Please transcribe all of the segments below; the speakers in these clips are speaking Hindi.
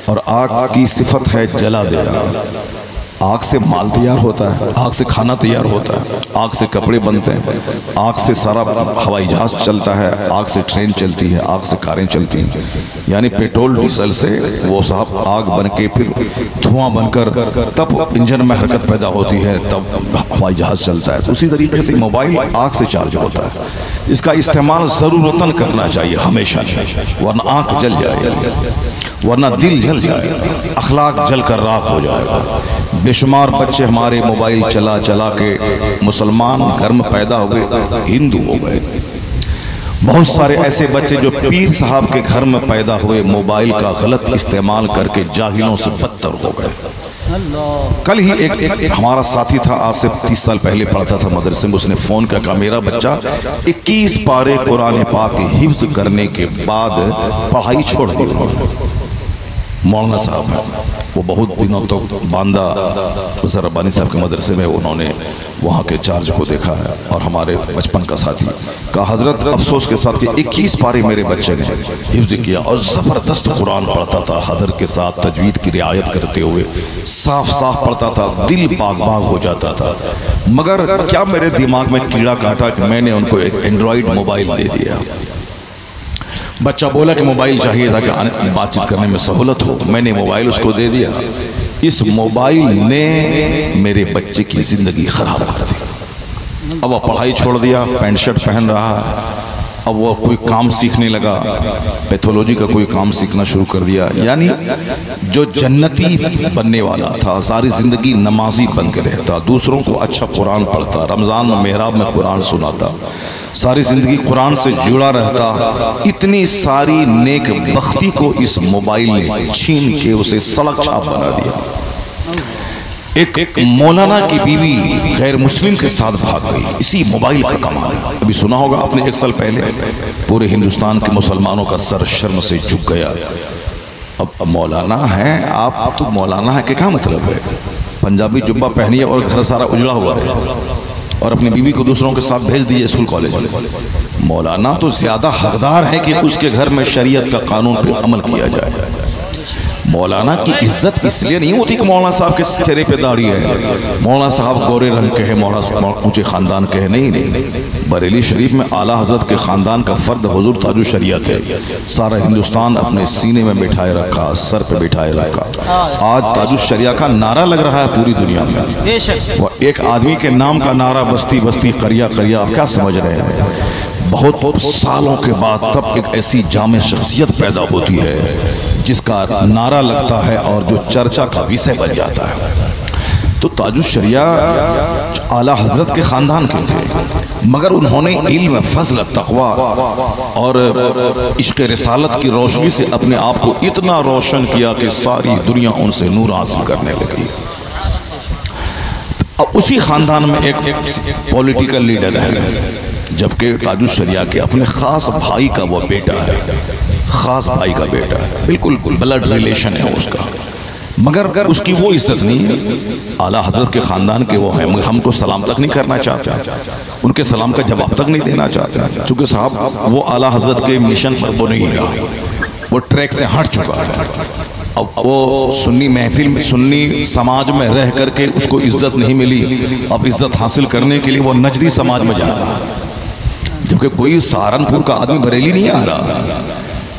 और आग की सिफत है जला देना। आग से माल तैयार होता है, आग से खाना तैयार होता है, आग से कपड़े बनते हैं, आग से सारा हवाई जहाज चलता है, आग से ट्रेन चलती है, आग से कारें चलती हैं। यानी पेट्रोल डीजल से वो साहब आग बन के फिर धुआं बनकर तब इंजन में हरकत पैदा होती है, तब हवाई जहाज चलता है। उसी तरीके से मोबाइल आग से चार्ज होता है। इसका इस्तेमाल ज़रूरतन करना चाहिए हमेशा, वरना आँख जल जाएगी, वरना दिल जल जाएगा, अखलाक जल कर राख हो जाएगा। बेशुमार बच्चे हमारे मोबाइल चला चला के मुसलमान घर में पैदा हो गए, हिंदू हो गए। बहुत सारे ऐसे बच्चे जो पीर साहब के घर में पैदा हुए, मोबाइल का गलत इस्तेमाल करके जाहिलों से बदतर हो गए। कल ही एक हमारा साथी था, आज से 30 साल पहले पढ़ता था मदरसे में, उसने फ़ोन कर कहा मेरा बच्चा 21 पारे कुरान पाक हिफ्ज़ करने के बाद पढ़ाई छोड़ दी उन्होंने। मौलाना साहब हैं, वो बहुत दिनों तक तो बांदा ज़रा रब्बानी साहब के मदरसे में उन्होंने वहाँ के चार्ज को देखा है, और हमारे बचपन का साथी का हजरत अफसोस के साथ कि 21 पारे मेरे बच्चे ने हिफ्ज़ किया और ज़बरदस्त कुरान पढ़ता था, हदर के साथ तजवीद की रियायत करते हुए साफ साफ पढ़ता था, दिल बाग बाग हो जाता था। मगर क्या मेरे दिमाग में कीड़ा काटा कि मैंने उनको एक एंड्रॉयड मोबाइल दे दिया। बच्चा बोला कि मोबाइल चाहिए था कि बातचीत करने में सहूलत हो, मैंने मोबाइल उसको दे दिया। इस मोबाइल ने मेरे बच्चे की ज़िंदगी ख़राब कर दी। अब वह पढ़ाई छोड़ दिया, पैंट शर्ट पहन रहा है, अब वो कोई काम सीखने लगा, पैथोलॉजी का कोई काम सीखना शुरू कर दिया। यानी जो जन्नती बनने वाला था, सारी ज़िंदगी नमाजी बन के रहता, दूसरों को अच्छा कुरान पढ़ता, रमज़ान में मेहराब में कुरान सुनाता, सारी ज़िंदगी कुरान से जुड़ा रहता, इतनी सारी नेक बख्ती को इस मोबाइल ने छीन के उसे सड़क छाप बना दिया। एक मौलाना की बीवी गैर मुस्लिम के साथ भाग गई, इसी मोबाइल का कमाल। अभी सुना होगा आपने, 1 साल पहले पूरे हिंदुस्तान के मुसलमानों का सर शर्म से झुक गया। अब मौलाना हैं आप, तो मौलाना है कि क्या मतलब है? पंजाबी जुब्बा पहनिए और घर सारा उजड़ा हुआ रहे और अपनी बीवी को दूसरों के साथ भेज दिए स्कूल कॉलेज। मौलाना तो ज्यादा हकदार है कि उसके घर में शरीयत का कानून पे अमल किया जाए। मौलाना की इज्जत इसलिए नहीं होती कि मौलाना साहब के चेहरे पे दाढ़ी है, मौलाना साहब गोरे रंग के हैं, मौलाना साहब ऊंचे खानदान के हैं। नहीं, बरेली शरीफ में आला हजरत के खानदान का फर्द हुजूर ताजुश शरीयत है। सारा हिंदुस्तान अपने सीने में बिठाए रखा, सर पे बिठाए रखा। आज ताजुश शरिया का नारा लग रहा है पूरी दुनिया में। वो एक आदमी के नाम का नारा, बस्ती बस्ती करिया करिया, आप क्या समझ रहे हैं? बहुत सालों के बाद तब एक ऐसी जामे शख्सियत पैदा होती है जिसका नारा लगता है और जो चर्चा का विषय बन जाता है। तो ताजुश शरिया आला हजरत के ख़ानदान के थे, मगर उन्होंने इल्म, फज़ल, तक़वा और इश्क़ रिसालत की रोशनी से अपने आप को इतना रोशन किया कि सारी दुनिया उनसे नूर हासिल करने लगी। अब उसी ख़ानदान में एक पॉलिटिकल लीडर है, जबकि ताजुश शरिया के अपने ख़ास भाई का वो बेटा है, ख़ास भाई का बेटा है, बिल्कुल ब्लड रिलेशन है उसका, मगर उसकी वो इज्जत नहीं। आला हजरत के ख़ानदान के वो हैं, मगर हमको सलाम तक नहीं करना चाहते, उनके सलाम का जवाब तक नहीं देना चाहते, चूँकि साहब वो आला हजरत के मिशन पर वो नहीं रहा, वो ट्रैक से हट चुका है। अब वो सुन्नी महफिल में, सुन्नी समाज में रह करके उसको इज्जत नहीं मिली, अब इज्जत हासिल करने के लिए वो नजदी समाज में जा रहा है। जबकि कोई सहारनपुर का आदमी बरेली नहीं आ रहा,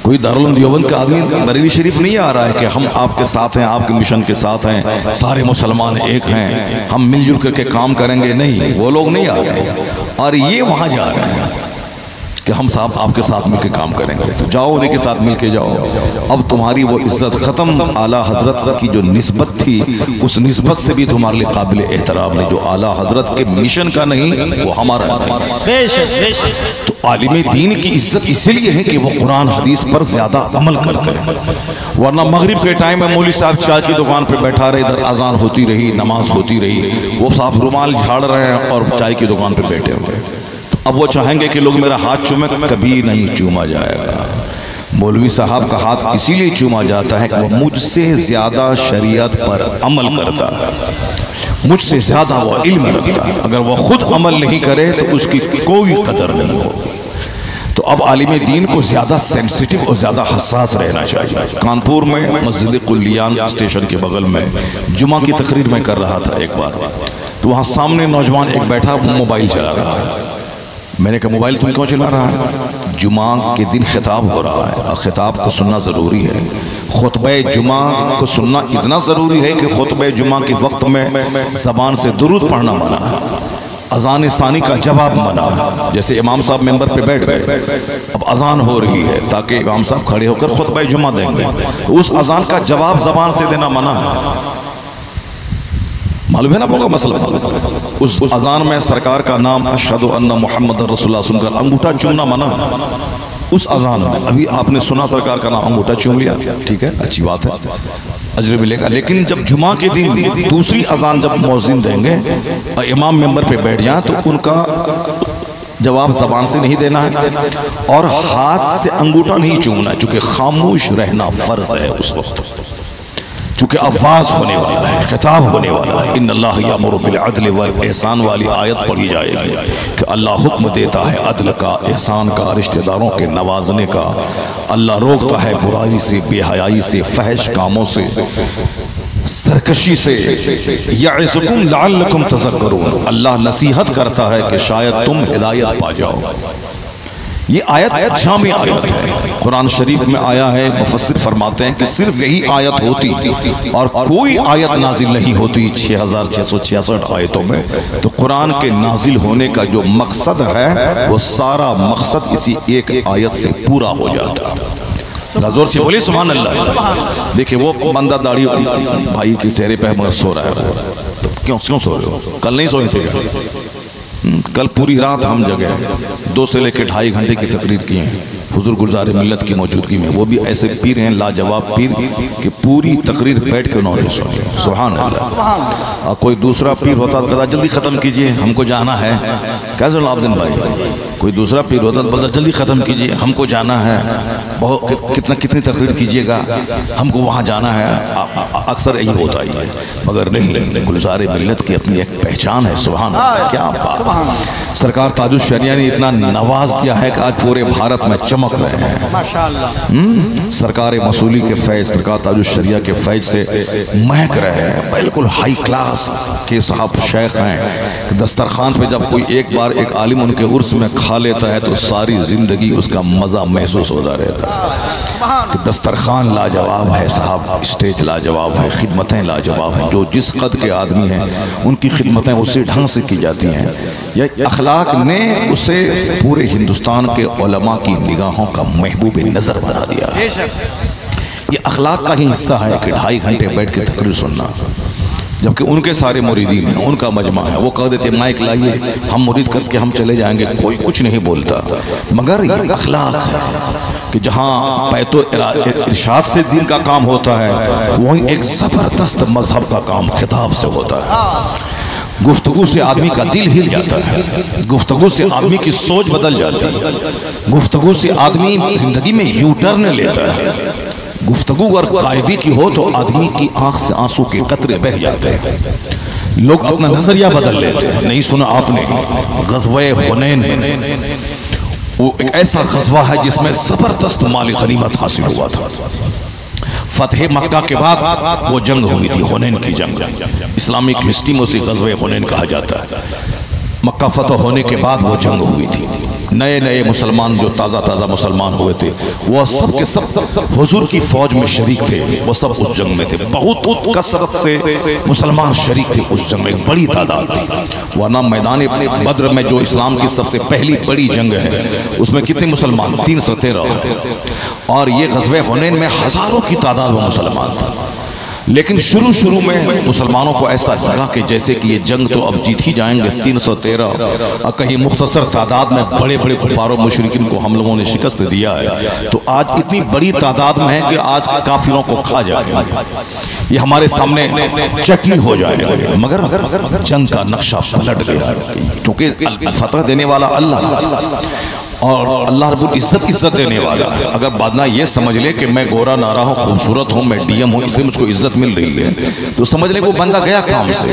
कोई दारुल उलूम देवबंद का आदमी बरेली शरीफ नहीं आ रहा है कि हम आपके साथ हैं, आपके मिशन के साथ हैं, सारे मुसलमान एक हैं, हम मिलजुल करके काम करेंगे। नहीं, वो लोग नहीं आ रहे, और ये वहाँ जा रहे हैं कि हम साहब आपके साथ मिलकर काम करेंगे। तो जाओ, उन्हीं के साथ मिलके जाओ। अब तुम्हारी वो इज्जत ख़त्म। आला हजरत की जो निस्बत थी, उस निस्बत से भी तुम्हारे लिए काबिल एहतराम नहीं, जो आला हजरत के मिशन का नहीं, वो हमारा नहीं। तो आलिम दीन की इज्जत इसीलिए है कि वो कुरान हदीस पर ज्यादा अमल करते हैं, वरना मगरिब के टाइम में मौलवी साहब चाय की दुकान पर बैठा रहे, इधर अजान होती रही, नमाज होती रही, वो साहब रुमाल झाड़ रहे हैं और चाय की दुकान पर बैठे हुए। अब वो चाहेंगे कि लोग मेरा हाथ चूमे, कभी नहीं चूमा जाएगा। मौलवी साहब का हाथ इसीलिए चूमा जाता है कि वो मुझसे ज्यादा शरीयत पर अमल करता है, मुझसे ज्यादा वो इल्म रखता है। अगर वो खुद अमल नहीं करे तो उसकी कोई कदर नहीं होगी। तो अब आलिम दीन को ज़्यादा सेंसिटिव और ज़्यादा हसास रहना चाहिए। कानपुर में मस्जिद कुलियान स्टेशन के बगल में जुमा की तकरीर में कर रहा था एक बार, तो वहाँ सामने नौजवान एक बैठा मोबाइल चला रहा है। मैंने कहा मोबाइल तुम क्यों चला रहा है? जुमा के दिन खिताब हो रहा है और खिताब को सुनना ज़रूरी है। खुतबे जुमा को सुनना इतना ज़रूरी है कि खुतबे जुमा के वक्त में ज़बान से दुरूद पढ़ना मना, अजान सानी का जवाब मना। जैसे इमाम साहब मेंबर पे बैठ गए, अब अजान हो रही है ताकि इमाम साहब खड़े होकर खुतबे जुमा देंगे, उस अजान का जवाब ज़बान से देना मना है। मालूम है ना होगा मसला? उस अजान में सरकार का नाम अशहदु अन्ना मुहम्मद रसूलुल्लाह सुनकर अंगूठा चूमना मना है। उस अजान में अभी आपने सुना सरकार का नाम, अंगूठा चूम लिया, ठीक है, अच्छी बात है, अजर मिलेगा। लेकिन जब जुमा के दिन दूसरी अजान जब मुअज्जिन देंगे और इमाम मेंबर पे बैठ जाए तो उनका जवाब जबान से नहीं देना है और हाथ से अंगूठा नहीं चूमना है, चूंकि खामोश रहना फर्ज है उस वक्त, चूंकि आवाज होने वाला है, खिताब होने वाला है। इन्नल्लाह यामुरु बिल अदल वल एहसान वाली आयत पढ़ी जाएगी कि अल्लाह हुक्म देता है अदल का, एहसान का, रिश्तेदारों के नवाजने का। अल्लाह रोकता है बुराई से, बेहयाई से, फहश कामों से, सरकशी से। यअज़ुकुम लअल्लकुम तज़क्करून, अल्लाह नसीहत करता है कि शायद तुम हिदायत पा जाओ। ये आयत जामी आयत है, कुरान शरीफ में आया है। मुफस्सिर फरमाते हैं कि सिर्फ यही आयत होती और कोई आयत नाजिल नहीं होती 6666 आयतों में, तो कुरान के नाजिल होने का जो मकसद है वो सारा मकसद इसी एक आयत से पूरा हो जाता। जोर से बोले सुभान अल्लाह। देखिए वो बंदा दाढ़ी भाई के चेहरे पे मगर सो रहा है, तो क्यों सो रहे हो? कल नहीं सोए थे? कल पूरी रात हम जगे, 2 से लेकर 2.5 घंटे की तकरीर की है हुजूर गुलजार मिल्लत की मौजूदगी में। वो भी ऐसे पीर हैं लाजवाब पीर कि पूरी तकरीर बैठ के उन्होंने सुनी, सुभान अल्लाह। और कोई दूसरा पीर होता तो कहता जल्दी ख़त्म कीजिए हमको जाना है। कैसे आब्दिन भाई, कोई दूसरा पीर होता तो बोलता जल्दी ख़त्म कीजिए हमको जाना है, बहुत कितनी तकरीर कीजिएगा, हमको वहाँ जाना है। अक्सर यही होता ही है, मगर नहीं, गुलजार मिल्लत की अपनी एक पहचान है। सुभान अल्लाह, क्या बात। सरकार ताजुल शरिया ने इतना नवाज दिया है कि आज पूरे भारत में चमक रहे हैं माशाअल्लाह। सरकार मसूली के फैज़, सरकार ताजुल शरिया के फैज़ से महक रहे हैं, बिल्कुल हाई क्लास के साहब शेख हैं। दस्तरखान पे जब कोई एक बार एक आलिम उनके उर्स में खा लेता है तो सारी जिंदगी उसका मज़ा महसूस होता रहता है कि दस्तरखान लाजवाब है साहब, स्टेज लाजवाब है, खिदमतें लाजवाब हैं। जो जिस कद के आदमी हैं उनकी खिदमतें उसी ढंग से की जाती हैं। यह अखलाक ने उसे पूरे हिंदुस्तान के उलमा की निगाहों का महबूब नज़र बना दिया। ये अखलाक का ही हिस्सा है कि 2.5 घंटे बैठ के तकरीर सुनना, जबकि उनके सारे मुरीदीन हैं, उनका मजमा है। वो कह देते माइक लाइए हम मुरीद करके हम चले जाएंगे, कोई कुछ नहीं बोलता। मगर ये अखलाक है कि जहाँ पैतो इरशाद से दीन का काम होता है वहीं एक ज़बरदस्त मजहब का काम खिताब से होता है। गुफ्तगू से आदमी का दिल हिल जाता है, गुफ्तगू से आदमी की सोच बदल जाती है, गुफ्तगू से आदमी जिंदगी में यू टर्न लेता है। गुफ्तगू अगर कायदे की हो तो आदमी की आंख से आंसू के कतरे बह जाते हैं, लोग अपना नजरिया बदल लेते हैं। नहीं सुना आपने ग़ज़वे हुनैन में, वो एक ऐसा ग़ज़वा है जिसमें ज़बरदस्त माल गनीमत हासिल हुआ था। फतह मक्का के बाद वो जंग हुई थी, हुनैन की जंग। इस्लामिक हिस्ट्री में उसे ग़ज़वे हुनैन कहा जाता है। मक्का फतह होने के बाद वो जंग हुई थी। नए नए मुसलमान जो ताज़ा मुसलमान हुए थे वो सब के सब हुजूर की फौज में शरीक थे, वो सब उस जंग में थे। बहुत कसरत से मुसलमान शरीक थे उस जंग में, एक बड़ी तादाद थी। वरना मैदान बद्र में जो इस्लाम की सबसे पहली बड़ी जंग है उसमें कितने मुसलमान? 313। और ये ग़ज़वे हुनैन में हज़ारों की तादाद में मुसलमान थे। लेकिन शुरू में मुसलमानों को ऐसा लगा कि जैसे कि ये जंग तो अब जीत ही जाएंगे, 313 और कहीं मुख्तसर तादाद में बड़े बड़े कुफारों मुशरिकीन को हम लोगों ने शिकस्त दिया है, तो आज इतनी बड़ी तादाद में है कि आज काफिरों को खा जाएगा, ये हमारे सामने चटनी हो जाएगा। मगर जंग का नक्शा पलट गया, क्योंकि फतह देने वाला अल्लाह और अल्लाह रब्बुल इज्जत इज्जत देने वाला है। अगर बंदा ये समझ ले कि मैं गोरा नारा हूँ, खूबसूरत हूँ, मैं डीएम हूँ, इसलिए मुझको इज्जत मिल रही है, तो समझ ले वो बंदा गया काम से।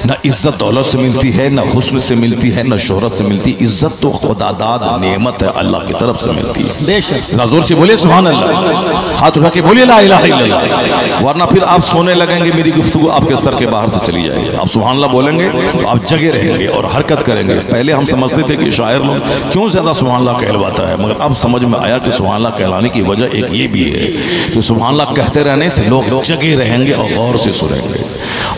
न इज्जत दौलत से मिलती है, न हुस्न से मिलती है, न शोहरत से मिलती। इज्जत तो खुदादाद नेमत है, अल्लाह की तरफ से मिलती है। बेशक जोर से बोले सुभान अल्लाह, हाथ उठा के बोलिए ला इलाहा इल्लल्लाह। वरना फिर आप सोने लगेंगे, मेरी गुफ्तगू आपके सर के बाहर से चली जाएगी। आप सुभान अल्लाह बोलेंगे तो आप जगे रहेंगे और हरकत करेंगे। पहले हम समझते थे कि शायर लोग क्यों ज्यादा सुभान अल्लाह कहलवाता है, मगर अब समझ में आया कि सुभान अल्लाह कहलाने की वजह एक ये भी है कि सुभान अल्लाह कहते रहने से लोग जगे रहेंगे और गौर से सुनेंगे।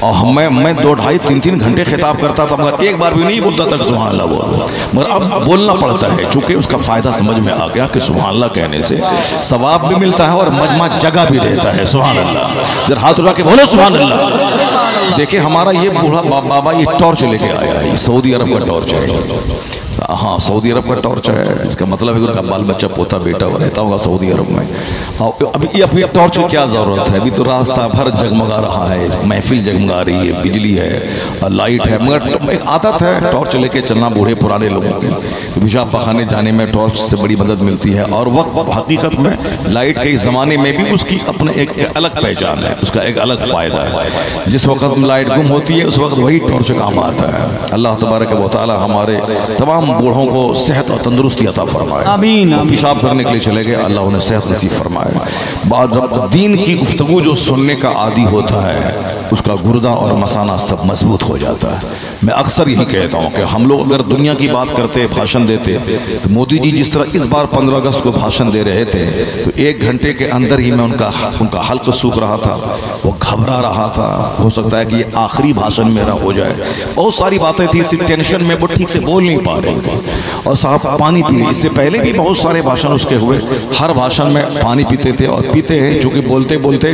और मैं 2 ढाई 3 घंटे खिताब करता था, मगर एक बार भी नहीं बोलता था सुभान अल्लाह बोल, मगर अब बोलना पड़ता है चूंकि उसका फायदा समझ में आ गया कि सुभान अल्लाह कहने से सवाब भी मिलता है और मजमा जगह भी रहता है। सुभान अल्लाह, जरा हाथ उठा के बोलो सुभान अल्लाह। देखिए हमारा ये बूढ़ा बाबा ये टॉर्च लेके आया है, ये सऊदी अरब का टॉर्च है। हाँ, सऊदी अरब का टॉर्च है, इसका मतलब है कि उनका बाल बच्चा पोता बेटा रहता होगा सऊदी अरब में। अभी टॉर्च की क्या ज़रूरत है, अभी तो रास्ता भर जगमगा रहा है, महफिल जगमगा रही है, बिजली है और लाइट है, मगर एक आदत है टॉर्च लेके चलना बूढ़े पुराने लोगों के। पेशाब पखाने जाने में टॉर्च से बड़ी मदद मिलती है। और वक्त हकीकत में लाइट के ज़माने में भी उसकी अपने एक अलग पहचान है, उसका एक अलग फ़ायदा है। जिस वक्त लाइट गुम होती है उस वक्त वही टॉर्च काम आता है। अल्लाह तबारक व तआला हमारे तमाम बूढ़ों को सेहत और तंदुरुस्ती अता फरमाए। आमीन। पेशाब करने के लिए चले गए, अल्लाह उन्हें सेहत नसीब फरमाए। दीन की गुफ्तगू जो सुनने का आदी होता है उसका गुर्दा और मसाना सब मजबूत हो जाता है। मैं अक्सर यही कहता हूँ कि हम लोग अगर दुनिया की बात करते, भाषण देते, तो मोदी जी जिस तरह इस बार 15 अगस्त को भाषण दे रहे थे तो 1 घंटे के अंदर ही मैं उनका हल्क सूख रहा था, वो घबरा रहा था। हो सकता है कि ये आखिरी भाषण मेरा हो जाए। बहुत सारी बातें थी, इसी टेंशन में वो ठीक से बोल नहीं पा रही थी। और साहब पानी पी, इससे पहले भी बहुत सारे भाषण उसके हुए, हर भाषण में पानी पीते थे और पीते हैं जो कि बोलते बोलते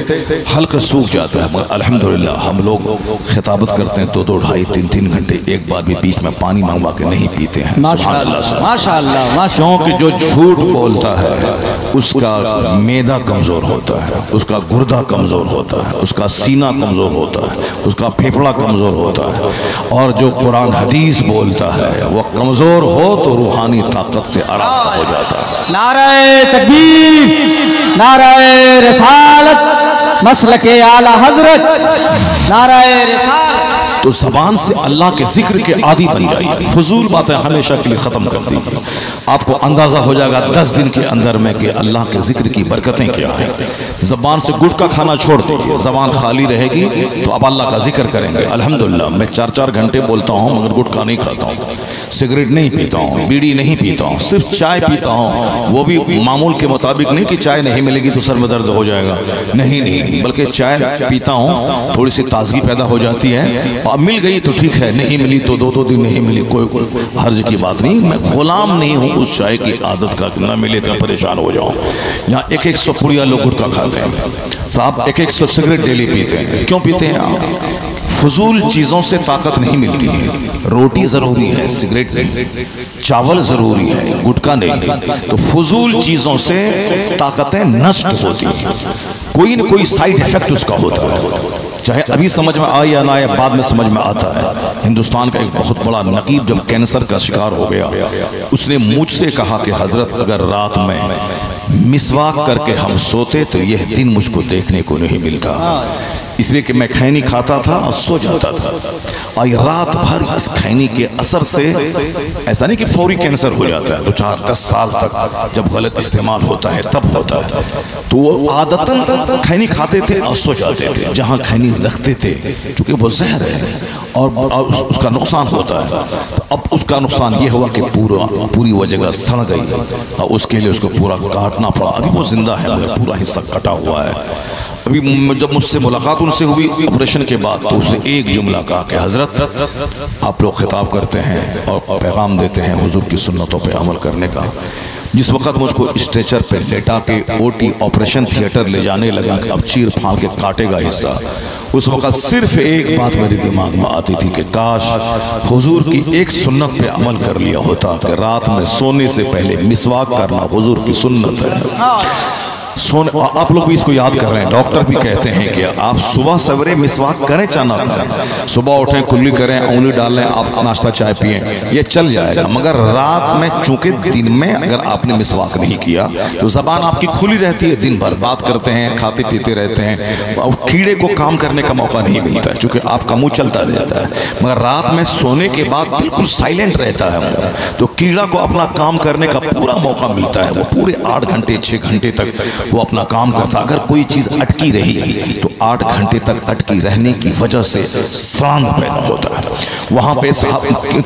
हल्क सूख जाता है। मगर अल्हम्दुलिल्लाह हम लोग खिताबत करते हैं 2-2 ढाई 3-3 घंटे, एक बार भी बीच में पानी मंगवा के नहीं पीते हैं। माशाअल्लाह माशाअल्लाह। क्योंकि जो झूठ बोलता है उसका मैदा कमजोर होता है, उसका गुर्दा कमजोर होता है, उसका सीना कमजोर होता है, उसका फेफड़ा कमजोर होता है। और जो कुरान हदीस बोलता है वो कमजोर हो तो रूहानी ताकत से आरास्ता हो जाता है। नारे तकबीर, नारे रिसालत, मसलके आला हजरत, नारे रिसालत। तो ज़बान से अल्लाह के जिक्र के आदी बन जाइए, फजूल बातें हमेशा के लिए ख़त्म कर दीजिए। आपको अंदाज़ा हो जाएगा 10 दिन के अंदर में कि अल्लाह के जिक्र की बरकतें क्या हैं। ज़बान से गुटखा खाना छोड़ दीजिए, ज़बान खाली रहेगी तो आप अल्लाह का जिक्र करेंगे। अल्हम्दुलिल्लाह मैं 4-4 घंटे बोलता हूँ मगर गुटखा नहीं खाता हूँ, सिगरेट नहीं पीता हूँ, बीड़ी नहीं पीता हूँ, सिर्फ चाय पीता हूँ। वो भी मामूल के मुताबिक नहीं कि चाय नहीं मिलेगी तो सर में दर्द हो जाएगा, नहीं, बल्कि चाय पीता हूँ, थोड़ी सी ताजगी पैदा हो जाती है। अब मिल गई तो ठीक है, नहीं मिली तो 2-2 दिन नहीं मिली, कोई हर्ज की बात नहीं। मैं गुलाम नहीं हूँ उस चाय की आदत का, ना मिले तो परेशान हो जाऊँ। यहाँ 100 पुड़िया लोग गुटखा खाते हैं साहब, 100 सिगरेट डेली पीते हैं। क्यों पीते हैं आप? फजूल चीज़ों से ताकत नहीं मिलती है। रोटी ज़रूरी है, सिगरेट नहीं, चावल ज़रूरी है, गुटखा नहीं। तो फजूल चीज़ों से ताकतें नष्ट होती हैं, कोई न कोई साइड इफेक्ट उसका होता है, चाहे अभी समझ में आए या ना आए, बाद में समझ में आता है। हिंदुस्तान का एक बहुत बड़ा नकीब जब कैंसर का शिकार हो गया, उसने मुझसे कहा कि हजरत अगर रात में मिसवाक करके हम सोते तो यह दिन मुझको देखने को नहीं मिलता, इसलिए कि मैं खैनी खाता था और सो जाता था। और रात भर इस खैनी के असर से ऐसा नहीं कि फौरी कैंसर हो जाता है, 2-4-10 साल तक जब गलत इस्तेमाल होता है तब होता है। तो वो आदतन खैनी खाते थे और सो जाते थे जहाँ खैनी रखते थे, क्योंकि वो जहर है और उसका नुकसान होता है। तो अब उसका नुकसान ये हुआ कि पूरी वो जगह सड़ गई और उसके लिए उसको पूरा काटना पड़ा। अभी वो जिंदा है, पूरा हिस्सा कटा हुआ है। अभी जब मुझसे मुलाकात उनसे हुई ऑपरेशन के बाद तो उसने एक जुमला कहा कि हजरत आप लोग खिताब करते हैं और पैगाम देते हैं हुजूर की सुन्नतों पे अमल करने का। जिस वक्त मुझको स्ट्रेचर पे लेटा के ओटी ऑपरेशन थिएटर ले जाने लगा, अब चीर फाड़ के काटेगा हिस्सा, उस वक्त सिर्फ एक बात मेरे दिमाग में आती थी कि काश हुजूर की एक सुन्नत पे अमल कर लिया होता कि रात में सोने से पहले मिसवाक करना हुजूर की सुन्नत है। सोने, आप लोग भी इसको याद कर रहे हैं, डॉक्टर भी कहते हैं कि आप सुबह सवेरे मिसवाक करें चाहे ना करें, सुबह उठें कुल्ली करें उंगली डालें आप नाश्ता चाय पिएं, ये चल जाएगा। मगर रात में चूंकि दिन में अगर आपने मिसवाक नहीं किया तो जबान आपकी खुली रहती है, दिन भर बात करते हैं, खाते पीते रहते हैं और कीड़े को काम करने का मौका नहीं मिलता है चूंकि आपका मुंह चलता रहता है। मगर रात में सोने के बाद बिल्कुल साइलेंट रहता है मुंह, तो कीड़ा को अपना काम करने का पूरा मौका मिलता है। वो पूरे 8 घंटे 6 घंटे तक वो अपना काम करता। अगर कोई चीज अटकी रही तो 8 घंटे तक अटकी रहने की वजह से सांद पैदा होता है, वहां पे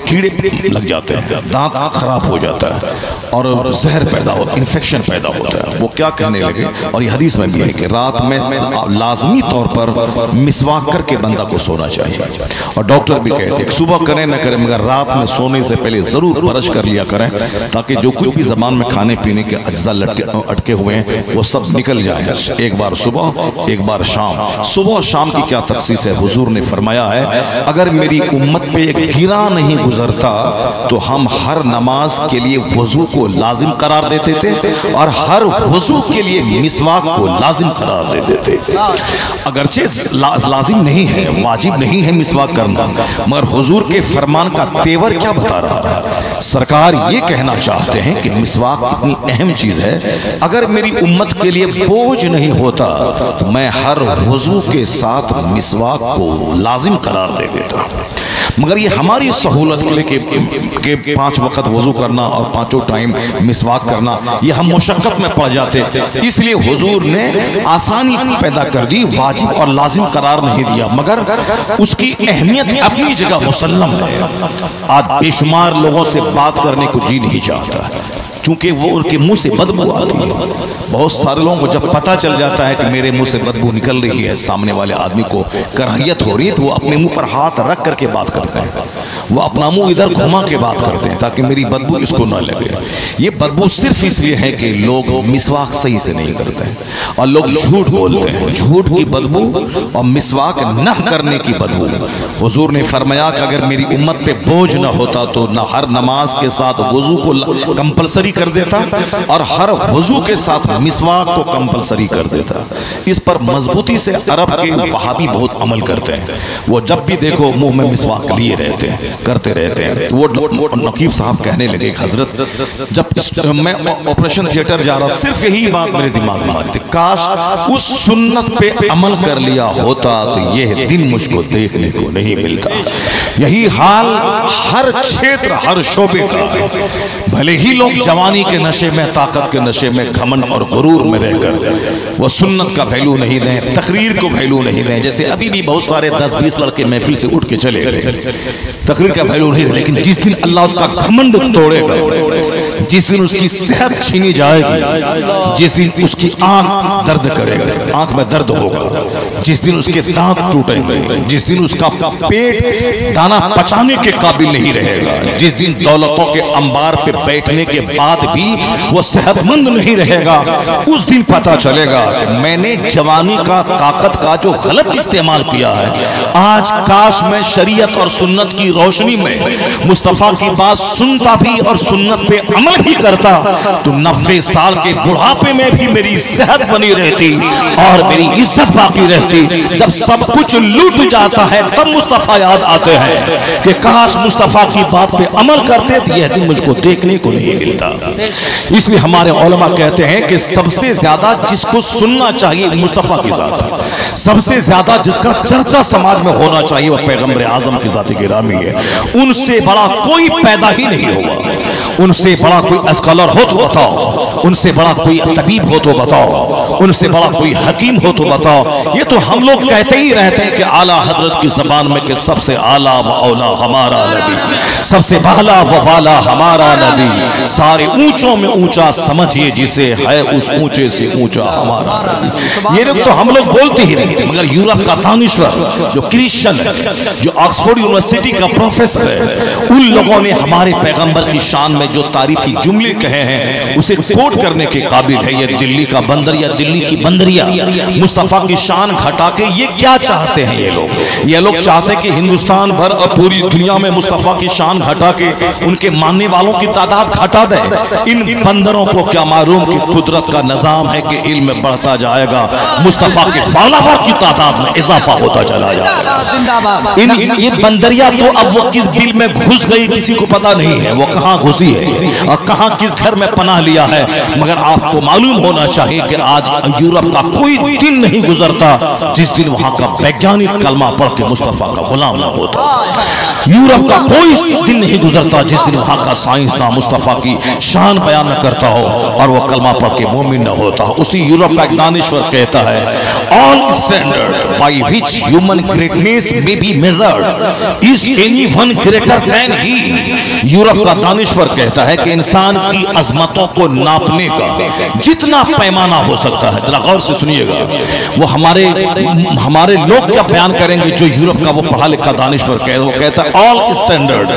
कीड़े लग जाते हैं, दांत खराब हो जाता है और जहर पैदा होता है, इन्फेक्शन पैदा होता है। वो क्या कहने लगे, और ये हदीस में भी है कि रात में लाजमी तौर पर मिसवाक करके बंदा को सोना चाहिए। और डॉक्टर भी कहते हैं सुबह करें ना करें मगर रात में सोने से पहले जरूर ब्रश कर लिया करें, ताकि जो कुछ भी जबान में खाने पीने के अज्जा अटके हुए हैं वो सब निकल जाए। एक बार सुबह एक बार शाम। सुबह शाम की क्या तखसीस है, हुजूर ने फरमाया है अगर मेरी उम्मत पे एक गिरा नहीं गुजरता तो हम हर नमाज के लिए वजू को लाजिम करार देते थे और हर वजू के लिए मिसवाक को लाजिम करार दे देते। अगरचे लाजिम नहीं है, वाजिब नहीं है मिसवाक करना, मगर हुजूर के फरमान का तेवर क्या बता रहा है। सरकार ये कहना चाहते हैं कि मिसवाक इतनी अहम चीज है, अगर मेरी उम्मत के लिए बोझ नहीं होता तो मैं हर वजू के साथ मिसवाक को लाजिम करार दे देता। मगर ये हमारी सहूलत के लिए कि 5 वक्त वजू करना और 5 टाइम मिसवाक करना, ये हम मुशक्कत में पड़ जाते, इसलिए हुजूर ने आसानी पैदा कर दी, वाजिब और लाजिम करार नहीं दिया। मगर उसकी अहमियत अपनी जगह मुसल्लम है। आज बेशुमार लोगों से बात करने को जी नहीं चाहता चूंकि वो उनके मुंह से बदबू आती है। बहुत सारे लोगों को जब पता चल जाता है कि मेरे मुंह से बदबू निकल रही है, सामने वाले आदमी को कराहियत हो रही है, तो वो अपने मुंह पर हाथ रख करके बात करते हैं, वो अपना मुंह इधर घुमा के बात करते हैं ताकि मेरी बदबू इसको ना लगे। ये बदबू सिर्फ इसलिए है कि लोग मिसवाक सही से नहीं करते हैं और लोग झूठ बोलते हैं। झूठ की बदबू और मिसवाक न करने की बदबू। हुजूर ने फरमाया कि अगर मेरी उम्मत पे बोझ न होता तो न हर नमाज के साथ वजू को कंपलसरी कर देता और हर वजू के साथ मिसवाक को कंपलसरी कर देता। इस पर मजबूती से अरब के वहाबी बहुत अमल करते हैं। वो जब भी देखो मुंह में मिसवाक लिए रहते हैं, करते रहते हैं। वो नकीब साहब कहने लगे हजरत जब मैं ऑपरेशन थिएटर जा रहा, सिर्फ यही बात मेरे दिमाग में आ रही थी, काश उस सुन्नत पे अमल कर लिया होता तो यह दिन मुझको देखने को नहीं मिलता। यही हाल हर क्षेत्र हर शोबे का। भले ही लोग जवानी के नशे में, ताकत के नशे में, घमंड और गुरूर में रहकर वो सुन्नत का वैल्यू नहीं दें, तकरीर को वैल्यू नहीं दें। जैसे अभी भी बहुत सारे 10-20 लड़के महफिल से उठ के चले गए, तकरीर का वैल्यू नहीं, लेकिन जिस दिन अल्लाह उसका घमंड तोड़ेगा, जिस दिन उसकी सेहत छीनी जाएगी, जिस दिन उसकी आंख दर्द करेगा, आंख में दर्द होगा, जिस दिन उसके दांत टूटेंगे, जिस दिन उसका पेट दाना पचाने के काबिल नहीं रहेगा, जिस दिन दौलतों के अंबार पे बैठने के बाद भी वो सेहतमंद नहीं रहेगा, उस दिन पता चलेगा कि मैंने जवानी का, ताकत का जो गलत इस्तेमाल किया है। आज काश मैं शरीयत और सुन्नत की रोशनी में मुस्तफा की बात सुनता भी और सुन्नत पे अमल भी करता तो 90 साल के बुढ़ापे में भी मेरी सेहत बनी रहती और मेरी इज्जत बाकी रहती। जब सब कुछ लूट जाता है तब मुस्तफा याद आते हैं कि काश मुस्तफा की बात पे अमल करते तो यह दिन मुझको देखने को नहीं मिलता। इसलिए हमारे उलमा कहते हैं कि सबसे ज्यादा जिसको सुनना चाहिए मुस्तफा की जात, सबसे ज्यादा जिसका चर्चा समाज में होना चाहिए वह पैगंबर आजम की जात गिरामी है। उनसे बड़ा कोई पैदा ही नहीं होगा, उनसे बड़ा कोई स्कॉलर हो तो बताओ, उनसे बड़ा कोई तबीब हो तो बताओ, उनसे बड़ा कोई हकीम हो तो बताओ। ये तो हम लोग कहते ही रहते हैं कि आला हजरत की जबान में कि सबसे आला व औला हमारा नबी, सबसे वाला व वाला हमारा नबी, सारे ऊंचों में ऊंचा समझिए जिसे है उस ऊंचे से ऊंचा हमारा नबी। ये तो हम लोग बोलते ही नहीं, मगर यूरोप का दानिश्वर जो क्रिश्चियन है, जो ऑक्सफोर्ड यूनिवर्सिटी का प्रोफेसर है, उन लोगों ने हमारे पैगंबर की शान में जो तारीफी जुमले कहे हैं उसे कोट करने के काबिल है। ये दिल्ली का बंदर या दिल्ली की बंदरिया मुस्तफ़ा की शान घटा के ये क्या चाहते हैं? ये लोग चाहते हैं कि हिंदुस्तान भर और पूरी दुनिया में मुस्तफ़ा की शान घटा के उनके मानने वालों की तादाद घटा दे। इन बंदरों को क्या मालूम कि कुदरत का निजाम है कि इल्म बढ़ता जाएगा, मुस्तफ़ा के फॉलोवर की तादाद में इजाफा होता चला जाएगा। ये बंदरिया तो अब वो किस बिल में घुस गई किसी को पता नहीं है, वो कहाँ घुसी है और कहाँ किस घर में पनाह लिया है। मगर आपको मालूम होना चाहिए कि आज यूरोप का कोई दिन नहीं गुजरता जिस दिन वहां का वैज्ञानिक कलमा पढ़ के मुस्तफ़ा का गुलाम ना होता। यूरोप का कोई दिन नहीं गुजरता जिस दिन वहां का साइंसदान मुस्तफ़ा की शान बयान न करता हो और वो कलमा पढ़ के मोमिन न होता। उसी यूरोप का एक दानिश्वर कहता है, all standards by which human greatness may be measured is anyone greater than he. Europe का दानिश्वर कहता है कि इंसान की अजमतों को नापने का जितना पैमाना हो सकता है, जरा गौर से सुनिएगा, वो हमारे लोग क्या बयान करेंगे जो यूरोप का वो पढ़ा लिखा दानिश्वर कहता है। वो कहता है all standard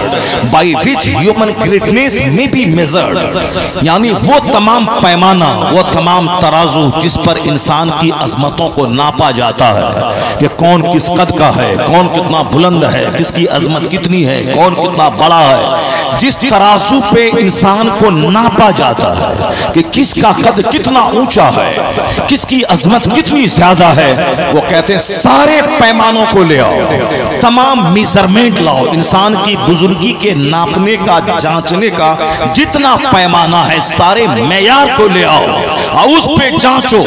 by which human greatness may be measured, यानी वो तमाम पैमाना, वो तमाम तराजू जिस पर इंसान की अजमतों को नापा जाता है कि कौन किस कद का है, कौन कितना बुलंद है, किसकी अजमत कितनी है, कौन कितना बड़ा है, जिस तराजू पे इंसान को नापा जाता है कि किसका कद कितना ऊंचा है, किसकी अजमत कितनी ज्यादा है, वो कहते हैं सारे पैमानों को ले आओ, तमाम मेजरमेंट लाओ, इंसान की बुजुर्गी के नापने का, जांचने का जितना पैमाना है सारे मेयार को ले आओ और उस पे जांचो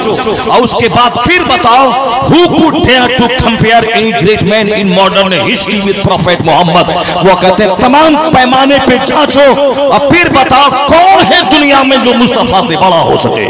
और उसके बाद फिर बताओ who could dare to compare any great man in modern history with Prophet Muhammad। वो कहते हैं तमाम पैमाने पे जांचो और फिर बताओ कौन है दुनिया में जो मुस्तफ़ा से बड़ा हो सके,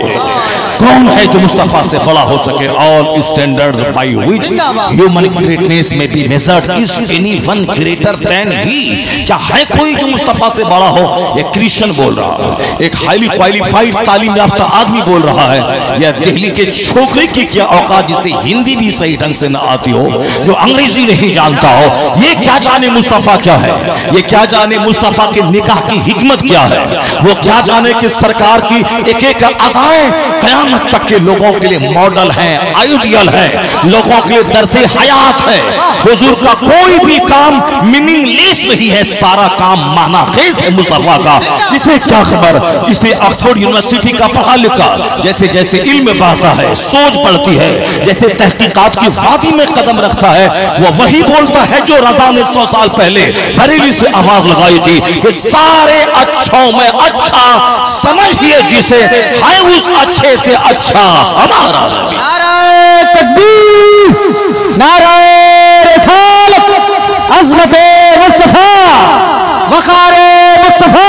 कौन है जो मुस्तफ़ा से बड़ा हो सके। All standards by which human greatness may be measured is anyone greater than he. क्या है कोई जो मुस्तफ़ा से बड़ा हो? एक क्रिश्चियन बोल रहा है, एक हाईली क्वालिफाइड तालीम याफ्ता आदमी बोल रहा है, या दिल्ली के छोकरे की क्या औकात जिसे हिंदी भी सही ढंग से न आती हो, जो अंग्रेजी नहीं जानता हो, ये क्या जाने मुस्तफ़ा क्या है, ये क्या जाने मुस्तफ़ा के निकाह की हिकमत क्या है, वो क्या जाने कि सरकार की एक एक अदाएं क़यामत तक के लोगों के लिए मॉडल है, आइडियल है, लोगों के लिए दरसे हयात है। हुजूर का कोई भी काम मीनिंगलेस नहीं है, सारा काम मानाखेज है मुस्तफ़ा का। इसे क्या खबर, इसे ऑक्सफोर्ड यूनिवर्सिटी का पढ़ा लिखा जैसे जैसे इल्म बढ़ता है, सोच बढ़ती है, जैसे तहकीकात की वादी में कदम रखता है, वो वही बोलता है जो रज़ा ने 100 साल पहले बरेली से आवाज लगाई थी कि सारे अच्छों में अच्छा समझिए जिसे है उस अच्छे से अच्छा हमारा। नारे तकबीर, नारे रिसालत, अज़मते मुस्तफ़ा, वक़ारे मुस्तफ़ा,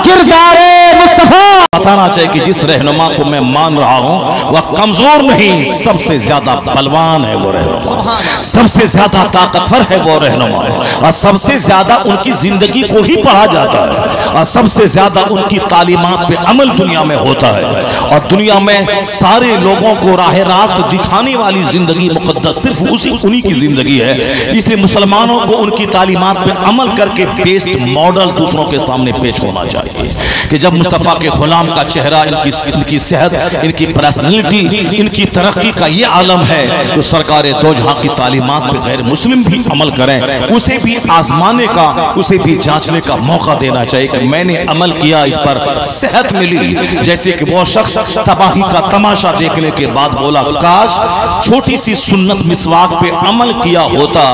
किरदारे मुस्तफ़ा। बताना चाहिए कि जिस रहनुमा को मैं मान रहा हूं वह कमजोर नहीं, सबसे ज्यादा बलवान है वो रहनुमा, सबसे ज्यादा ताकतवर है वो रहनुमा, और सबसे ज्यादा उनकी जिंदगी को ही पढ़ा जाता है और सबसे ज्यादा उनकी तालीमात पे अमल दुनिया में होता है। और दुनिया में सारे लोगों को राह रास्त दिखाने वाली जिंदगी मुकद्दस सिर्फ उन्हीं की जिंदगी है। इसलिए मुसलमानों को उनकी तालीमात पे अमल करके बेस्ट मॉडल दूसरों के सामने पेश होना चाहिए कि जब मुस्तफ़ा के गुलाम का चेहरा, इनकी सेहत, इनकी पर्सनैलिटी, इनकी तरक्की का ये आलम है, तो सरकार दो जहां की तालीमात पे गैर मुस्लिम भी अमल करें, उसे भी आजमाने का, उसे भी जांचने का मौका देना चाहिए कि मैंने अमल किया, इस पर सेहत मिली। जैसे कि वो शख्स तबाही का तमाशा देखने के बाद बोला, काश छोटी सी सुन्नत मिसवाक पे अमल किया होता,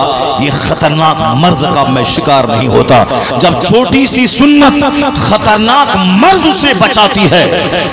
ये खतरनाक मर्ज का मैं शिकार नहीं होता। जब छोटी सी सुन्नत खतरनाक मर्ज से बचाती है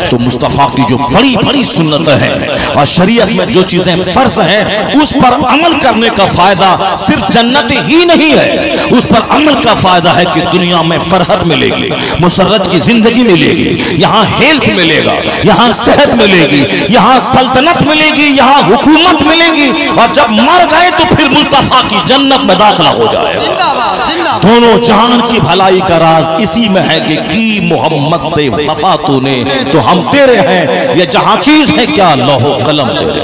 तो मुस्तफ़ा की जो बड़ी बड़ी सुन्नत है और शरीयत में जो चीजें फर्ज हैं उस पर अमल करने का फायदा सिर्फ जन्नत ही नहीं है, उस पर अमल का फायदा है कि दुनिया में फरहत मिलेगी, मुसर्रत की जिंदगी मिलेगी, यहाँ हेल्थ मिलेगा, यहाँ सेहत मिलेगी, यहाँ सल्तनत मिलेगी, यहाँ हुकूमत मिलेगी, और जब मर गए तो फिर मुस्तफ़ा की जन्नत में दाखिला हो जाएगा। दोनों जहान की भलाई का राज इसी में है कि मोहम्मद से वफा तूने तो हम तेरे हैं, ये जहां चीज है क्या लौहो कलम तेरे।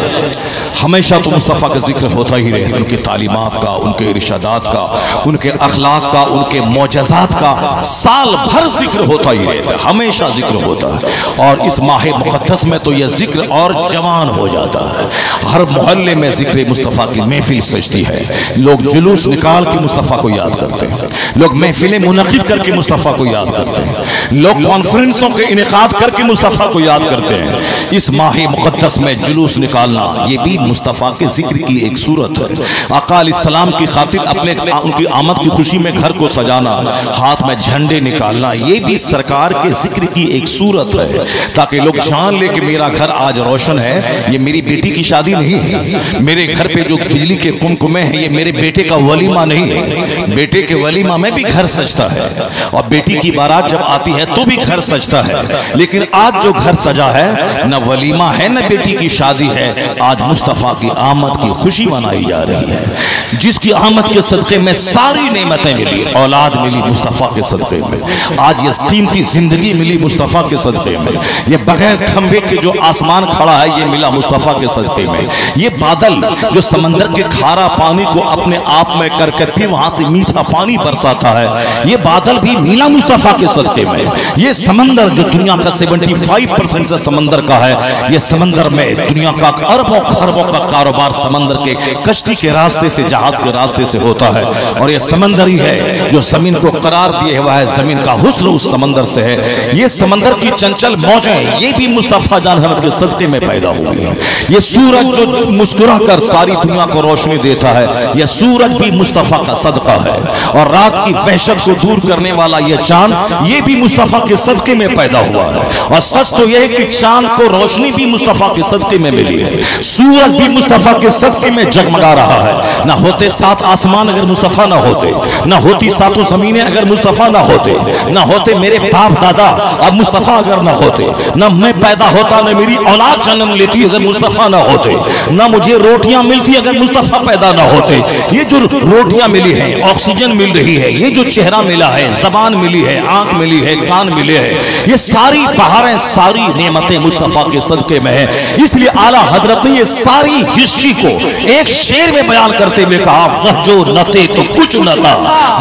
हमेशा तो मुस्तफ़ा का जिक्र होता ही रहे, उनकी तालीमात का, उनके इरशादात का, उनके अखलाक का, उनके मोजज़ात का साल भर जिक्र होता ही रहता है, हमेशा जिक्र होता है। और इस माह मुक़द्दस में तो यह जिक्र और जवान हो जाता है। हर मोहल्ले में जिक्र मुस्तफ़ा की महफिल सजती है, लोग जुलूस निकाल के मुस्तफ़ा को याद करते हैं, लोग महफिलें मुनक़िद करके मुस्तफ़ा को याद करते हैं, लोग कॉन्फ्रेंसों के इनेकाद करके मुस्तफ़ा को याद करते हैं। इस माह मुक़द्दस में जुलूस निकालना ये भी मुस्तफ़ा के जिक्र की एक सूरत है। आका अलैहिस्सलाम की खातिर अपने उनकी आमद की खुशी में घर को सजाना, हाथ में झंडे निकालना, ये भी सरकार के जिक्र की एक सूरत है, ताकि लोग जान ले कि मेरा घर आज रोशन है, ये मेरी बेटी की शादी नहीं है, मेरे घर पे जो बिजली के कुमकुमे हैं ये मेरे बेटे का वलीमा नहीं है। बेटे के वलीमा में भी घर सजता है, और बेटी की बारात जब आती है तो भी घर सजता है। लेकिन आज जो घर सजा है न वलीमा है न बेटी की शादी है, आज मुस्तफ़ा की आमद की खुशी मनाई जा रही है। जिसकी आमद के सदक़े में सारी नेमतें मिली, औलाद मिली मुस्तफ़ा के सदक़े में, आज ये कीमती जिंदगी मिली मुस्तफ़ा के सदक़े में, ये बगैर खंभे के जो आसमान खड़ा है ये मिला मुस्तफ़ा के सदक़े में, ये बादल जो समंदर के खारा पानी को अपने आप में करके फिर वहां से मीठा पानी बरसाता है, ये बादल भी मिला मुस्तफ़ा के सदक़े में। ये समंदर जो दुनिया का 75% से समंदर का है, ये समंदर में दुनिया का अरबों खरबों का कारोबार समंदर के कश्ती के रास्ते से, जहाज के रास्ते से होता है। और ये समंदर ही है जो जमीन को करार दिए हुआ है, जमीन का हुस्न उस समंदर से है। ये समंदर की चंचल मौजें ये भी मुस्तफ़ा जान हज़रत के सदक़े में पैदा हुई है। ये सूरज जो मुस्कुरा कर सारी दुनिया को रोशनी देता है, यह सूरज भी मुस्तफ़ा का सदका है। और रात की वहशत को दूर करने वाला यह चांद ये भी मुस्तफ़ा के सदक़े में पैदा हुआ है। और सच तो यह है कि चांद को रोशनी भी मुस्तफ़ा के सदक़े में मिली है, सूरज भी मुस्तफ़ा के सदक़े में जगमगा रहा है। ना होते सात आसमान अगर मुस्तफ़ा ना होते, ना होती सातों ज़मीनें अगर मुस्तफ़ा ना होते, ना होते मेरे बाप दादा अब मुस्तफ़ा अगर ना होते, ना मैं पैदा होता, ना मेरी औलाद जन्म लेती अगर मुस्तफ़ा ना होते, ना मुझे रोटियां मिलती अगर मुस्तफ़ा पैदा ना होते। ये जो रोटियां मिली है, ऑक्सीजन मिल रही है, ये जो चेहरा मिला है, जबान मिली है, आंख मिली है, कान मिले हैं, ये सारी बहारें सारी नेमतें मुस्तफ़ा के सदक़े में है। इसलिए आला हजरत ने ये सारी हिस्ट्री को एक शेर में बयान करते हुए कहा, वह जो न थे तो कुछ न था,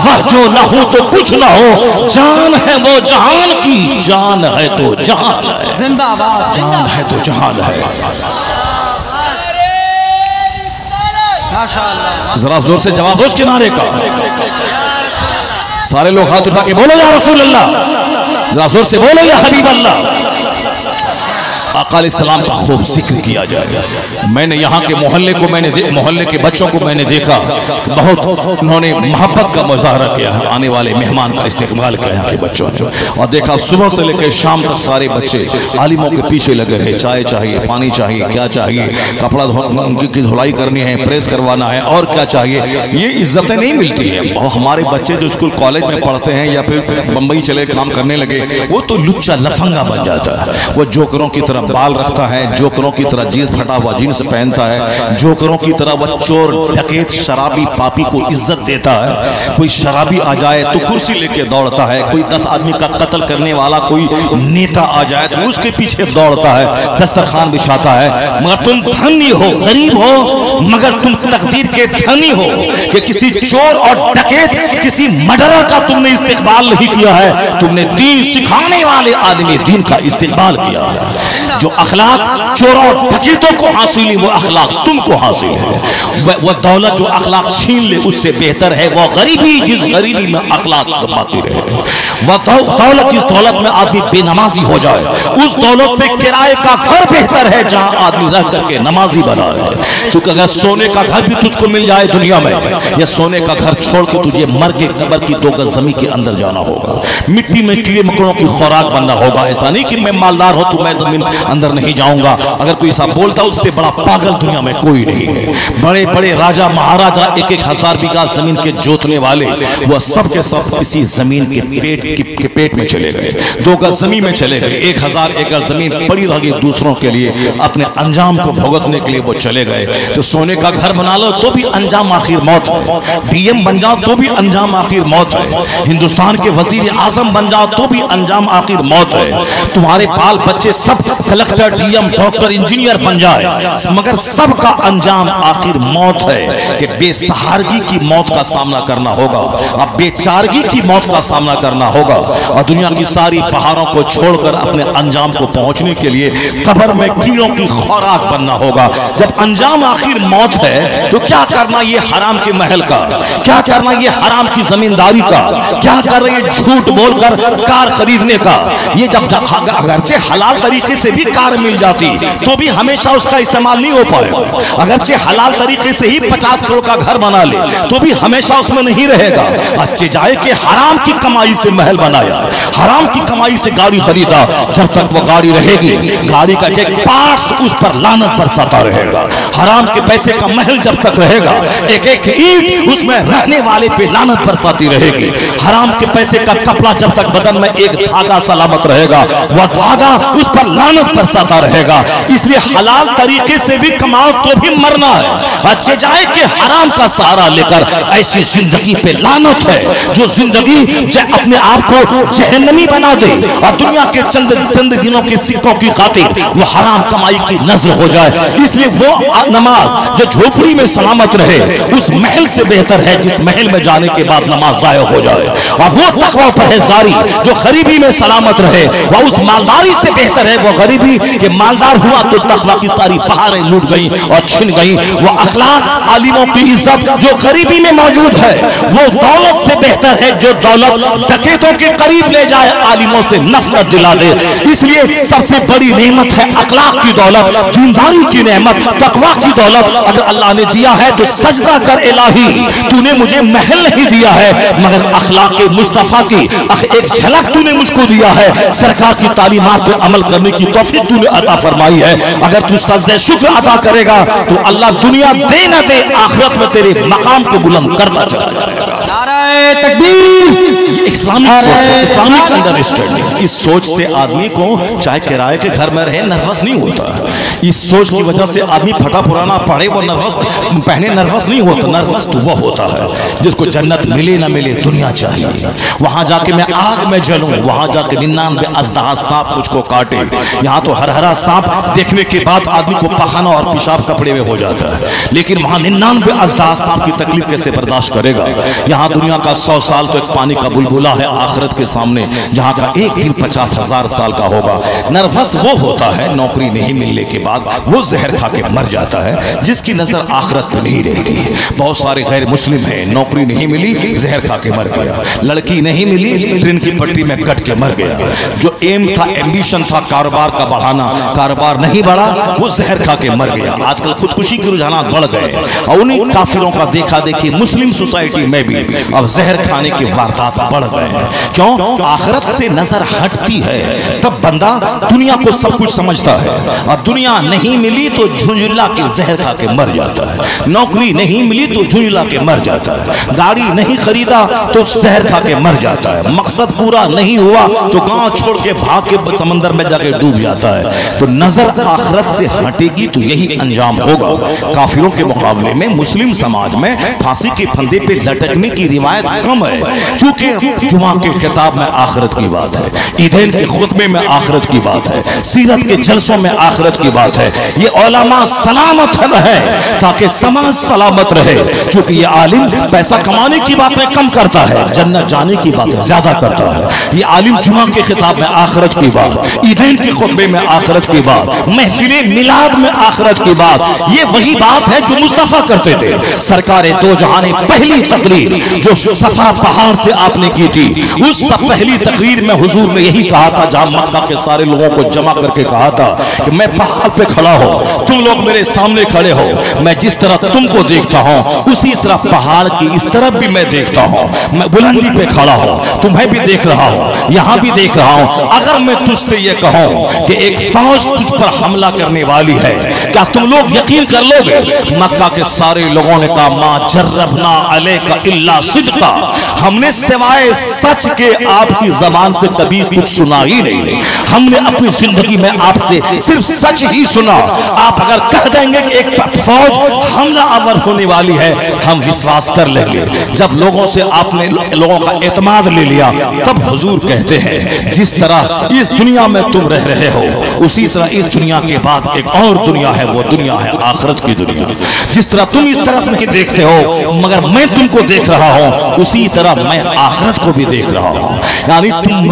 वह जो न हो तो कुछ न हो, जान है वो जहान की, जान है तो जहान है, जिंदाबाद, जान है तो जहान है। जरा जोर से जवाब दो उस किनारे का। सारे लोग हाथ उठा के बोलो या रसूल अल्लाह, जरा जोर से बोलो या हबीब अल्लाह। आका अलैहिस्सलाम का खूब जिक्र किया जाए। मैंने यहाँ के मोहल्ले को मोहल्ले के बच्चों को मैंने देखा बहुत उन्होंने मोहब्बत का मुजाहरा किया है, आने वाले मेहमान का इस्तेकबाल किया यहाँ के बच्चों ने। और देखा सुबह से लेकर शाम तक सारे बच्चे आलिमों के पीछे लगे रहे, चाय चाहिए, पानी चाहिए, क्या चाहिए, कपड़ा उनकी धुलाई करनी है, प्रेस करवाना है, और क्या चाहिए। ये इज्जतें नहीं मिलती है। और हमारे बच्चे जो स्कूल कॉलेज में पढ़ते हैं या फिर बम्बई चले काम करने लगे, वो तो लुच्चा लफंगा बन जाता है। वो जोकरों की तरह बाल रखता है, जोकरों की तरह जीन्स फटा हुआ जीन्स पहनता है, जोकरों की तरह वह चोर डकैत शराबी पापी को इज्जत देता है। कोई शराबी आ जाए तो कुर्सी लेके दौड़ता है, कोई 10 आदमी का कत्ल करने वाला कोई नेता आ जाए तो उसके पीछे दौड़ता है, दस्तरखान बिछाता है। मगर तुम धनी हो, गरीब हो, मगर तुम तकदीर के धनी हो कि किसी चोर और डकैत, किसी मर्डरर का तुमने इस्तेकबाल नहीं किया है। तुमने दीन सिखाने वाले आदमी दीन का इस्तेकबाल किया है। जो अखलाक चोरों और डकैतों को हासिल है वो अखलाक तुमको हासिल है। वह दौलत जो अखलाक छीन ले उससे बेहतर है वह गरीबी जिस गरीबी में अखलाक बाकी रहे। वह दौलत जिस दौलत में आदमी बेनमाजी हो जाए उस दौलत से किराए का घर बेहतर है जहां आदमी रह करके नमाजी बना रहे। क्योंकि अगर सोने का घर भी तुझको मिल जाए दुनिया में, या सोने का घर छोड़ के तुझे मर के कब्र की 2 गज जमीन के अंदर जाना होगा, मिट्टी में कीड़े मकोड़ों की खुराक बनना होगा। ऐसा नहीं कि मैं मालदार हो तो मैं जमीन अंदर नहीं जाऊंगा। अगर कोई ऐसा बोलता उससे बड़ा पागल दुनिया में कोई नहीं है। बड़े बड़े राजा महाराजा 1-1 हज़ार बीघा जमीन के जोतने वाले वह सब के सब इसी जमीन के पेट में चले गए, 2 गज जमीन में चले गए। 1000 एकड़ जमीन पड़ी रह गई दूसरों के लिए, अपने अंजाम को भुगतने के लिए वो चले गए। तो सोने का घर बना लो तो भी अंजाम आखिर मौत है, डीएम बन जाओ तो भी अंजाम आखिर मौत है, हिंदुस्तान के वजीर आजम बन जाओ तो भी अंजाम आखिर मौत है। तुम्हारे बाल बच्चे सब कलेक्टर, डीएम, डॉक्टर, इंजीनियर बन जाए, मगर सबका अंजाम आखिर मौत है कि बेसहारगी की मौत का सामना करना होगा, अब बेचारगी की मौत का सामना करना होगा और दुनिया की सारी पहाड़ों को छोड़कर अपने अंजाम को पहुंचने के लिए कब्र में कीड़ों की खुराक बनना होगा। जब अंजाम आखिर मौत है तो क्या करना ये हराम के महल का, क्या करना ये हराम की जमींदारी का, क्या कर रहे हैं झूठ बोलकर कार खरीदने का। ये जब अगरचे हलाल तरीके से भी कार मिल जाती तो भी हमेशा उसका इस्तेमाल नहीं हो पाएगा। अगरचे हलाल तरीके से ही 50 करोड़ का घर बना ले तो भी हमेशा उसमें नहीं रहेगा। अच्छे जाए कि हराम की कमाई से महल बनाया, हराम की कमाई से गाड़ी खरीदा, जब तक वो गाड़ी रहेगी गाड़ी का एक पार्ट्स उस पर लानत बरसाता रहेगा। हराम के पैसे का महल जब तक रहेगा एक एक ईंट उसमें रहने वाले पे लानत बरसाती रहेगी। हराम के पैसे का कपड़ा जब तक बदन में एक धागा सलामत रहेगा वह धागा उस पर लानत बरसाता रहेगा। इसलिए हलाल तरीके से भी कमाओ तो भी मरना है। अच्छे जाए कि हराम का सहारा लेकर ऐसी जिंदगी पे लानत है जो जिंदगी अपने आप को जहन्नमी बना दे और दुनिया के चंद दिनों के सिक्कों की खातिर वो हराम कमाई की नजर हो जाए। इसलिए वो नमाज जो झोपड़ी में सलामत रहे उस महल से बेहतर है जिस महल में जाने के बाद नमाज जाया हो जाए। और वो तकवा परहेजगारी जो गरीबी में सलामत रहे वह उस मालदारी से बेहतर है। वो गरीबी के मालदार हुआ तो तकवा की सारी पहाड़ें लूट गई और छिन गई। वो अखलाक, आलिमों की इज्जत जो गरीबी में मौजूद है वो दौलत से बेहतर है जो दौलत डकैतों के करीब ले जाए, आलिमों से नफरत दिला दे। इसलिए सबसे बड़ी नेमत है अखलाक की दौलत, दीनदारी की नेमत, तकवा की दौलत। अगर अल्लाह ने दिया है तो सजदा कर इलाही, तूने मुझे महल नहीं दिया है मगर अखलाक मुस्तफा की एक झलक तूने मुझको दिया है। सरकार की तालीमात पर अमल करने की तौफीक तूने अता फरमाई है। अगर तू सजदे शुक्र अदा करेगा तो अल्लाह दुनिया दे न दे आखिरत में तेरे मकाम को बुलंद करता चला जाएगा। नारे तकबीर। इस्लामिक सोच है, इस्लामिक अंडरस्टैंडिंग। इस सोच से आदमी को चाहे किराए के घर में रहे नर्वस नहीं होता। इस सोच की वजह से आदमी फटा पुराना पढ़े वो नर्वस पहने नर्वस नहीं होता। नर्वस तो वह होता है जिसको जन्नत मिले ना मिले दुनिया चाहिए। वहां जाके मैं आग में जलूं, वहां जाके 99 अजदहा सांप मुझको काटे। यहाँ तो हरा सांप देखने के बाद आदमी को पखाना और पेशाब कपड़े में हो जाता है, लेकिन वहां 99 अजदहा सांप की तकलीफ कैसे बर्दाश्त करेगा। यहाँ दुनिया का 100 साल तो एक पानी का बुलबुला है आखिरत के सामने, जहाँ का एक दिन 50,000 साल का होगा। नर्वस वो होता है नौकरी नहीं मिलने के बाद वो जहर खा के मर जाता है जिसकी नजर आखिरत पे नहीं रहती। बहुत सारे गैर मुस्लिम हैं, नौकरी नहीं मिली जहर खा के मर गया, लड़की नहीं मिली ट्रेन की पट्टी में कट के मर गया। जो एम था, एम्बिशन था कारोबार का बढ़ाना, कारोबार नहीं बढ़ा वो जहर खा के मर गया। आजकल खुदकुशी के रुझान बढ़ गए और उन्हीं काफिरों का देखा देखी मुस्लिम सोसाइटी में भी अब जहर खाने की वारदात बढ़ गए हैं। क्यों? आखिरत से नजर हटती है तब बंदा दुनिया को सब कुछ समझता है। और दुनिया नहीं मिली तो झुंझुला के जहर खा के मर जाता है, नौकरी नहीं मिली तो झुंझुला के मर जाता है, गाड़ी नहीं खरीदा तो जहर खा के मर जाता है, मकसद पूरा नहीं हुआ तो गांव छोड़ के भाग के समंदर में जाके डूब जाता है। तो नजर आखिरत से हटेगी तो यही अंजाम होगा। काफिरों के मुकाबले में मुस्लिम समाज में फांसी के फंदे पे लटकने की रिवायत कम है, चूंकि जुमा के खिताब में आखिरत की बात है, ईदैन के खुतबे में आखिरत की बात है, सीरत के जलसों में आखिरत की बात है। ये उलमा सलामत रहे ताकि समाज सलामत रहे, क्योंकि ये आलिम पैसा कमाने की बातें कम करता है, जन्नत जाने की बातें ज्यादा करता है। ये आलिम जुमा के खिताब में आखिरत की बात, ईदैन के खुतबे में आखिरत की बात, महफिले मिलाद में आखिरत की बात, ये वही बात है जो मुस्तफा करते थे। सरकार दो जहां ने पहली तकरीर जो सफा पहाड़ से आपने की थी, उस पहली तकरीर में हुजूर ने यही कहा था, जहां मक्का के सारे लोगों को जमा करके कहा था कि मैं पहाड़ पे खड़ा हूं, तुम लोग मेरे सामने खड़े हो, मैं जिस तरह तुमको देखता हूं उसी तरह पहाड़ की इस तरफ भी मैं देखता हूं, मैं बुलंदी पे खड़ा हूं, तुम्हें भी देख रहा हूं, यहां भी देख रहा हूं। अगर मैं तुझसे ये कहूं कि एक फौज तुझ पर हमला करने वाली है, क्या तुम लोग यकीन कर लोगे? मक्का के सारे लोगों ने कहा, मा जर्रबना अलैका इल्ला सिद्का, हमने सिवाय सच के आपकी जबान से कभी कुछ सुना ही नहीं, हमने अपनी जिंदगी में आपसे सिर्फ सच ही सुना। आप अगर कह देंगे कि एक फौज हमला आवर होने वाली है, हम विश्वास कर लेंगे। जब लोगों से आपने लोगों का एतमाद ले लिया, तब हुजूर कहते हैं जिस तरह तरह इस दुनिया में तुम रह रहे हो, उसी तरह इस दुनिया के बाद एक और दुनिया है, वो दुनिया है आखिरत की दुनिया। जिस तरह तुम इस तरफ नहीं देखते हो मगर मैं तुमको देख रहा हूं, उसी तरह मैं आखिरत को भी देख रहा हूं। यानी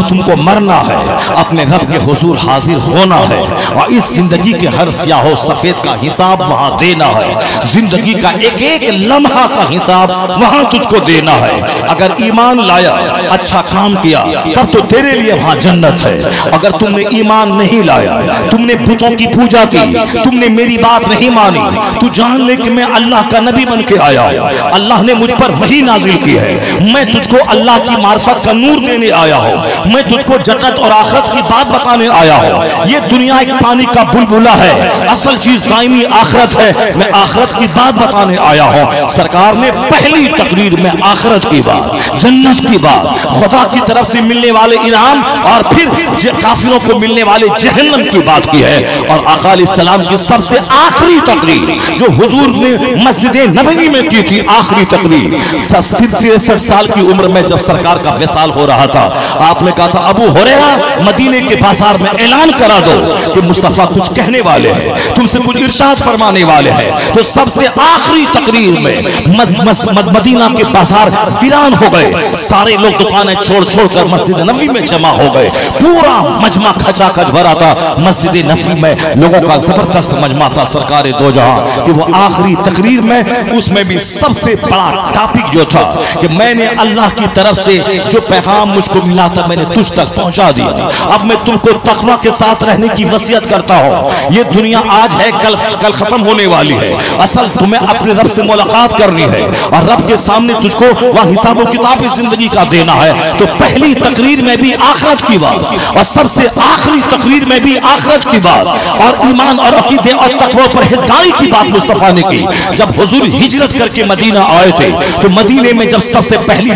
तुमको मरना है, अपने रब के हुजूर हाजिर होना है और इस जिंदगी के हर स्याहो सफेद का हिसाब वहां देना है। जिंदगी का एक एक लम्हा का हिसाब वहां तुझको देना है। अगर ईमान लाया, अच्छा काम किया, तब तो तेरे लिए वहां जन्नत है। अगर तुमने ईमान नहीं लाया, तुमने बुतों की पूजा की, तुमने मेरी बात नहीं मानी, तू जान ले कि मैं अल्लाह का नबी बन के आया हूं, अल्लाह ने मुझ पर वही नाजिल की है, मैं तुझको अल्लाह की मार्फत का नूर देने आया हूं, मैं तुझको जन्नत और आखिरत की बात बताने आया हूं। ये दुनिया एक पानी का बुलबुला है, असल चीज दायमी आखिरत है, मैं आखिरत की बात बताने आया हूं। सरकार ने पहली तकरीर में आखिरत की बात, जन्नत की बात, खुदा की तरफ से मिलने वाले इनाम और फिर काफिरों को मिलने वाले जहन्नम की बात की है। और आका अलैहिस्सलाम की सबसे आखिरी तकरीर जो हुजूर ने मस्जिद नबवी में की थी, आखिरी तकरीर 63 साल की उम्र में जब सरकार का विसाल हो रहा था, आपने कहा था अबू हुरैरा मदीने के बाजार में ऐलान करा दो कि मुस्तफा कुछ कहने वाले हैं, तुमसे कुछ इरशाद फरमाने वाले हैं। तो सबसे आखिरी तकरीर में मदीना के बाजार वीरान हो गए, सारे लोग दुकानें छोड़ छोड़कर मस्जिद नबवी में जमा हो गए, पूरा मजमा खचाखच भरा था। मस्जिद नबवी में लोगों का जबरदस्त मजमा था सरकार दो जहां कि वो आखिरी तकरीर में, उसमें भी सबसे बड़ा टॉपिक जो था कि मैंने अल्लाह की तरफ से जो पैगाम मुझको मिला था मैंने तुझ तक पहुंचा दिया। अब मैं तुमको तकवा के साथ रहने की वसीयत करता हूं। ये दुनिया आज है, कल खत्म होने वाली है। असल तुम्हें अपने रब से मुलाकात करनी है और रब के सामने तुझको वह हिसाब किताब इस जिंदगी का देना है। तो पहली तकरीर में भी आखिरत की बात और सबसे आखिरी तकरीर में भी आखिरत की बात और ईमान और अकीदे और तकवा परहेजगारी की बात मुस्तफा ने की। जब हुजूर हिजरत करके मदीना आए थे तो मदीने में जब सबसे पहली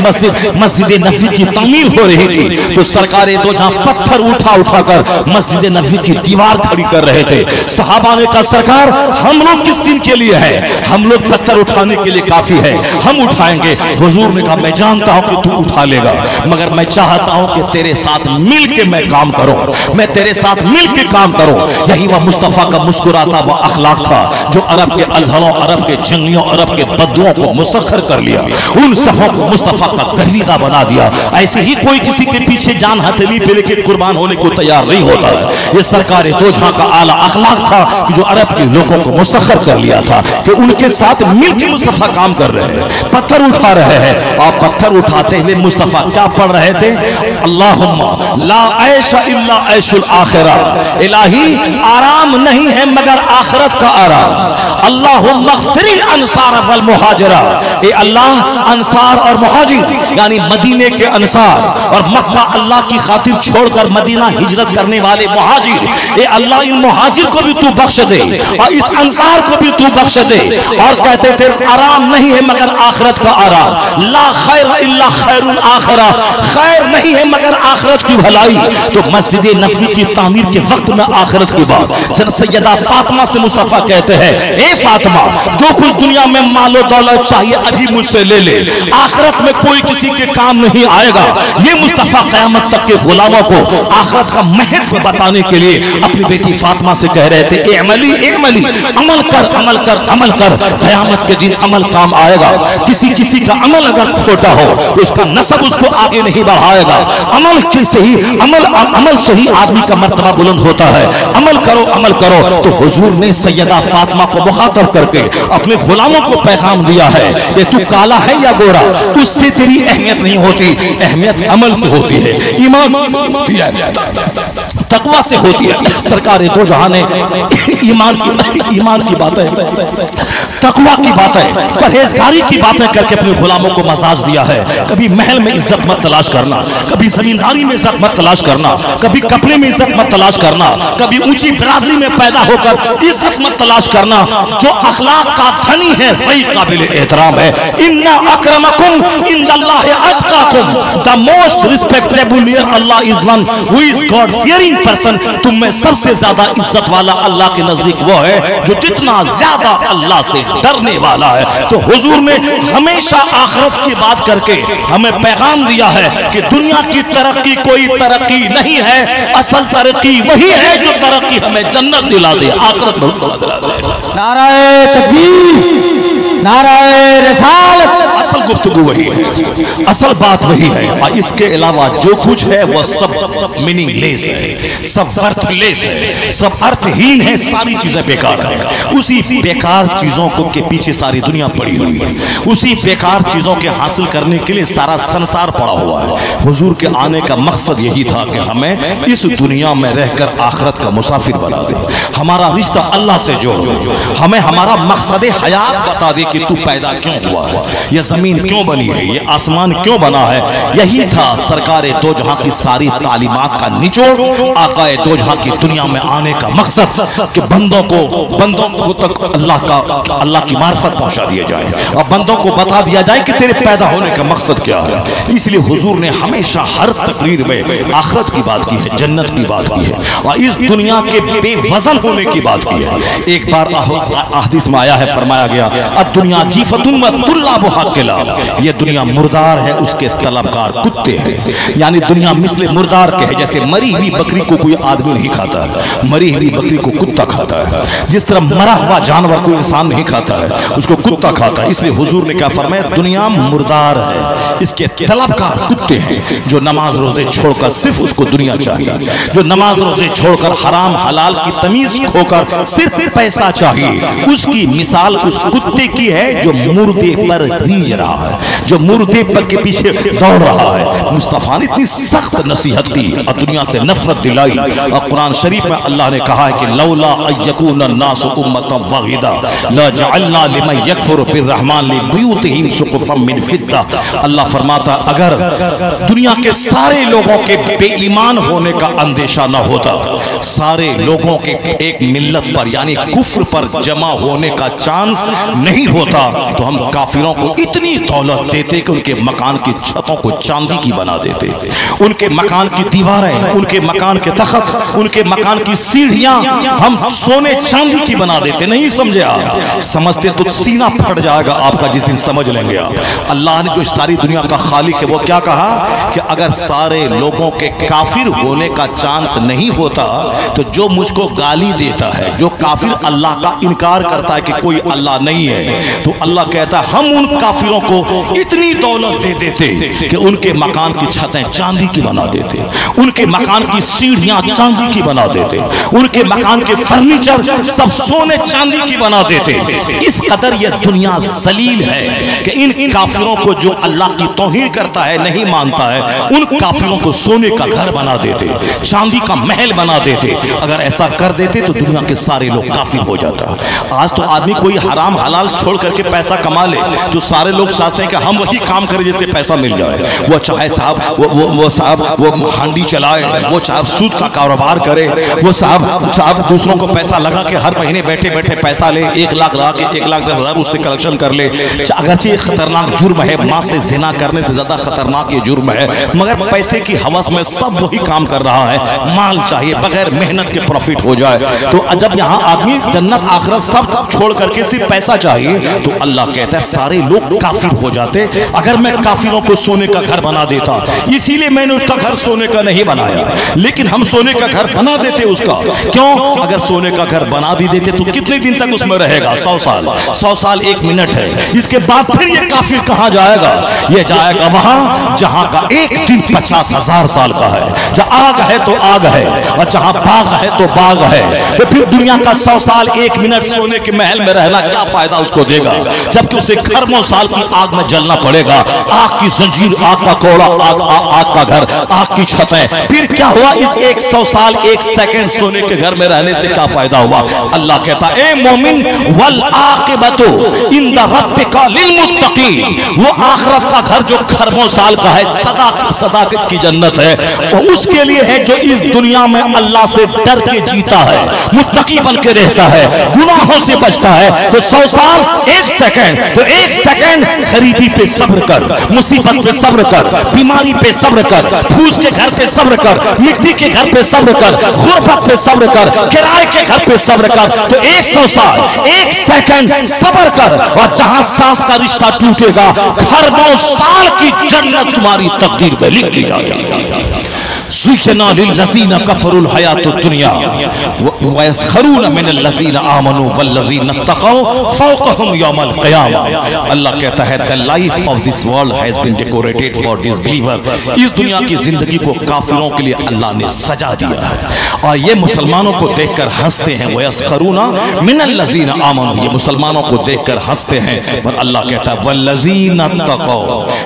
मस्जिद नबवी की तामीर हो रही थी तो सरकार दो जहां पत्थर उठाकर मस्जिद नबवी की दीवार खड़ी कर रहे थे। सहाबा ने कहा सरकार हम लोग किस दिन के लिए है, हम लोग पत्थर उठाने के लिए काफी है, हम उठाएंगे। हुजूर ने कहा मैं जानता हूं कि तू उठा लेगा, मगर मैं चाहता हूं कि तेरे साथ मिल के मैं काम करूं, मैं तेरे साथ मिल के काम करूं। यही वह मुस्तफा का मुस्कुराता वह अखलाक था जो अरब के अल्हड़ों, अरब के जंगियों, अरब के बद्दुओं को मुसख्खर कर लिया, उन सफों को मुस्तफा का गर्विदा बना दिया। ऐसे ही कोई किसी के पीछे जान हथेली पे लेके कुर्बान होने को तैयार नहीं होता है। ये सरकार दो जहां का आला अखलाक था कि जो अरब के लोगों को मुसख्खर कर लिया था कि उनके साथ मिलकर मुस्तफा काम कर रहे हैं, पत्थर उठा रहे हैं। और पत्थर उठाते हुए मुस्तफा क्या पढ़ रहे थे, अल्लाहुम्मा ला ऐशा इल्ला ऐशुल आखिरा, इलाही आराम नहीं है मगर आखिरत का आराम। अल्लाहुम्मा ग़फ़िरिल अंसार वल मुहाजिरा, ए अल्लाह अंसार और मुहाजिर यानी मदीने के अंसार और मक्का अल्लाह की खातिर छोड़कर मदीना हिजरत करने वाले मुहाजिर, ए अल्लाह इन मुहाजिर को भी तू बख्श दे और इस अंसार को भी तू बख्श दे। और कहते थे आराम नहीं है मगर आखिरत का आराम, ला खैर इल्ला खैरुल आखिरा, खैर नहीं है मगर आखिरत की भलाई। तो मस्जिद नबवी की तामीर के वक्त में आखिरत की बात जन सैयदा फातिमा से मुस्तफा कहते हैं, ए फातिमा जो कुछ दुनिया में मालो दौलत चाहिए अभी मुझसे ले ले, आखिरत में कोई किसी के काम नहीं आएगा। ये मुस्तफा क़यामत तक के गुलामों को आखिरत का महत्व बताने के लिए अपनी बेटी फातिमा से कह रहे थे, ए अमली अमल कर, अमल कर, अमल कर, क़यामत के दिन अमल काम आएगा। किसी का अमल अगर छोटा हो तो उसका नसब उसको आगे नहीं बढ़ाएगा। अमल से ही आदमी का मर्तबा बुलंद होता है। अमल करो, अमल करो। तो हुजूर ने सैयदा फातिमा को मुखातब करके अपने गुलामों को पैगाम दिया है कि तू काला है या गोरा, उससे तेरी अहमियत नहीं होती, अहमियत अमल से होती है, ईमान से होती है, तकवा से होती है। सरकार दो जहां ने ईमान की बातें, तकवा की बातें, परहेजगारी की बातें करके अपने गुलामों को मसाज दिया है। कभी महल में इज्जत मत तलाश करना, कभी जमींदारी में इज्जत मत तलाश करना, कभी कपड़े में इज्जत मत तलाश करना, कभी ऊंची बिरादरी में पैदा होकर इज्जत मत तलाश करना। जो अखलाक का धनी है वही काबिल एहतराम है। इन्ना अक्रमकुम इंदल्लाहि अतकाकुम, the most respectable near Allah is one who is god fearing person. तुम में सबसे ज्यादा इज्जत वाला अल्लाह के नजदीक वो है जो जितना ज्यादा अल्लाह से डरने वाला है। तो हुजूर ने हमेशा आखिरत की बात करके हमें पैगाम दिया है कि दुनिया की तरक्की कोई तरक्की नहीं है, असल तरक्की वही है जो तरक्की हमें जन्नत दिला दे, आखिरत बहुत बड़ा दिला दे। नाराए तकबीर, नाराए रिसालत। असल गुफ्तगू वही है, असल बात वही है। और इसके अलावा जो कुछ है वह सब मीनिंगलेस है, सब वर्थलेस है, सब अर्थहीन है, सारी चीजें बेकार है। उसी बेकार चीजों को के पीछे सारी दुनिया पड़ी हुई है, उसी बेकार चीजों के हासिल करने के लिए सारा संसार पड़ा हुआ है। हुजूर के आने का मकसद यही था कि हमें इस दुनिया में रहकर आखिरत का मुसाफिर बना दे, हमारा रिश्ता अल्लाह से जोड़ दे, हमें हमारा मकसद हयात बता दे कि तू पैदा क्यों हुआ है, यह जमीन क्यों बनी है, ये आसमान क्यों बना है। यही था सरकारे दो जहां की सारी तालीमात का निचोड़, आकाए दो जहां की दुनिया में आने का मकसद कि बंदों को तक अल्लाह की मार्फत पहुंचा दिया जाए और बंदों को बता दिया जाए कि तेरे पैदा होने का मकसद क्या है। इसलिए हुजूर ने हमेशा हर तकरीर में आखिरत की बात की है, जन्नत की बात की है और इस दुनिया के बेवजन होने की बात की है। एक बार हदीस में आया है, फरमाया गया दुनिया जीफतुन व तुल्लाबुहा किलाब, ये दुनिया मुर्दार है, उसके तलबगार कुत्ते हैं। यानी दुनिया मिसले मुर्दार के है, जैसे मरी हुई बकरी को कोई आदमी नहीं खाता है, मरी हुई बकरी को कुत्ता खाता है। जिस तरह मरा हुआ जानवर कोई इंसान नहीं खाता है, उसको कुत्ता खाता है। इसलिए हुजूर ने क्या फरमाया, दुनिया मुर्दार है, इसके तलबगार कुत्ते हैं। जो नमाज रोजे छोड़कर सिर्फ उसको दुनिया चाहिए, जो नमाज रोजे छोड़कर हराम हलाल की तमीज खोकर सिर्फ पैसा चाहिए, उसकी मिसाल उस कुत्ते की है जो मुर्दे पर रीझ रहा है, जो मुर्दे पर के पीछे दौड़ रहा है। मुस्तफा ने इतनी सख्त नसीहत दी और दुनिया से नफरत दिलाई। और कुरान शरीफ में अल्लाह ने कहा है कि लौला अयकुन नासु उम्मतन वाहिदा ला जअलना लिमन यकफुरु बिर्रहमान लिबुयूतिहिम सुक़ुफन मिन फिद्दा। अल्लाह फरमाता अगर दुनिया के सारे लोगों के बेईमान होने का अंदेशा न होता, सारे लोगों के एक मिल्लत पर यानी कुफ्र पर जमा होने का चांस नहीं होता, तो हम काफिरों को इतनी दौलत देते कि उनके मकान की छतों को चांदी की बना देते, उनके मकान की दीवारें, उनके मकान के तख्त, उनके मकान की सीढ़ियां हम सोने चांदी की बना देते। नहीं समझे आप? समझते तो सीना फट जाएगा आपका जिस दिन समझ लेंगे आप। अल्लाह ने जो सारी दुनिया का खालिक है वो क्या कहा कि अगर सारे लोगों के काफिर होने का चांस नहीं होता तो जो मुझको गाली देता है, जो काफिर अल्लाह का इनकार करता है कि कोई अल्लाह नहीं है, तो अल्लाह कहता है हम उन काफिरों को इतनी दौलत दे देते कि उनके मकान की छतें चांदी की बना देते, उनके मकान की सीढ़ियां चांदी की बना देते, उनके मकान के फर्नीचर सब सोने चांदी की बना देते। इस कदर यह दुनिया जलील है कि इन काफिरों को जो अल्लाह की तौहीन करता है, नहीं मानता है, उन काफिरों को सोने का घर बना देते, चांदी का महल बना देते। अगर ऐसा कर देते तो दुनिया के सारे लोग काफिर हो जाता। आज तो आदमी कोई हराम हलाल छोड़ करके पैसा कमा ले तो सारे लोग चाहते हैं कि हम वही काम करें जिससे पैसा मिल जाए। वो चाहे साहब वो हांडी चलाए, वो चाहे सूद का कारोबार करे, वो साहब दूसरों को पैसा लगा के हर महीने बैठे बैठे पैसा ले, 1 लाख लगा के 1,10,000 उससे कलेक्शन कर ले। अगरचे ये खतरनाक जुर्म है, माँ से जिना करने से ज्यादा खतरनाक ये जुर्म है, मगर पैसे की हवस में सब वही काम कर रहा है। माल चाहिए, बगैर मेहनत के प्रॉफिट हो जाए। तो जब यहाँ आदमी जन्नत आखिरत सब छोड़ करके सिर्फ पैसा चाहिए तो अल्लाह कहता है सारे लोग काफिर हो जाते। अगर मैं काफिरों को सोने का घर बना देता, इसीलिए मैंने उसका घर सोने का नहीं बनाया, लेकिन हम सोने का घर बना देते उसका। क्यों? अगर सोने का घर बना भी देते तो कितने दिन तक उसमें रहेगा? 100 साल। 100 साल 1 मिनट है। इसके बाद फिर ये काफिर कहाँ जाएगा? ये जाएगा वहां जहां का एक दिन 50,000 साल का है। जहां आग है तो आग है और जहां बाग है तो बाग है। तो फिर दुनिया का 100 साल 1 मिनट सोने के महल में रहना क्या फायदा उसको देगा, जबकि उसे खरबों साल की आग में जलना पड़ेगा। आग की जंजीर, आग का कोड़ा, आग का घर, आग की छतें। फिर क्या हुआ? इस 100 साल 1 सेकंड सोने के घर में रहने से क्या फायदा हुआ? अल्लाह कहता ए मोमिन वल आकिबतु इंदा रब्बिका लिल मुत्तकीन। मुत्तकी, वो आखिरत का घर जो खरबों साल का है, सदा की जन्नत है, और उसके लिए है जो इस दुनिया में अल्लाह से डर के जीता है, मुत्तकी बन के रहता है, गुनाहों से बचता है। तो 100 साल 1 सेकंड, तो 1 सेकंड गरीबी पे सब्र कर, मुसीबत पे सब्र कर, बीमारी पे सब्र कर, फूस के घर पे सब्र कर, मिट्टी के घर पे सब्र कर, गुर्बत पे सब्र कर, किराए के घर पे सब्र कर। तो 100 साल 1 सेकंड सब्र कर, और जहां सांस का रिश्ता टूटेगा, खरबों साल की जन्नत तुम्हारी तकदीर में लिख दी जाएगी। ज़ुय्यना लिल्लज़ीना कफ़रुल हयातुद दुनिया व यस्खरूना मिनल लज़ीना आमनू वल्लज़ीना तक़ौ फ़ौक़हुम यौमल क़ियामा। अल्लाह कहता है, the life of this world has been decorated for disbeliever. इस दुनिया की जिंदगी को काफिरों के लिए अल्लाह ने सजा दिया है, और ये मुसलमानों को देखकर हंसते हैं। व यस्खरूना मिनल लज़ीना आमनू, ये मुसलमानों को देखकर हंसते हैं, और अल्लाह कहता है वल्लज़ीना तक़ौ।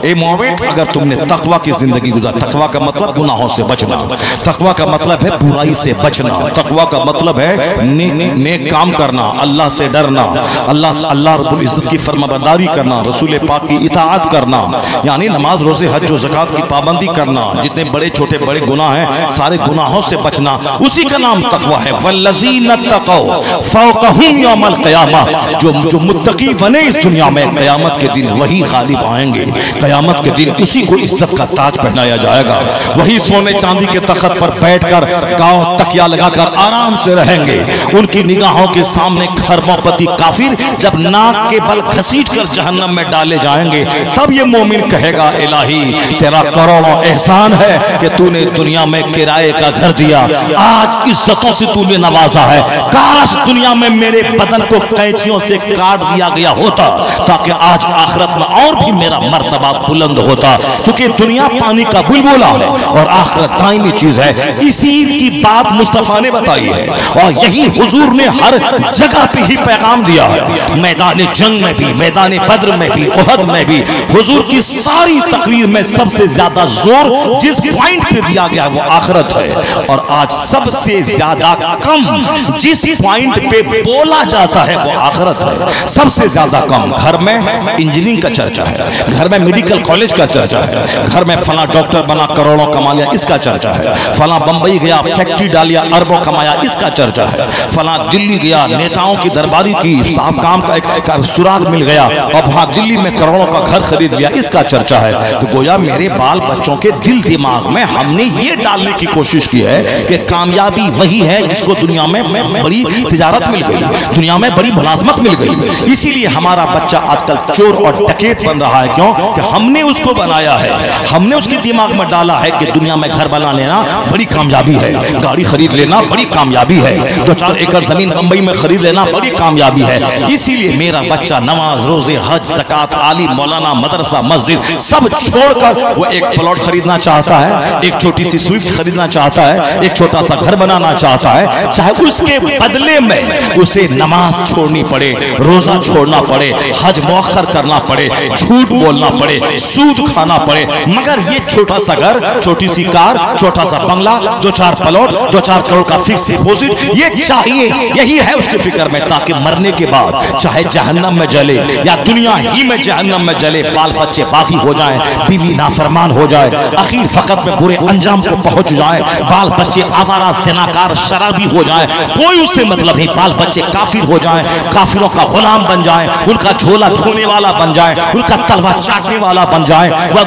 ए मोमिन, अगर तुमने तक़वा की जिंदगी गुजारी, तक़वा का मतलब गुनाहों से बचना, तकवा का मतलब है बुराई से बचना, तकवा का मतलब है नेक काम करना, अल्लाह से डरना, अल्लाह रब्बुल इज्जत की फरमाबरदारी करना, रसूल पाक की इताअत करना, यानी नमाज रोजे हज और ज़कात की पाबंदी करना, जितने बड़े छोटे बड़े गुनाह हैं सारे गुनाहों से बचना, उसी का नाम तकवा है। वल्लज़ीना तक़ौ फ़ौक़हुम यौमल क़ियामा, जो मुत्तकी बने इस दुनिया में, क़यामत के दिन वही गालिब आएंगे। क़यामत के दिन उसी को इज्जत का ताज पहनाया जाएगा, वही सोने चांदी के तख्त पर बैठकर गांव तकिया लगाकर आराम से रहेंगे। उनकी निगाहों के सामने खरबोपति काफिर जब नाक के बल घसीट कर जहन्नम में डाले जाएंगे, तब ये मोमिन कहेगा, इलाही तेरा करोड़ों एहसान है कि तूने दुनिया में किराए का घर दिया, आज इज्जतों से तूने नवाजा है। काश दुनिया में मेरे बदन को कैंचियों से काट दिया गया होता, ताकि आज आखिरत में और भी मेरा मर्तबा बुलंद होता, क्योंकि दुनिया पानी का बुलबुला है और आखिरत दायमी चीज है। इसी की बात मुस्तफा ने बताई है, और यही हुजूर ने हर जगह पे ही पैगाम दिया है। मैदान जंग में भी, मैदान बद्र में भी, उहद में भी, हुजूर की सारी तकरीर में सबसे ज्यादा जोर जिस पॉइंट पे दिया गया है वो आखिरत है, और आज सबसे ज्यादा कम जिस पॉइंट पे बोला जाता है वो आखिरत है। सबसे ज्यादा कम घर में इंजीनियरिंग का चर्चा है, घर में मेडिकल कॉलेज का चर्चा है, घर में फला डॉक्टर बना करोड़ों कमा लिया, इसका चर्चा है। फला बंबई गया फैक्ट्री डालिया अरबों कमाया, इसका चर्चा है। फला दिल्ली गया नेताओं की दरबारी की, साहब काम का एक सुराग मिल गया और वहां दिल्ली में करोड़ों का घर खरीद लिया, इसका चर्चा है। तो गोया मेरे बाल बच्चों के दिल दिमाग में हमने ये डालने की कोशिश की है कि कामयाबी वही है जिसको दुनिया में बड़ी तिजारत मिल गई, दुनिया में बड़ी मुलाजमत मिल गई। इसीलिए हमारा बच्चा आजकल चोर और डकैत बन रहा है। क्यों? कि हमने उसको बनाया है, हमने उसके दिमाग में डाला है कि दुनिया में घर बना लेना बड़ी कामयाबी है, गाड़ी खरीद लेना बड़ी कामयाबी है, 2-4 एकड़ जमीन बंबई में खरीद लेना बड़ी कामयाबी है। इसीलिए मेरा बच्चा नमाज रोजे हज ज़कात आलिम मौलाना मदरसा मस्जिद सब छोड़कर वो एक प्लॉट खरीदना चाहता है, एक छोटी सी स्विफ्ट खरीदना चाहता है, एक छोटा सा घर बनाना चाहता है, चाहे उसके बदले में उसे नमाज छोड़नी पड़े, रोजा छोड़ना पड़े, हज मौखर करना पड़े, झूठ बोलना पड़े, सूद खाना पड़े, मगर ये छोटा सा घर, छोटी सी कार, छोटा सा बंगला, 2-4 प्लॉट, 2-4 करोड़ का फिक्स डिपॉजिट ये चाहिए। यही है उसके फिक्र में, ताकि मरने के बाद चाहे जहन्नम में जले या दुनिया ही में जहन्नम में जले, बाल बच्चे बागी हो जाएं, बीवी नाफरमान हो जाए, आखिर फकत में बुरे अंजाम को पहुंच जाए, बाल बच्चे आवारा ज़िनाकार शराबी हो जाए, कोई उससे मतलब नहीं, बाल बच्चे काफिर हो जाए, काफिरों का गुलाम बन जाए, उनका झोला ढोने वाला बन जाए, उनका तलवा चाटने वाला बन जाए, वह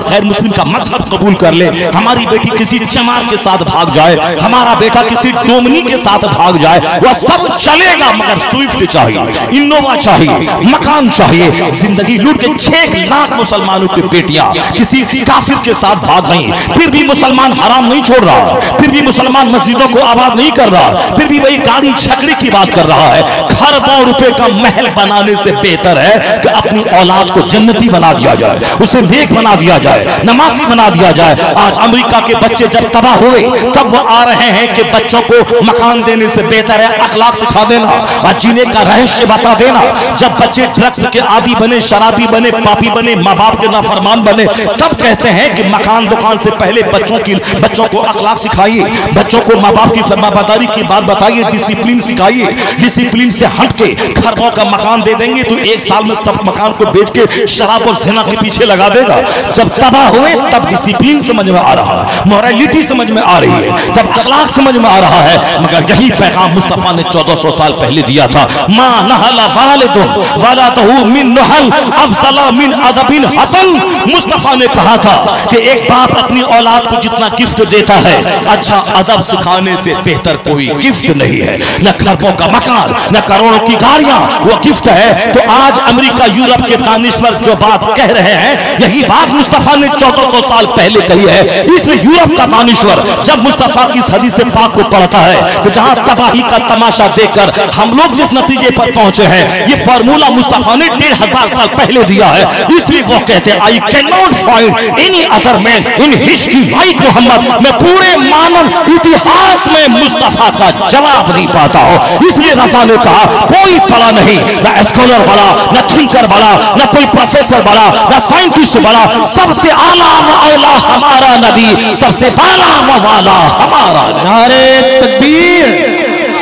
गैर मुस्लिम का मजहब कबूल कर ले, हमारी बेटी किसी चमार के साथ भाग जाए, हमारा बेटा किसी डोमनी के साथ भाग जाए, वह सब चलेगा, मगर स्विफ्ट चाहिए, इनोवा चाहिए, मकान चाहिए। जिंदगी लूट के 6 लाख मुसलमानों की बेटियां किसी काफिर के साथ भाग गई, फिर भी मुसलमान हराम नहीं छोड़ रहा, फिर भी मुसलमान मस्जिदों को आबाद नहीं कर रहा, फिर भी वही गाड़ी छकड़ी की बात कर रहा है। खरबों रुपए का महल बनाने से बेहतर है कि अपनी औलाद को जन्नती बना दिया जाए, उसे नेक बना दिया जाए, नमाजी बना दिया जाए। आज अमेरिका के बच्चे जब तबाह हुए तब वो आ रहे हैं कि बच्चों को मकान देने से बेहतर है अखलाक सिखा देना और जीने का रहस्य बता देना। जब बच्चे ड्रग्स के आदी बने, शराबी बने, पापी बने, माँ बाप के नाफरमान बने, तब कहते हैं कि मकान दुकान से पहले बच्चों को अखलाक सिखाइए, बच्चों को माँ बाप की फरमाबरदारी की बात बताइए, डिसिप्लिन सिखाइए। डिसिप्लिन से हट के खरबों का मकान दे देंगे तो एक साल में सब मकान को बेच के शराब और ज़िना के पीछे लगा देगा। जब तबाह हुए तब डिसिप्लिन समझ में आ रहा है, मोरालिटी समझ में आ रही है, तब अखलाक समझ में आ रहा है। मगर यही पैगाम मुस्तफा ने 1400 साल पहले दिया था। मा नहला वालिदुन वलादहु मिन नहल अफज़ल मिन अदबिन हसन। मुस्तफा ने कहा था कि एक बाप अपनी औलाद को जितना गिफ्ट देता है, अच्छा अदब सिखाने से बेहतर कोई गिफ्ट नहीं है। न खरबों का मकान, न करोड़ों की गाड़ियां वो गिफ्ट है। तो आज अमेरिका यूरोप के दानिश्वर जो बात कह रहे हैं, यही बात मुस्तफा ने 1400 साल पहले कही है। इसलिए यूरोप का दानिश्वर जब मुस्तफा की इस हदीस पाक को पढ़ता है तो जहां तबाही का तमाशा देखकर हम लोग जिस नतीजे पर पहुंचे हैं, ये फार्मूला मुस्तफा ने 1500 साल पहले दिया है। इसलिए वो कहते हैं I can not find any other man in history like Mohammed. मैं पूरे मानव इतिहास में मुस्तफा का जवाब नहीं पाता हूं। इसलिए रज़ा ने कहा कोई बड़ा नहीं, न स्कॉलर बड़ा, न थिंकर बड़ा, न कोई प्रोफेसर बड़ा, न साइंटिस्ट बड़ा, सबसे आला मौला हमारा नबी, सबसे बाला मवाला हमारा। नारे तकबीर,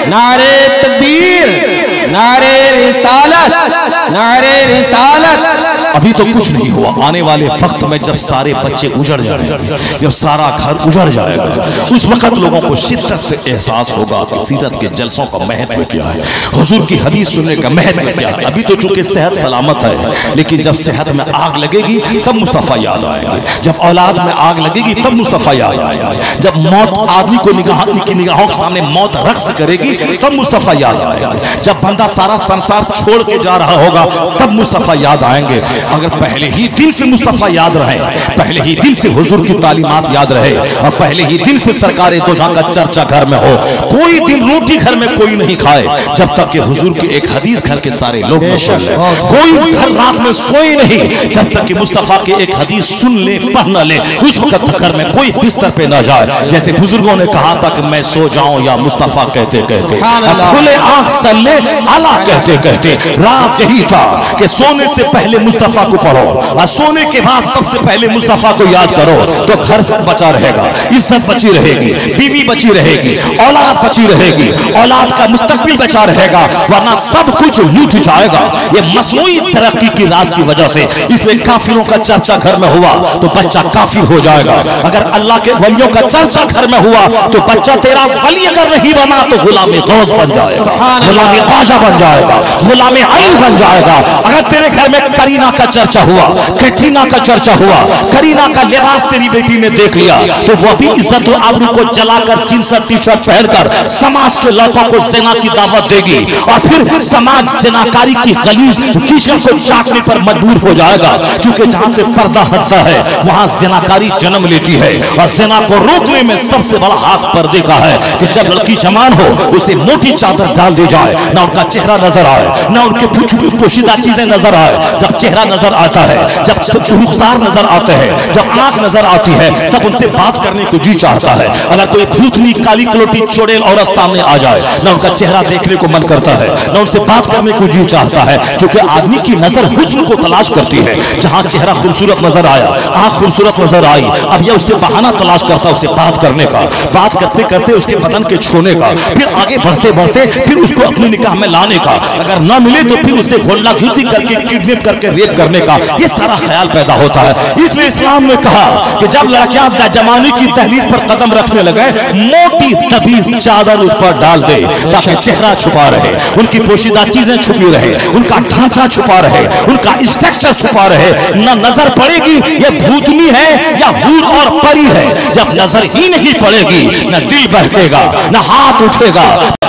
नारे तकबीर, नारे रिसालत, नारे रिसालत। अभी तो कुछ नहीं हुआ, आने वाले वक्त में जब सारे बच्चे उजड़ जाएंगे, जब सारा घर उजड़ जाएगा, उस वक्त लोगों को शिद्दत से एहसास होगा कि सीरत के जलसों का महत्व क्या है, हुजूर की हदीस सुनने का महत्व क्या है। अभी तो चूंकि सेहत सलामत है, लेकिन जब सेहत में आग लगेगी तब मुस्तफा याद आएंगे, जब औलाद में आग लगेगी तब मुस्तफा याद आएगा, जब मौत आदमी को निगाहों के सामने मौत रक्स करेगी तब मुस्तफा याद आएगा, जब बंदा सारा संसार छोड़ के जा रहा होगा तब मुस्तफा याद आएंगे। अगर पहले ही दिन से मुस्तफा याद रहे, पहले ही दिन से हुजूर की तालीमात याद रहे और पहले ही दिन से सरकारे दो जहां का चर्चा घर में हो, कोई दिन रोटी घर में कोई नहीं खाए जब तक कि हुजूर की एक हदीस घर के सारे लोग न सुन ले, कोई घर रात में सोए नहीं जब तक कि मुस्तफा की एक हदीस सुन ले, पढ़ न ले, उस वक्त तक घर में कोई बिस्तर पे न जाए। जैसे बुजुर्गों ने कहा था कि मैं सो जाऊं या मुस्तफा कहते कहते, खुले आंख सल्ले अला कहते कहते, राज यही था कि सोने से पहले मुस्तफा को पढ़ो और सोने के बाद सबसे पहले मुस्तफा को याद करो तो घर से बचा रहेगा, इज्जत बची रहेगी, बीवी बची रहेगी, औलाद बची रहेगी, औलाद का मुस्तकबिल बचा रहेगा, वरना सब कुछ लूट जाएगा। ये मसनूई तरक्की की राज की वजह से, इसलिए काफिरों का चर्चा घर में हुआ तो बच्चा काफिर हो जाएगा। अगर अल्लाह के वलियों का चर्चा घर में हुआ तो बच्चा तेरा वली अगर नहीं बना तो गुलाम गौस बन जाएगा, गुलाम ख्वाजा बन जाएगा, गुलाम अली बन जाएगा। अगर तेरे घर में करीना का चर्चा हुआ, कैटरीना का चर्चा हुआ, करीना का लिबास तेरी बेटी ने देख लिया तो वो भी इज्जत और आबरू को जलाकर जींस और टी शर्ट पहनकर समाज के लड़कों को ज़िना की दावत देगी और फिर समाज ज़िनाकारी की गलीज कीचड़ को चाटने पर मजबूर हो जाएगा। क्योंकि जहां से पर्दा हटता है वहां ज़िनाकारी जन्म लेती है और ज़िना को रोकने में सबसे बड़ा हाथ पर्दे का है कि जब लड़की जवान हो उसे मोटी चादर डाल दी जाए, ना उनका चेहरा नजर आए, ना उनके पोशीदा चीजें नजर आए। जब चेहरा नजर आता है, जब रुखसार नजर आते हैं, जब आंख नजर आती है, तब उनसे बात करने को जी चाहता है। अगर कोई भूतनी काली कलोटी चोड़ेल औरत सामने आ जाए, ना उनका चेहरा देखने को मन करता है, ना उनसे बात करने को जी चाहता है, क्योंकि आदमी की नजर हुस्न को तलाश करती है। जहां चेहरा खूबसूरत नजर आया, आंख खूबसूरत नजर आई, अब यह उससे बहाना तलाश करता है उससे बात करने का, बात करते करते उसके बदन के छूने का, फिर आगे बढ़ते बढ़ते फिर उसको अपने निकाह में लाने का, अगर ना मिले तो फिर उसे गोला गिरती करके किडनैप करके रेप करने का, ये सारा ख्याल पैदा होता है। इसलिए इस्लाम ने कहा कि जब लड़कियां जमाने की तहलीज पर कदम रखने लगे, मोटी तबीज चादर उस पर डाल दे ताकि चेहरा छुपा रहे, उनकी पोशीदा चीजें छुपी रहे, उनका ढांचा छुपा रहे, उनका स्ट्रक्चर छुपा रहे, न नजर पड़ेगी ये भूतनी है या हूर और परी है। जब नजर ही नहीं पड़ेगी न दिल बहकेगा, न हाथ उठेगा,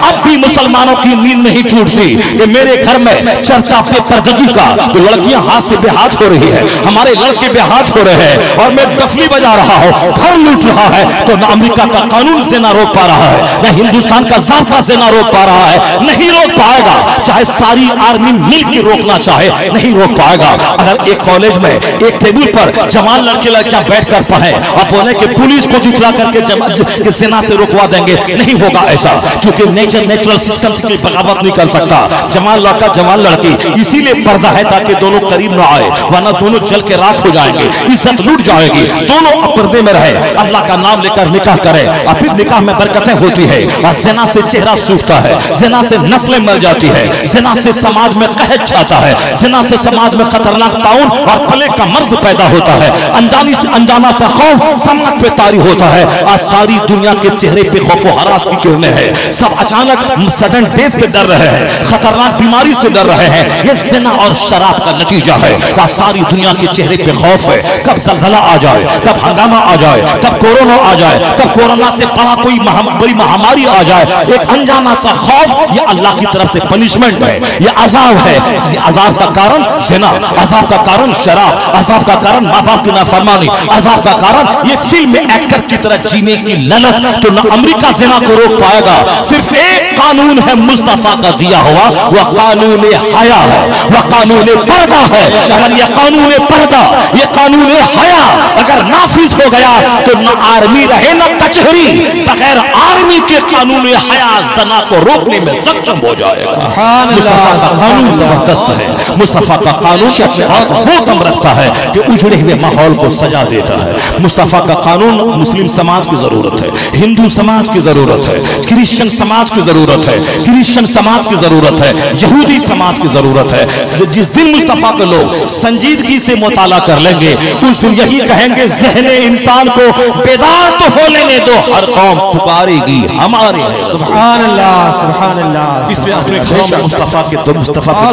अब भी मुसलमानों की नींद नहीं टूटती कि मेरे घर में चर्चा बेपर्दगी का, तो लड़कियां हाथ से बेहाथ हो रही है, हमारे लड़के बेहाथ हो रहे हैं, और मैं डफली बजा रहा हूं, घर लूट रहा है, तो न अमेरिका का कानून से ना रोक पा रहा है, न हिंदुस्तान का ज़ाब्ता से ना रोक पा रहा है, नहीं रोक पाएगा, चाहे सारी आर्मी मिलकर रोकना चाहे नहीं रोक पाएगा। अगर एक कॉलेज में एक टेबल पर जवान लड़के लड़कियां बैठकर पढ़े और बोले कि पुलिस को दिखला करके सेना से रोकवा देंगे, नहीं होगा ऐसा, क्योंकि नेचुरल सिस्टम से कोई बगावत नहीं कर सकता। जवान लड़का जवान लड़की इसीलिए पर्दा है ताकि दोनों करीब ना आए, वरना दोनों जल के राख हो जाएंगे, इज्जत लूट जाएगी। दोनों पर्दे में रहे, अल्लाह का नाम लेकर निकाह करे, और फिर निकाह में बरकतें होती है, और ज़िना से चेहरा सूखता है, ज़िना से नस्लें मर जाती है, ज़िना से समाज में कहत छाता है, ज़िना से समाज में खतरनाक ताउन और प्लेग का मर्ज पैदा होता है, अनजानी से अनजाना सा खौफ समाज पे तारी होता है, और सारी दुनिया के चेहरे पे खौफ व हरास की किरणें हैं। सब अचानक सडन डेथ से डर रहे हैं, खतरनाक बीमारी से डर रहे हैं, ये ज़िना और शराब का नतीजा है। सारी दुनिया के चेहरे पे खौफ है, कब ज़लज़ला आ जाए, कब हंगामा आ जाए, कब कोरोना आ जाए, कब कोरोना से बड़ा कोई बड़ी महामारी आ जाए, एक अनजाना सा खौफ, ये अल्लाह की तरफ से पनिशमेंट है, ये अजाब है। ये अजाब का कारण ज़िना, अजाब का कारण शराब, अजाब का कारण माँ बाप की नाफरमानी, अजाब का कारण ये फिल्म में एक्टर की तरह जीने की ललक। तो न अमेरिका ज़िना को रोक पाएगा, सिर्फ एक कानून है मुस्तफा का दिया हुआ, वह कानून हया है, वह कानून पर्दा है। अगर यह कानून पर्दा, यह कानून हया अगर नाफिज हो गया तो न आर्मी रहे न कचहरी, बगैर आर्मी के कानून हया ज़ना को रोकने में सक्षम हो जाएगा। मुस्तफा का कानून जबरदस्त है, मुस्तफा का कानून वो दम रखता है कि उजड़े हुए माहौल को सजा देता है। मुस्तफा का कानून मुस्लिम समाज की जरूरत है, हिंदू समाज की जरूरत है, क्रिश्चियन समाज की जरूरत है, क्रिश्चियन समाज की जरूरत है, यहूदी समाज की जरूरत है। जिस दिन मुस्तफा को लोग संजीदगी से मुताला कर लेंगे, उस दिन यही कहेंगे ज़हने इंसान को बेदार तो हो लेने दो, हर कौम पुकारेगी हमारे। सुभान अल्लाह, सुभान अल्लाह। इसलिए अपने घरों में मुस्तफा के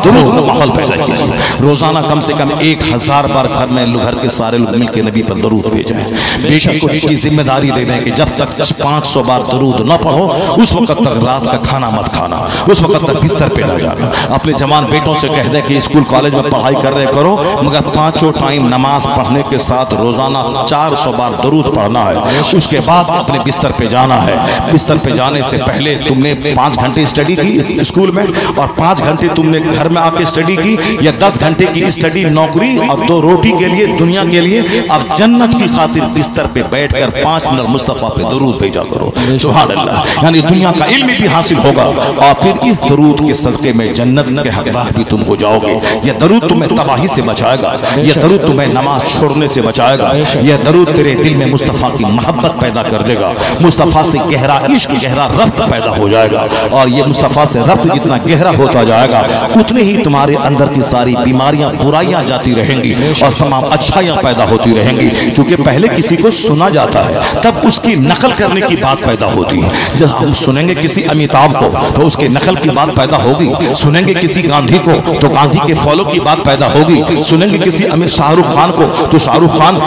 दुरूद माहौल पैदा कीजिए। रोजाना कम से कम 1000 बार घर में घर के सारे लोग मिलकर नबी पर दरूद भेजें। बेटी को इसकी जिम्मेदारी दे दें कि जब तक 500 बार दरूद न पढ़ो उस वक्त तक रात का खाना मत खाना, उस वक्त तक बिस्तर पे न जाना। अपने जवान बेटों से कह दें कि स्कूल कॉलेज में पढ़ाई कर रहे करो, मगर 5 टाइम नमाज पढ़ने के साथ रोजाना 400 बार दरूद पढ़ना है। उसके बाद अपने बिस्तर पे जाना है। बिस्तर पे जाने से पहले तुमने 5 घंटे स्टडी की स्कूल में, और 5 घंटे तुमने घर में आके स्टडी की, या 10 घंटे की स्टडी नौकरी और 2 रोटी के लिए, दुनिया के लिए। अब जन्नत की खातिर बिस्तर पे बैठकर 5 मिनट मुस्तफा पे दरूद भेजा करो। सुभान अल्लाह। यानी दुनिया का इल्म भी हासिल होगा, और फिर इस दरूद के सदके में जन्नत के हकदार भी तुम हो जाओगे। यह दरूद तुम्हें तबाही से बचाएगा, यह दरूद तुम्हें नमाज छोड़ने से बचाएगा, यह दरूद तेरे दिल में मुस्तफा की मोहब्बत पैदा कर देगा, मुस्तफा से गहरा इश्क, गहरा रब्त पैदा हो जाएगा। और ये मुस्तफा से रब्त जितना गहरा होता जाएगा, उतने ही तुम्हारे अंदर की सारी बीमारियां, बुराइयां जाती रहेंगी और तमाम अच्छाइयां पैदा होती रहेंगी। क्योंकि पहले किसी को सुना जाता है, तब उसकी नकल करने की बात पैदा होती है। जब हम सुनेंगे किसी अमिताभ को तो उसके नकल की बात पैदा होगी, सुनेंगे किसी गांधी को तो गांधी के फॉलो की बात पैदा होगी, सुनेंगे किसी शाहरुख खान को तो शाहरुख खान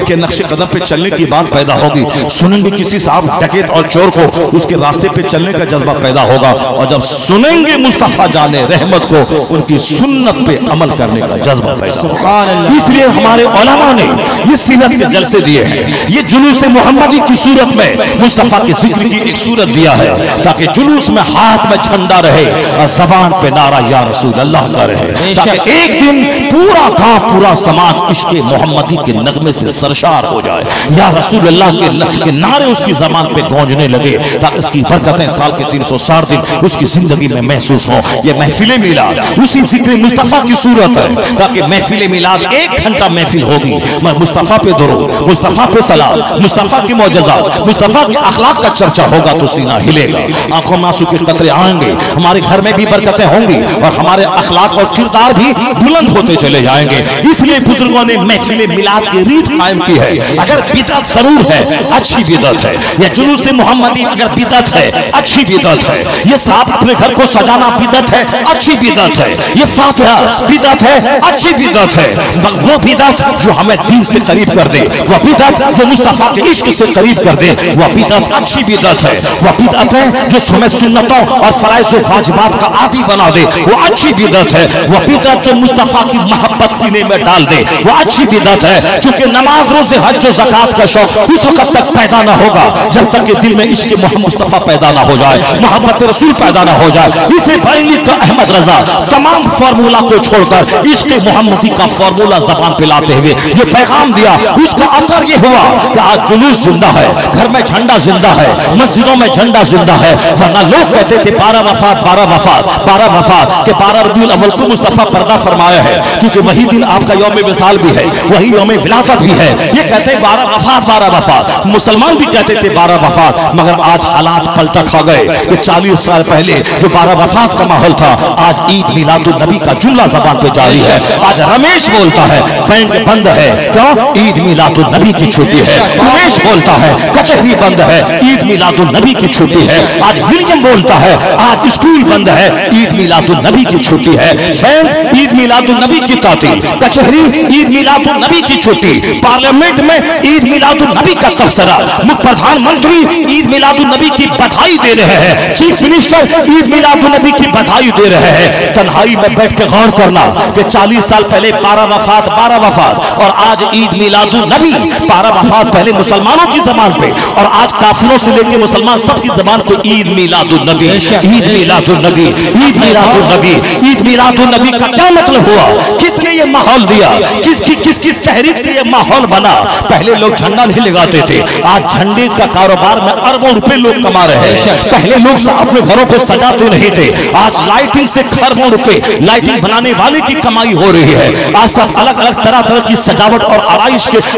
के नक्शे कदम पे चलने की बात पैदा होगी, सुनेंगे किसी साहब डकैत और चोर को उसके रास्ते पे चलने का जज्बा पैदा होगा। और जब सुनेंगे मुस्तफा जाने रहमत को, उनकी सुन्नत पे अमल करने का जज्बा पैदा होगा। इसलिए हमारे उलमा ने ये सीरत के जलसे दिए हैं। ये जुलूस मोहम्मदी की सूरत में मुस्तफा के जिक्र की एक सूरत दिया है, ताकि जुलूस में हाथ में झंडा रहे और जबान पे नारा या रसूल अल्लाह का रहे, ताकि एक दिन पूरा गांव, पूरा समाज इश्क़ मोहम्मदी के नगमे से सरशार हो जाए। या रसूल अल्लाह के नारे उसकी जबान पे गूंजने लगे, ताकि इसकी बरकतें साल के 360 दिन उसकी जिंदगी में महसूस हो। ये महफिल मिलाद उसी जिक्र मुस्तफा की सूरत है, ताकि महफिल मिलाद 1 घंटा महफिल होगी, मगर मुस्तफा पे दुरूद, मुस्तफा पे सलाम, मुस्तफा की मौजज़ात, मुस्तफा के अखलाक का चर्चा होगा तो सीना हिलेगा, आंखों में आंसू के कतरे आएंगे, हमारे घर में भी बरकतें होंगी और हमारे अखलाक और किरदार भी बुलंद होते चले जाएंगे। इसलिए बुजुर्गों ने महफिल मिलाद की रीत कायम की है। अगर बिदअत जरूर है, अच्छी बिदअत है, या जुलूस मोहम्मदी अगर बिदअत है, अच्छी बिदअत है, ये साहब अपने घर को सजाना बिदअत है, अच्छी बिदअत है, ये फातिहा बिदअत है, अच्छी बिदअत है। वो बिदअत जो हमें दीन से करीब कर दे, वह बिदअत जो मुस्तफा के इश्क से करीब कर दे, वह बिदअत अच्छी बिदअत है। वह बिदअत है जो हमें सुन्नतों और फराइज़ व वाजिबात का आदी बना दे, वो अच्छी बिदअत है। वो बिदअत जो मुस्तफा की मोहब्बत सीने में डाल दे, वो अच्छी बिदअत है। क्योंकि नमाज रोज़े हज व ज़कात का शौक उस वक्त तक पैदा ना होगा जब तक कि दिल में इश्क़ मोहम्मद मुस्तफा पैदा ना हो जाए, मोहब्बत रसूल पैदा ना हो जाए। इसे बरेली का अहमद रजा तमाम फार्मूला को छोड़कर इश्क़ मोहम्मदी का फार्मूला ज़बान पे लाते हुए ये पैगाम दिया। उसका असर ये हुआ कि आज जुलूस जिंदा है, घर में झंडा जिंदा है, मस्जिदों में झंडा जिंदा है। वरना लोग कहते थे 12 वफात 12 वफात 12 वफात के 12 रबीउल अव्वल को मुस्तफा पर्दा फरमाया है, क्योंकि वही दिन आपका यौम विसाल भी है, वही यौम विलादत भी है। ये कहते हैं 12 वफात 12 वफात, मुसलमान भी कहते थे 12 वफात। मगर आज हालात पलटा खा गए कि 40 साल पहले जो 12 वफात का माहौल था, आज ईद मिलादुन नबी का जुमला ज़बान पे जारी है। आज रमेश बोलता है बैंक बंद है, क्यों? ईद मिलादुन नबी की छुट्टी है। रमेश बोलता है कचहरी बंद है, ईद मिलादुन नबी की छुट्टी है। आज विलियम बोलता है आज स्कूल बंद है, ईद मिलादुन नबी की छुट्टी है। बैंक ईद मिलादुन नबी की तातील, कचहरी ईद मिलादुन नबी की छुट्टी, पार्लियामेंट में ईद मिलादुन नबी का तबसरा, प्रधानमंत्री ईद मिलादुन नबी की बधाई दे रहे हैं, चीफ मिनिस्टर ईद मिलादुन नबी की बधाई दे रहे हैं। तन्हाई में बैठ के गौर करना कि 40 साल पहले 12 वफात 12 वफात और आज ईद मिलादुन नबी। 12 वफात पहले मुसलमानों की जबान पे और आज काफिरों से लेकर मुसलमान सबकी जबान पे ईद मिलादुन नबी, ईद मिलादुन नबी, ईद मिलादुन नबी। ईद मिलादुन नबी का क्या मतलब हुआ? किसने ये माहौल दिया? किस तहरीक से ये माहौल बना? पहले लोग झंडा नहीं लगाते थे, आज झंडे का कारोबार में अरबों रुपए लोग कमा रहे हैं। पहले लोग अपने घरों को सजाते नहीं थे, आज लाइटिंग से खरबों रुपए लाइटिंग बनाने वाले की कमाई हो रही है। आज सब अलग अलग तरह तरह की सजावट और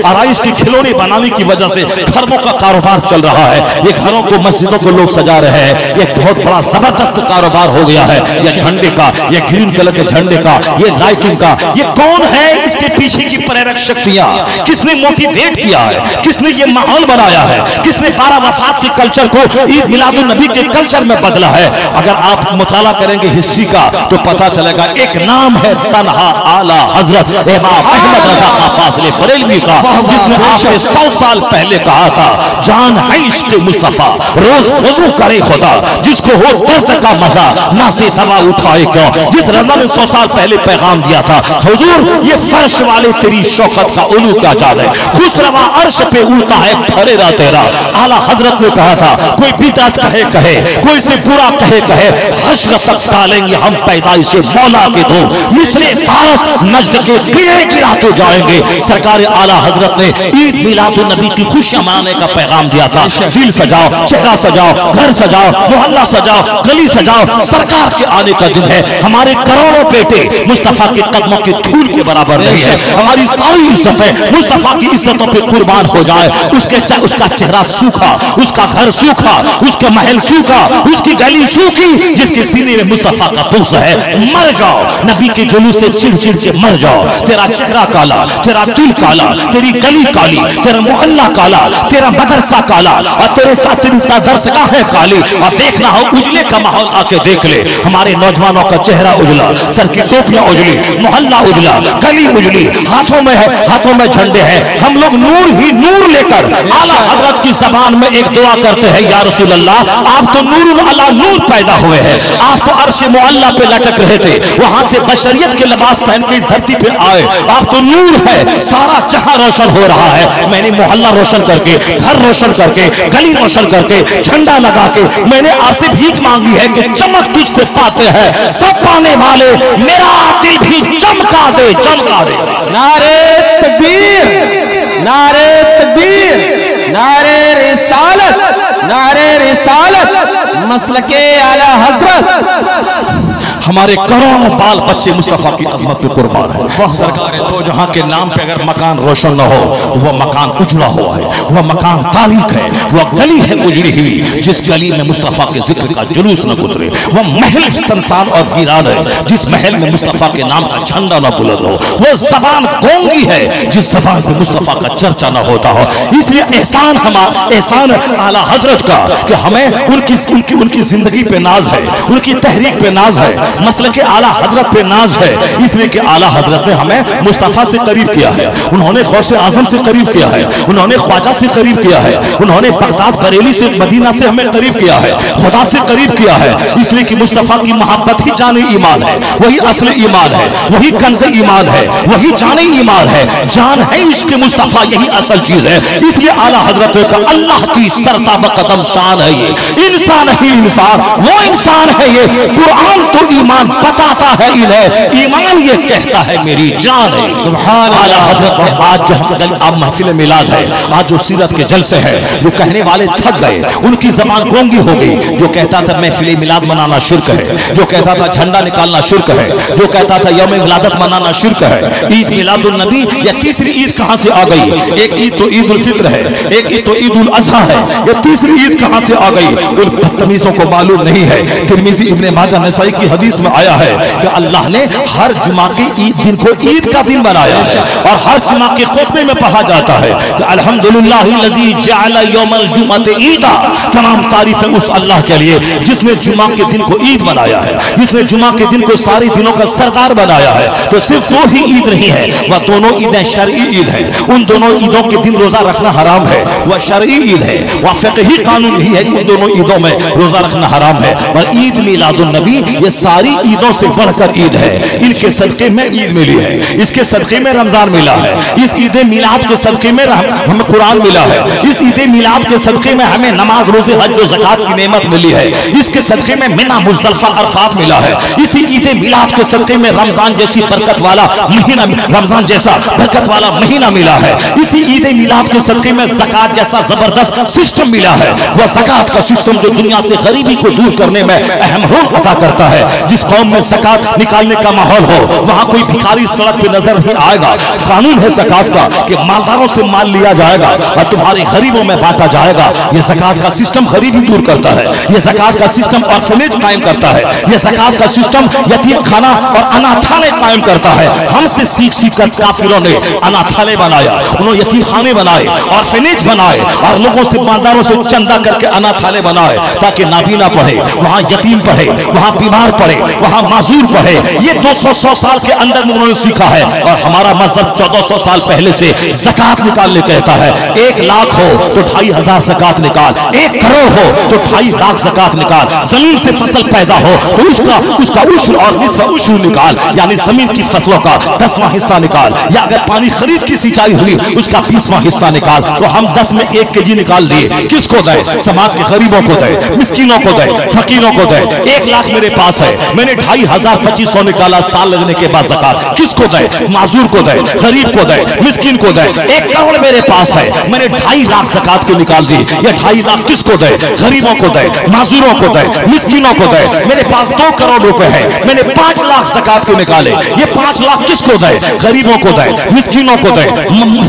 आराइश के खिलौने बनाने की वजह से खरबों का कारोबार चल रहा है। ये घरों को मस्जिदों को लोग सजा रहे हैं, ये बहुत बड़ा जबरदस्त कारोबार हो गया है। ये झंडे का, ये ग्रीन कलर के झंडे का, ये लाइटिंग का, ये कौन है? इसके पीछे की प्रेरक शक्तियां किसने मोटिवेट किया है? किसने ये माहौल बनाया है? किसने 12 वफात के कल्चर को ईद मिलादुन नबी के कल्चर में बदला है? अगर आप मुताला करेंगे हिस्ट्री का तो पता चलेगा एक नाम है तन्हा आला हजरत इमाम अहमद रजा खां फाज़िल बरेलवी का, जिसने आज से 100 साल पहले कहा था जान है इश्क़ मुस्तफा रोज वजू करे खुदा, जिसको हो दर्द का मजा ना से दवा उठाए क्यों। जिस रज़ा ने 100 साल पहले पैगाम दिया था हुजूर ये फर्श वाले तेरी शौकत का उलू क्या जान है, खुसरवा अर्श पे उड़ता है फरेरा तेरा। आला हजरत ने कहा था कोई बिदअत कहे कहे, कोई से बुरा कहे कहे, हश्र तक डालेंगे हम पैदाइश मौला के दो, मिस्र फारस नजद के गिरे गिराते जाएंगे। सरकार आला हजरत ने ईद मिलादुन नबी की खुशियां मनाने का पैगाम दिया था। दिल सजाओ, चेहरा सजाओ, घर सजाओ, मोहल्ला सजाओ, गली सजाओ, सरकार के आने का दिन है। हमारे करोड़ों बेटे मुस्तफा के कदमों के धूल के बराबर नहीं है। हमारी सारी इज्जतें मुस्तफा की इज्जतों पे कुर्बान हो जाए। उसका चेहरा सूखा, उसका घर सूखा, उसका महल सूखा, उसकी गली सूखी, जिसके सीने में मुस्तफा का बुग़्ज़ है। मर जाओ, नबी के जुलूस से चिढ़ चिढ़ के मर जाओ। तेरा चेहरा काला, तेरा दिल काला, तेरी गली काली, तेरा मोहल्ला काला, तेरा मदरसा काला और तेरे साथ तेरी दरसगाहें काली। और देखना हो उजले का माहौल आके देख ले। हमारे नौजवानों का चेहरा उजला, सर की टोपियां उजली, मोहल्ला उजला, गली उजली, हाथों में है, हाथों में झंडे हैं। हम लोग नूर ही नूर लेकर आला हजरत की ज़बान में एक दुआ करते हैं, या रसूल अल्लाह आप तो नूर अला नूर पैदा हुए हैं, आप तो अर्श मुअल्ला पे लटक रहे थे, वहां से बशरियत के लिबास पहन के इस धरती पे आए। आप तो नूर है, सारा जहां रोशन हो रहा है। मैंने मोहल्ला रोशन करके, घर रोशन करके, गली रोशन करके, झंडा लगा के मैंने आपसे भीख मांगी है कि चमक तुझसे पाते हैं सब पाने वाले, मेरा दिल भी चमका दे, चमका दे। नारे तकबीर, नारे तकबीर, नारे रिसालत, नारे रिसालत, मसलके आला हजरत। हमारे करोड़ों बाल बच्चे मुस्तफा की अजमत पे कुर्बान है। वह सरकार तो जहां के नाम पे अगर मकान रोशन न हो तो वह मकान उजड़ा हुआ है, वह मकान तारीख है, वह गली है उजड़ी हुई जिस गली में मुस्तफा के जिक्र का जुलूस न गुजरे। वह महल संसान और वीरान है जिस महल में मुस्तफा के नाम का झंडा न बुलंद हो। वह जबान गोंगी है जिस जबान पे मुस्तफा का चर्चा न होता हो। इसलिए एहसान एहसान आला हजरत का कि हमें उनकी जिंदगी पे नाज है, उनकी तहरीक पे नाज है। मसले के आला हजरत पे नाज है, इसलिए कि आला हजरत ने हमें मुस्तफा से करीब किया है, उन्होंने गौसे आजम से करीब किया है, उन्होंने ख्वाजा से करीब किया है, उन्होंने बगदाद बरेली से मदीना से हमें करीब किया है, खुदा से करीब किया है। इसलिए कि मुस्तफा की मोहब्बत ही जाने ईमान है, वही असल ईमान है, वही कंज़े ईमान है, वही जाने ईमान है। जान है इश्क मुस्तफा, यही असल चीज है। इसलिए आला हजरत का अल्लाह की सरताब कदम शान है। ये इंसान ही इंसान, वो इंसान है। ये कुरान तो ईमान बताता है, इन्हें ईमान ये कहता है मेरी जान है। सुभान आला हजरत ने आज जो हम महफिल मिलाद है, आज जो सीरत के जलसे हैं, जो कहने वाले थक गए, उनकी जबान गोंगी हो गई। जो कहता था महफिल मिलाद मनाना शिर्क है, जो कहता था झंडा निकालना शिर्क है, जो कहता था यौम विलादत मनाना शिर्क है। ईद मिलादुन नबी या तीसरी ईद कहां से आ गई? एक ईद तो ईद उल फित्र है, एक ईद तो ईद उल अज़हा है, ये तीसरी ईद कहां से आ गई? उन बदतमीजों को मालूम नहीं है। तिरमिज़ी इब्ने माजा नसाई की हदीस में आया है कि अल्लाह ने हर जुमा के ईद दिन को ईद का दिन बनाया है, और हर जुमा के खुतबे में पढ़ा जाता है कि अल्हम्दुलिल्लाहिल्लज़ी जअल यौमल जुमअत ईदा। तमाम तारीफें उस अल्लाह के लिए जिसने जुमा के दिन को ईद बनाया है, जिसने जुमा के दिन को सारे दिनों का सरदार बनाया है। तो सिर्फ दो ही ईद नहीं है, वह दोनों ईदें शरई ईद है। उन दोनों ईदों के दिन रोजा रखना हराम है, वह शरई ईद है, वह फिक़ही कानून ही है कि उन दोनों ईदों में रोजा रखना हराम है। और ईद मिलादुन नबी ये सारी ईदों से बढ़कर ईद है। इनके सदक़े में ईद मिली है, इसके सदक़े में रमजान मिला है, इस ईद मिलाद के सदक़े में हमें कुरान मिला है, इस ईद मिलाद के सदक़े में हमें नमाज रोजे हज और ज़कात की नेमत मिली है, इसके सदक़े में मिना मुज़दलिफ़ा अरफ़ात मिला है। इसी ईद मिलाद के सदक़े में रमजान जैसी बरकत वाला महीना, रमजान जैसा बरकत वाला महीना मिला है। इसी ईद मिलाद के सदक़े में ज़कात जैसा जबरदस्त सिस्टम मिला है। वह ज़कात का सिस्टम जो दुनिया से गरीबी को दूर करने में अहम रोल अदा करता है। जिस कौम में ज़कात निकालने का माहौल हो, वहां कोई भिखारी सड़क पे नजर नहीं आएगा। कानून है ज़कात का कि मालदारों से माल लिया जाएगा और तुम्हारे गरीबों में बांटा जाएगा। यह ज़कात का सिस्टम गरीबी दूर करता है, यह ज़कात का सिस्टम ऑर्फनेज कायम करता है, यह ज़कात का सिस्टम यतीम खाना और अनाथालय कायम करता है। हमसे सीख सीख कर काफिरों ने अनाथालय बनाया, उन्होंने यतीम खाने बनाए, ऑर्फनेज बनाए, और लोगों से मालदारों से चंदा करके अनाथालय बनाए ताकि नाबीना पढ़े, वहां यतीम पढ़े, वहां बीमार पढ़े, वहां माजूर पढ़े। ये 200 साल के अंदर उन्होंने सीखा है। और हमारा मजहब 1400 साल पहले से ज़कात निकालने कहता है। 1 लाख हो तो 2500 ज़कात निकाल, 1 करोड़ हो तो 2.5 लाख ज़कात निकाल, जमीन से फसल पैदा हो तो उसका उश्र और निस्फ उश्र निकाल, यानी जमीन की फसलों का 10वां हिस्सा निकाल, या अगर पानी खरीद की सिंचाई हुई उसका 20वां हिस्सा निकाल। तो हम 10 में 1 केजी निकाल दिए। किसको दे? समाज के गरीबों को दे, मिस्कीनों को दे, फकीरों को दे। 1 लाख मेरे पास है, मैंने 2500 2500 निकाला साल लगने के बाद ज़कात। किसको दे? माजूर को दे, गरीब को दे, मिस्कीन को दे। 1 करोड़ मेरे पास है, मैंने 2.5 लाख ज़कात के निकाल दी। ये 2.5 लाख किसको दे? गरीबों को दे, माजूरों को दे, मिस्कीनों को दे। मेरे पास 2 करोड़ रुपए है, मैंने 5 लाख ज़कात के निकाले। ये 5 लाख किसको दे? गरीबों को दे, मिस्कीनों को दे,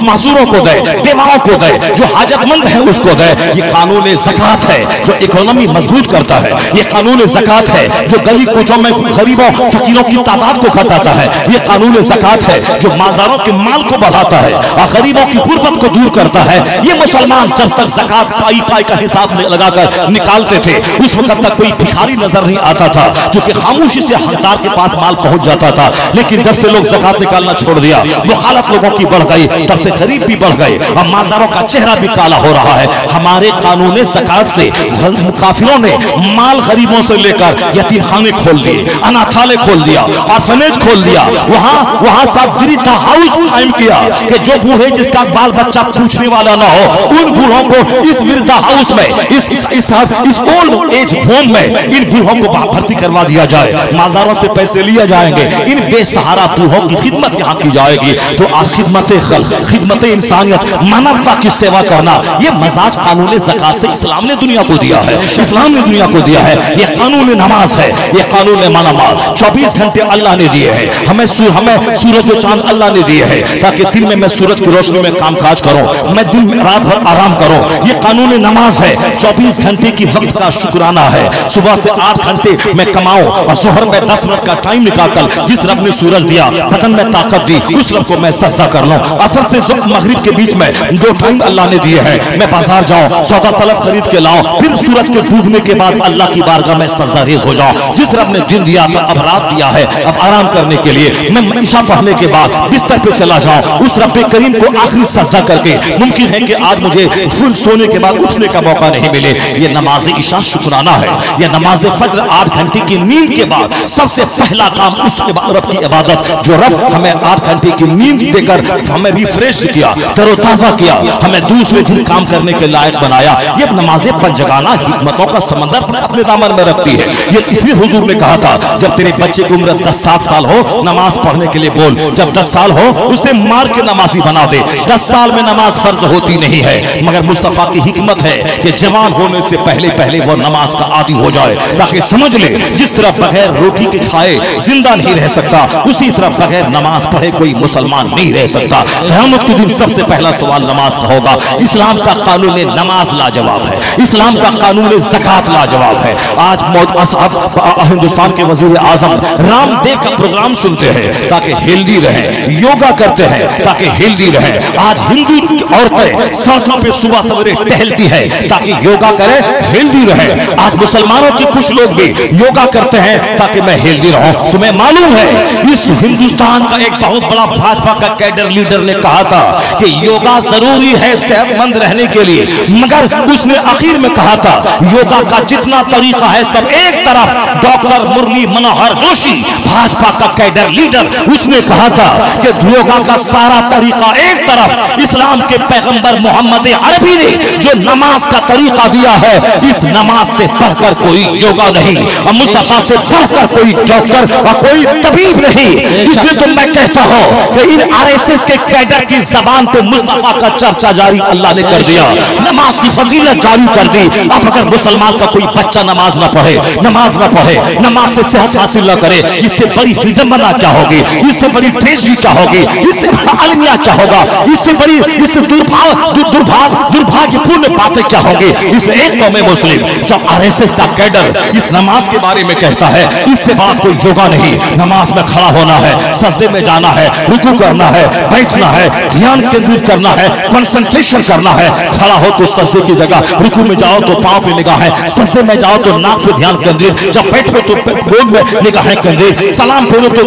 माजूरों को दे, बेवाओं को दे, जो हाजतमंद है उसको दे। ये कानून ज़कात है जो इकोनॉमी मजबूत करता है। ये कानून ज़कात है जो गली कूचों में गरीबों फकीरों की तादाद को घटाता है। ये कानून ज़कात है जो मालदारों के माल को बढ़ाता है और गरीबों की गुर्बत को दूर करता है। ये मुसलमान जब तक ज़कात पाई पाई का हिसाब लगाकर निकालते थे, उस वक्त तक कोई भिखारी नजर नहीं आता था, जो कि खामोशी से हकदार के पास माल पहुंच जाता था। लेकिन जब से लोग ज़कात निकालना छोड़ दिया, मुखालत लोगों की बढ़ गई, तब से गरीब भी बढ़ गए और मालदारों का चेहरा भी काला हो रहा है। हमारे कानून ज़कात से काफिरों ने माल गरीबों से लेकर यतीम खाने खोल दिए, अनाथालय खोल दिया, ऑर्फनेज खोल दिया। वहां सब वृद्धा हाउस कायम किया कि जो बूढ़े जिसका बाल बच्चा पूछने वाला ना हो, उन बूढ़ों को इस वृद्धा हाउस में, इस ओल्ड एज होम में इन बूढ़ों को भर्ती करवा दिया जाए। मालदारों से पैसे लिए जाएंगे, इन बेसहारा बूढ़ों की खिदमत यहाँ की जाएगी। तो खिदमत इंसानियत, मानवता की सेवा करना, ये मजाज कानून ज़कात से इस्लाम ने दुनिया को दिया है। इस्लाम ने दुनिया को दिया है। ये कानून नमाज है, ये कानून नमाज 24 घंटे अल्लाह ने दिए हैं हमें। सूरज और चांद अल्लाह ने दिए हैं ताकि दिन में मैं सूरज की रोशनी में कामकाज करूं, मैं दिन में रात भर आराम करूं। ये कानून नमाज है, 24 घंटे की वक्त का शुक्राना है। सुबह से 8 घंटे मैं कमाऊं और जोहर में 10 मिनट का टाइम निकालकर जिस रब ने सूरज दिया, बदन में ताकत दी, उस रब को मैं सजदा कर लूं। असर से मगरिब के बीच में 2 टाइम अल्लाह ने दिए हैं। मैं बाजार जाऊं, सौदा सलफ खरीद के लाऊं, फिर सूरज के डूबने के बाद अल्लाह की बारगाह में सजदा रेज़ हो जाऊं। जिस रब ने दिन दिया था, अब रात दिया है, अब आराम करने के लिए मैं ईशा पढ़ने के बाद बिस्तर पे चला जाऊं, उस रब्बे करीम को आखिरी सजदा करके मुमकिन है कि आज मुझे फुल सोने के बाद उठने का मौका नहीं मिले। ये नमाज ईशा शुक्राना है। ये नमाज फज्र 8 घंटे की नींद के बाद सबसे पहला काम उस रब की इबादत, जो रब हमें 8 घंटे की नींद देकर हमें रिफ्रेश किया, तरोताजा किया, हमें दूसरे दिन काम करने के लायक बनाया। ये नमाज पंजगाना हिकमतों का समंदर अपने दामन में रखती है। ये इसलिए हुजूर ने कहा था, जब तेरे बच्चे की उम्र 10-7 साल हो, नमाज पढ़ने के लिए बोल। जब 10 साल हो, उसे मार के नमाजी बना दे। 10 साल में नमाज फर्ज होती नहीं है, मगर मुस्तफा की हिकमत है कि जवान होने से पहले पहले वो नमाज का आदी हो जाए, ताकि समझ ले जिस तरह बगैर रोटी के खाए जिंदा नहीं रह सकता, उसी तरह बगैर नमाज पढ़े कोई मुसलमान नहीं रह सकता। क़यामत के दिन सबसे पहला सवाल नमाज का होगा। इस्लाम का कानून नमाज लाजवाब है, इस्लाम का कानून ज़कात लाजवाब है। आज हिंदुस्तान के वजीर आजम रामदेव का प्रोग्राम सुनते हैं ताकि हेल्दी रहे, योगा करते हैं ताकि हेल्दी रहे। आज हिंदू औरतें सड़कों पे सुबह सवेरे टहलती है ताकि योगा करे, हेल्दी रहे। आज मुसलमानों के कुछ लोग भी योगा करते हैं ताकि मैं हेल्दी रहूं। तुम्हें मालूम है, इस हिंदुस्तान का एक बहुत बड़ा भाजपा का कैडर लीडर ने कहा था कि योगा जरूरी है सेहतमंद रहने के लिए, मगर उसने आखिर में कहा था योगा का जितना तरीका है सब एक तरफ। डॉक्टर मुरली मनोहर जोशी भाजपा का कैडर लीडर, उसने कहा था कि योगा का सारा तरीका एक तरफ। इस्लाम के पैगंबर मोहम्मद अरबी ने जो नमाज का तरीका दिया है, इस नमाज से बढ़कर कोई योगा नहीं, और मुस्तफा से बढ़कर कोई डॉक्टर और कोई तबीब नहीं। इसलिए तो मैं कहता हूं कि इन आरएसएस के कैडर की जबान पे मुस्तफा का चर्चा जारी अल्लाह ने कर दिया, नमाज की फजीलत जारी कर दी। अब अगर मुसलमान का कोई बच्चा नमाज ना पढ़े, नमाज से सेहत हासिल ना करे, इससे बड़ी विडंबना क्या होगी, इससे बड़ी ट्रेजडी क्या होगी, इससे बड़ा अलमिया क्या होगा, इससे बड़ी इससे दुर्भाग्यपूर्ण बातें क्या होगी। इसलिए एक कौम मुस्लिम जब आरएसएस का कैडर इस नमाज के बारे में कहता है, इससे बात कोई योगा नहीं, नमाज में खड़ा होना है, सजदे में जाना है, रुकू करना है, बैठना है, ध्यान केंद्रित करना है, कंसंट्रेशन करना है। खड़ा हो तो सजदे की जगह, रुकू में जाओ तो पांव पे निगाहें, सजदे में जाओ तो नाक पे ध्यान केंद्रित, जब बैठो तो गोद में निगाहें केंद्रित, सलाम फेरो तो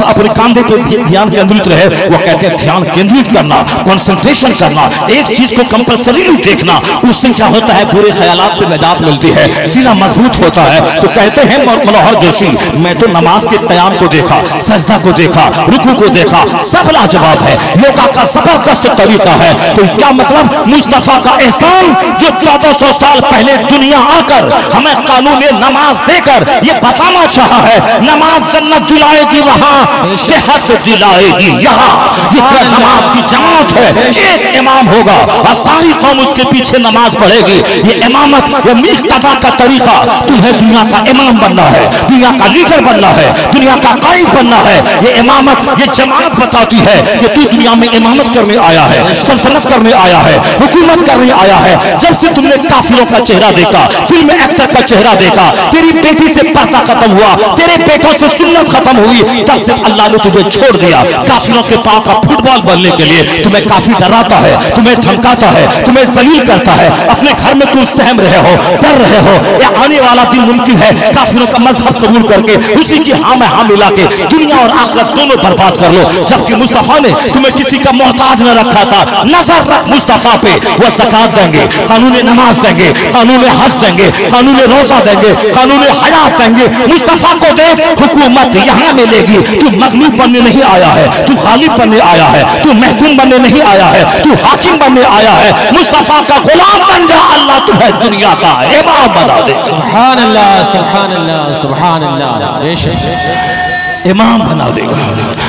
अपने कंधे पे ध्यान केंद्रित रहे। वो कहते हैं ध्यान केंद्रित करना, कंसंट्रेशन करना, एक चीज को कंपल्सरी देखना, उससे क्या होता है बुरे ख्यालात से निजात मिलती है, सीना मजबूत होता है। तो कहते हैं मनोहर जोशी, मैं तो नमाज के क़याम को देखा, सजदा को देखा, रुकू को देखा, सब लाजवाब है, योगा का जबरदस्त तरीका है। तो क्या मतलब, मुस्तफा का एहसान जो 1400 साल पहले दुनिया आकर हमें कानून नमाज देकर ये बताना चाहा है, नमाज जन्नत दिलाएगी, वहां सेहत दिलाएगी यहाँ। जिसमें नमाज की जमात है, एक इमाम होगा और सारी कौम उसके पीछे नमाज पढ़ेगी। ये इमामत, ये मुक्तदा का तरीका, तुम्हें दुनिया का इमाम बनना है, दुनिया का लीडर बनना है, दुनिया का कायद बनना है। ये इमामत, ये जमात बताती है कि तू दुनिया में इमामत करने आया है, सल्तनत करने आया है, हुकूमत करने आया है। जब से तुमने काफिरों का चेहरा देखा, फिल्म एक्टर का चेहरा देखा, तेरी बेटी से पर्दा खत्म हुआ, तेरे बेटों से सुन्नत खत्म हुई, तब से अल्लाह ने तुझे छोड़ दिया। काफिरों के पांव का फुटबॉल बनने के लिए तुम्हें काफी डराता है, तुम्हें धमकाता है, तुम्हें जलील करता है। अपने घर में तुम सहम रहे हो, डर रहे हो, या आने वाला दिन मुमकिन है काफिरों का मजहब कबूल करके उसी की हाँ में हाँ मिला के दुनिया और आखिरत दोनों बर्बाद कर लो। जबकि मुस्तफा ने तुम्हें किसी का मोहताज न रखा था। नजर रख मुस्तफा पे, वो ज़कात देंगे, कानून नमाज देंगे, कानून हज देंगे, कानून रोजा देंगे, कानून हयात देंगे। मुस्तफा को देख, हुकूमत यहाँ मिलेगी। तू मगलूब बनने नहीं आया है, तू गालिब बनने आया है, तू महकूम बनने नहीं आया है, तू हाकिम बनने आया है। मुस्तफा का गुलाम बन जा, अल्लाह तुम्हें दुनिया का इमाम बना दे। सुभान अल्लाह, सुभान अल्लाह, सुभान अल्लाह। इमाम बना देगा,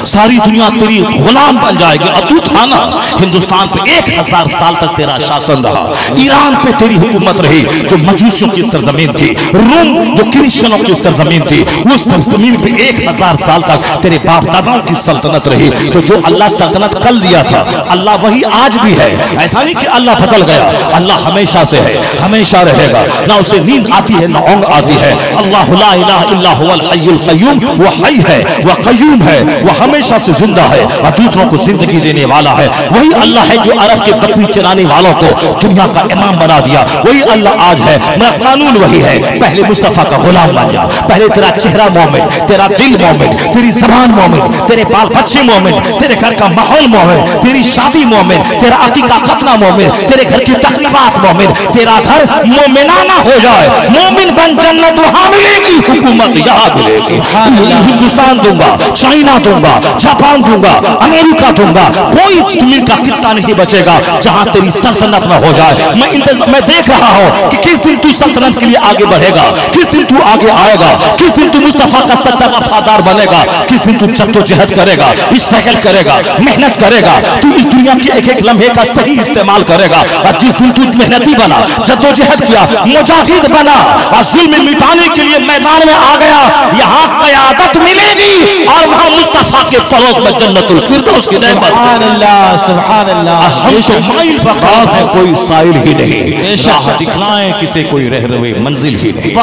सारी दुनिया तेरी गुलाम बन जाएगी। और तू था ना, हिंदुस्तान पे 1000 साल तक तेरा शासन रहा, ईरान पे तेरी हुकूमत रही जो मजूसियों की सरजमीन थी, रोम जो क्रिश्चियनों की सरजमीन थी, उस सरजमीन पे 1000 साल तक तेरे बाप दादाओं की सल्तनत रही। तो जो अल्लाह सल्तनत कल दिया था, अल्लाह वही आज भी है। ऐसा नहीं कि अल्लाह बदल गया, अल्लाह हमेशा से है, हमेशा रहेगा। ना उसे नींद आती है, ना ऊँग आती है। अल्लाह ला इलाहा इल्ला हुवल हय्युल क़य्यूम, वो हई है, वह कय्यूम है, वह हमेशा से जिंदा है और दूसरों को जिंदगी देने वाला है। वही अल्लाह है जो अरब के बकरी चराने वालों को दुनिया का इमाम बना दिया। वही अल्लाह आज है, मेरा कानून वही है। पहले मुस्तफा का गुलाम बन जा, पहले तेरा चेहरा मोमिन, तेरा दिल मोमिन, तेरी जबान मोमिन, तेरे बाल बच्चे मोमिन, तेरे घर का माहौल मोमिन, तेरी शादी मोमिन, तेरा अकीका खतना मोमिन, तेरे घर की तकरीबात मोमिन, तेरा घर मोमिनाना हो जाए। मोमिन बन, जन्नत वहां मिलेगी, हुकूमत यहाँ मिलेगी। हिंदुस्तान दूंगा, चाइना दूंगा, जापान दूंगा, अमेरिका दूंगा, कोई जमीन का कितना नहीं बचेगा जहां तेरी सल्तनत में हो जाए। मैं देख रहा हूं कि किस दिन तू सल्तनत के लिए आगे बढ़ेगा, किस दिन तू आगे आएगा, किस दिन तू मुस्तफा का सच्चा वफादार बनेगा, किस दिन तू जद्दोजहद करेगा, स्ट्रगल करेगा, मेहनत करेगा, तू इस दुनिया के एक एक लम्हे का सही इस्तेमाल करेगा। और जिस दिन तू मेहनती बना, जद्दोजहद किया, मुजाहिद बना और जुल्म मिटाने के लिए मैदान में आ गया, यहाँ क़यादत मिलेगी और वहां मुस्तफा के पड़ोस में जन्नतुल फिरदौस की नेमत। सुभान अल्लाह, सुभान अल्लाह। हम तो माइल बकाव है, कोई साइल ही नहीं, राह दिखलाएं किसे कोई रहनुमाई मंजिल ही नहीं।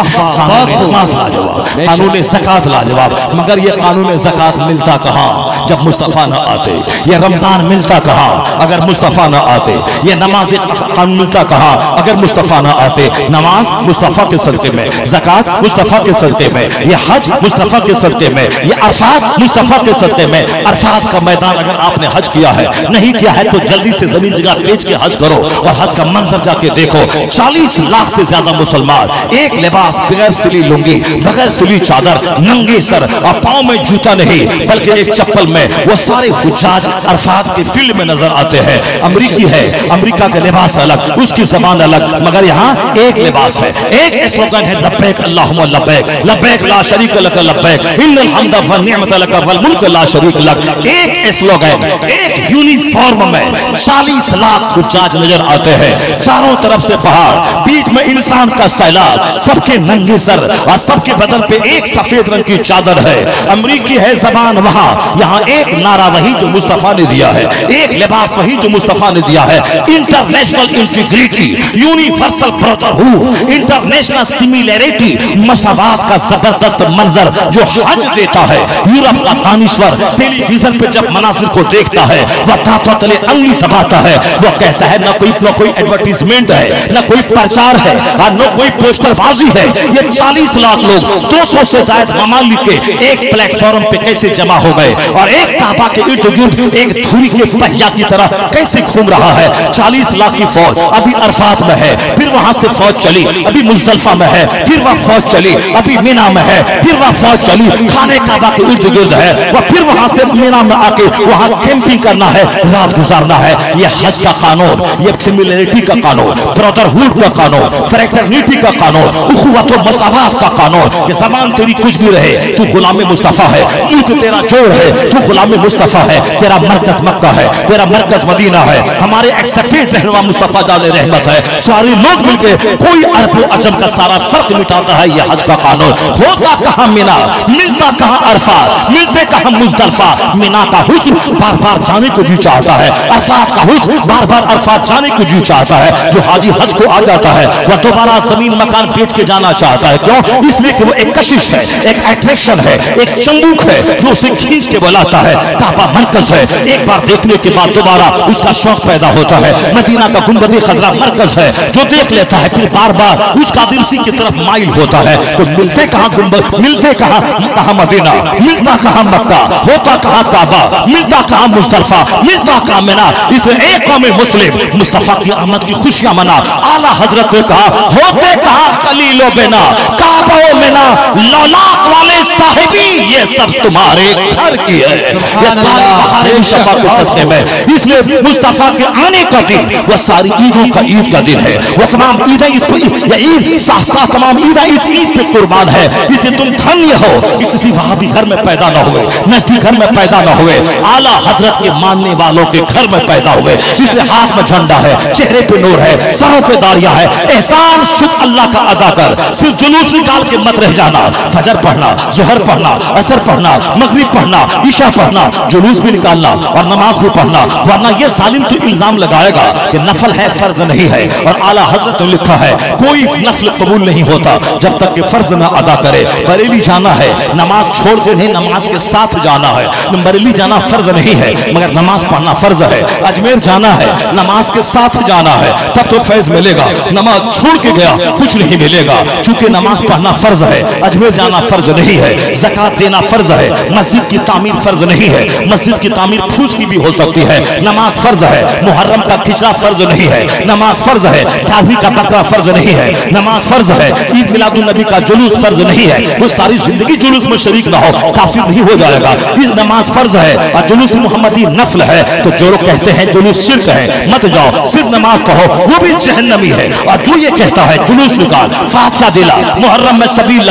नमाज लाजवाब, कानून ज़कात लाजवाब, मगर ये कानून ज़कात मिलता कहाँ जब मुस्तफा न आते? ये रमजान मिलता कहाँ अगर मुस्तफा न आते? ये नमाज कानून मिलता कहाँ अगर मुस्तफा न आते? नमाज मुस्तफा के सदक़े में, ज़कात मुस्तफा के सदक़े में, ये हज मुस्तफा के सदक़े में, ये अरफात मुस्तफा के सदक़े में। अरफात का मैदान अगर आपने हज किया है, नहीं किया है तो जल्दी से जमीन जगह बेच के हज करो और हज का मंजर जाके देखो। 40 लाख से ज्यादा मुसलमान एक लिबास, बगैर सिली लुंगी, बगैर सिली चादर, नंगे सर और पांव में जूता नहीं बल्कि एक चप्पल में, वो सारे हुज्जाज अरफात के फील्ड में नजर आते हैं। अमरीकी है, अमरीका का लिबास अलग, उसकी जबान अलग, मगर यहाँ एक लिबास है, एक स्लोगन है, लब्बैक अल्लाहुम्मा लब्बैक, लब्बैक ला शरीक लक लब्बैक, इन्नल हम्द व निअमत लक वल मुल्क ला शरीक लक। एक स्लोगन, एक यूनिफॉर्म में 40 लाख हुज्जाज नजर आते हैं। चारों तरफ से पहाड़, बीच में इंसान का सैलाब, सबके नंगे सर और सबके बदन पे एक सफेद रंग की चादर है। अमरीकी है जबान वहां, यहाँ एक नारा वही जो मुस्तफा ने दिया है, एक लिबास वही जो मुस्तफा ने दिया है। International integrity, universal brotherhood, international similarity, मसावात का जबरदस्त मंजर जो हज देता है। यूरोप का दानिश्वर टेलीविजन पे जब मनासिर को देखता है, वह दांतों तले अंगली दबाता है, वह कहता है न कोई एडवर्टीजमेंट है, न कोई प्रचार है और न कोई पोस्टरबाजी है। ये 40 लाख लोग 200 से ज्यादा ममालिक के एक प्लेटफॉर्म पे कैसे जमा हो गए और एक काबा के इर्द गिर्द एक धुरी के पहिया की तरह कैसे घूम रहा है। 40 लाख की फौज अभी अरफात में है, फिर वहां से फौज चली, अभी मुजदलिफा में है, फिर वह फौज चली, अभी मीना में है, फिर वह फौज चली, खाने काबा के इर्द गिर्द है, वह फिर वहां से मीना में आके वहां कैंपिंग करना है, रात गुजारना है। यह हज का कानून, यह सिमिलैरिटी का कानून, ब्रदरहुड का कानून, फ्रैटर्निटी का कानून, उखुवत व मसावात का कानून। ये ज़बान तेरी कुछ भी रहे, तू गुलाम मुस्तफा है, मुल्क तेरा जोड़ है, तू गुलाम मुस्तफा है, तेरा मरकज मक्का है, तेरा मरकज मदीना है, हमारे एक्सेप्टेड रहनुमा मुस्तफा जाने रहमत है। सारे लोग मिलकर कोई अरब अजम का सारा फर्क मिटाता है। यह हज का कानून होता कहाँ मीना, मिलता कहाँ अरफा, मिलते कहाँ मुजदलिफा। मीना का हुस्न बार बार जाने को जी चाहता है, अरफात का हुस्न बार बार अरफात जाने को जी चाहता है। जो हाजी हज को आ जाता है वह दोबारा जमीन मकान बेच के जाना चाहता है। क्यों? इसलिए कि वो एक कशिश है, एक अट्रैक्शन है, एक चंबुक है जो उसे खींच के बुलाता है। काबा मरकज है, एक बार देखने के बाद दोबारा उसका शौक पैदा होता है। मदीना का गुंबद खजरा मरकज है, जो देख लेता है फिर बार बार उसका दिल उसी की तरफ माइल होता है। तो मिलते कहाँ गुंबद, मिलते कहाँ मदीना, मिलता कहाँ मक्का, होता कहाँ काबा, मिलता कहाँ मुजदलिफा, मिलता कहाँ मीना। इसलिए एक कौम मुस्लिम मुस्तफा की आमद की खुशियां मना। आला हजरत ने कहा होते कहाँ खलीलो बिना, काबा मीना, लौलाक वाले साहिबी, ये सब तुम्हारे घर की है, ये सारे मुस्तफा के सदक़े में। इसलिए मुस्तफा के आने का दिन वह सारी ईदों का ईद का दिन है। वह तमाम ईदें इस ईद साथ तमाम ईदें इस ईद पे कुर्बान है। इसे तुम धन्य हो कि किसी वहाबी घर में पैदा न हुए, नजदीक घर में पैदा न हुए, आला हजरत के मानने वालों के घर में पैदा हुए। इसलिए हाथ में झंडा है, चेहरे पे नूर है, सरों पे दारियां है। एहसान शुक्र अल्लाह का अदा कर, सिर्फ जुलूस निकाल के मत रह जाना। फजर पढ़ना, जोहर पढ़ना, असर पढ़ना, मगरिब पढ़ना, ईशा पढ़ना, जुलूस भी निकालना और नमाज भी पढ़ना, वरना ये सालिम तो इल्जाम लगाएगा कि नफल है, फर्ज नहीं है। और आला हजरत ने लिखा है कोई नफल कबूल नहीं होता जब तक कि फर्ज ना अदा करे। बरेली जाना है, नमाज छोड़ के नहीं, नमाज के साथ जाना है। बरेली जाना फर्ज नहीं है मगर नमाज पढ़ना फर्ज है। अजमेर जाना है, नमाज के साथ जाना है, तब तो फैज मिलेगा। नमाज छोड़ के गया कुछ नहीं मिलेगा, क्योंकि नमाज पढ़ना फर्ज है, अजमेर जाना फर्ज नहीं है, ज़कात देना फर्ज है, मस्जिद की तामीर फर्ज नहीं है। मस्जिद की तामीर फूस की भी हो सकती है, नमाज फर्ज है। मुहर्रम का खिचड़ा फर्ज नहीं है, नमाज फर्ज है। ठावी का बकरा फर्ज नहीं है, नमाज फर्ज है। ईद मिलादुन नबी का जुलूस फर्ज नहीं है, वो सारी जिंदगी जुलूस में शरीक ना हो काफिर नहीं हो जाएगा। इस नमाज फर्ज है और जुलूस मुहम्मदी नफल है। तो जो लोग कहते हैं जुलूस शिर्क है, मत जाओ, सिर्फ नमाज पढ़ो, वो भी जहन्नमी है। और जो ये कहता है जुलूस निकाल, फातिहा दिला, मुहर्रम में सबील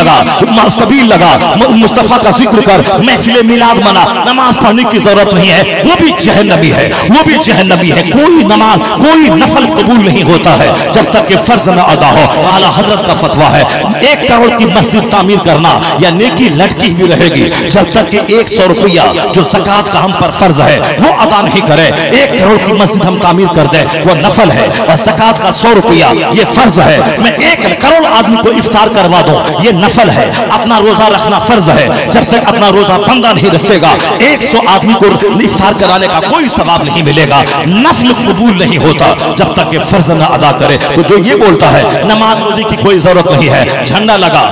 लगा, मुस्तफा का जिक्र कर, महफिल मिलाद मना, नमाज पढ़ने की जरूरत नहीं है, वो भी जहन्नमी है, वो भी जहन्नमी है। कोई नमाज, कोई नफल कबूल नहीं होता है जब तक कि फर्ज न अदा हो। आला हजरत का फतवा है 1 करोड़ की मस्जिद तामीर करना या नेकी लटकी हुई रहेगी जब तक कि 100 रुपया जो ज़कात का हम पर फर्ज है वो अदा नहीं करे। 1 करोड़ की मस्जिद हम तामीर कर दे वो नफल है और ज़कात का 100 रुपया ये फर्ज है। मैं 1 करोड़ आदमी को इफ्तार करवा दूं ये नफल है। अपना रोजा रखना फर्ज है, जब तक अपना रोजा बंदा नहीं रखेगा 100 आदमी को इफ्तार कराने का कोई सवाब नहीं मिलेगा। नफल कबूल नहीं होता जब तक कि फर्ज न अदा करे। तो जो ये बोलता है नमाज रोजे की कोई जरूरत नहीं है, झंडा लगा,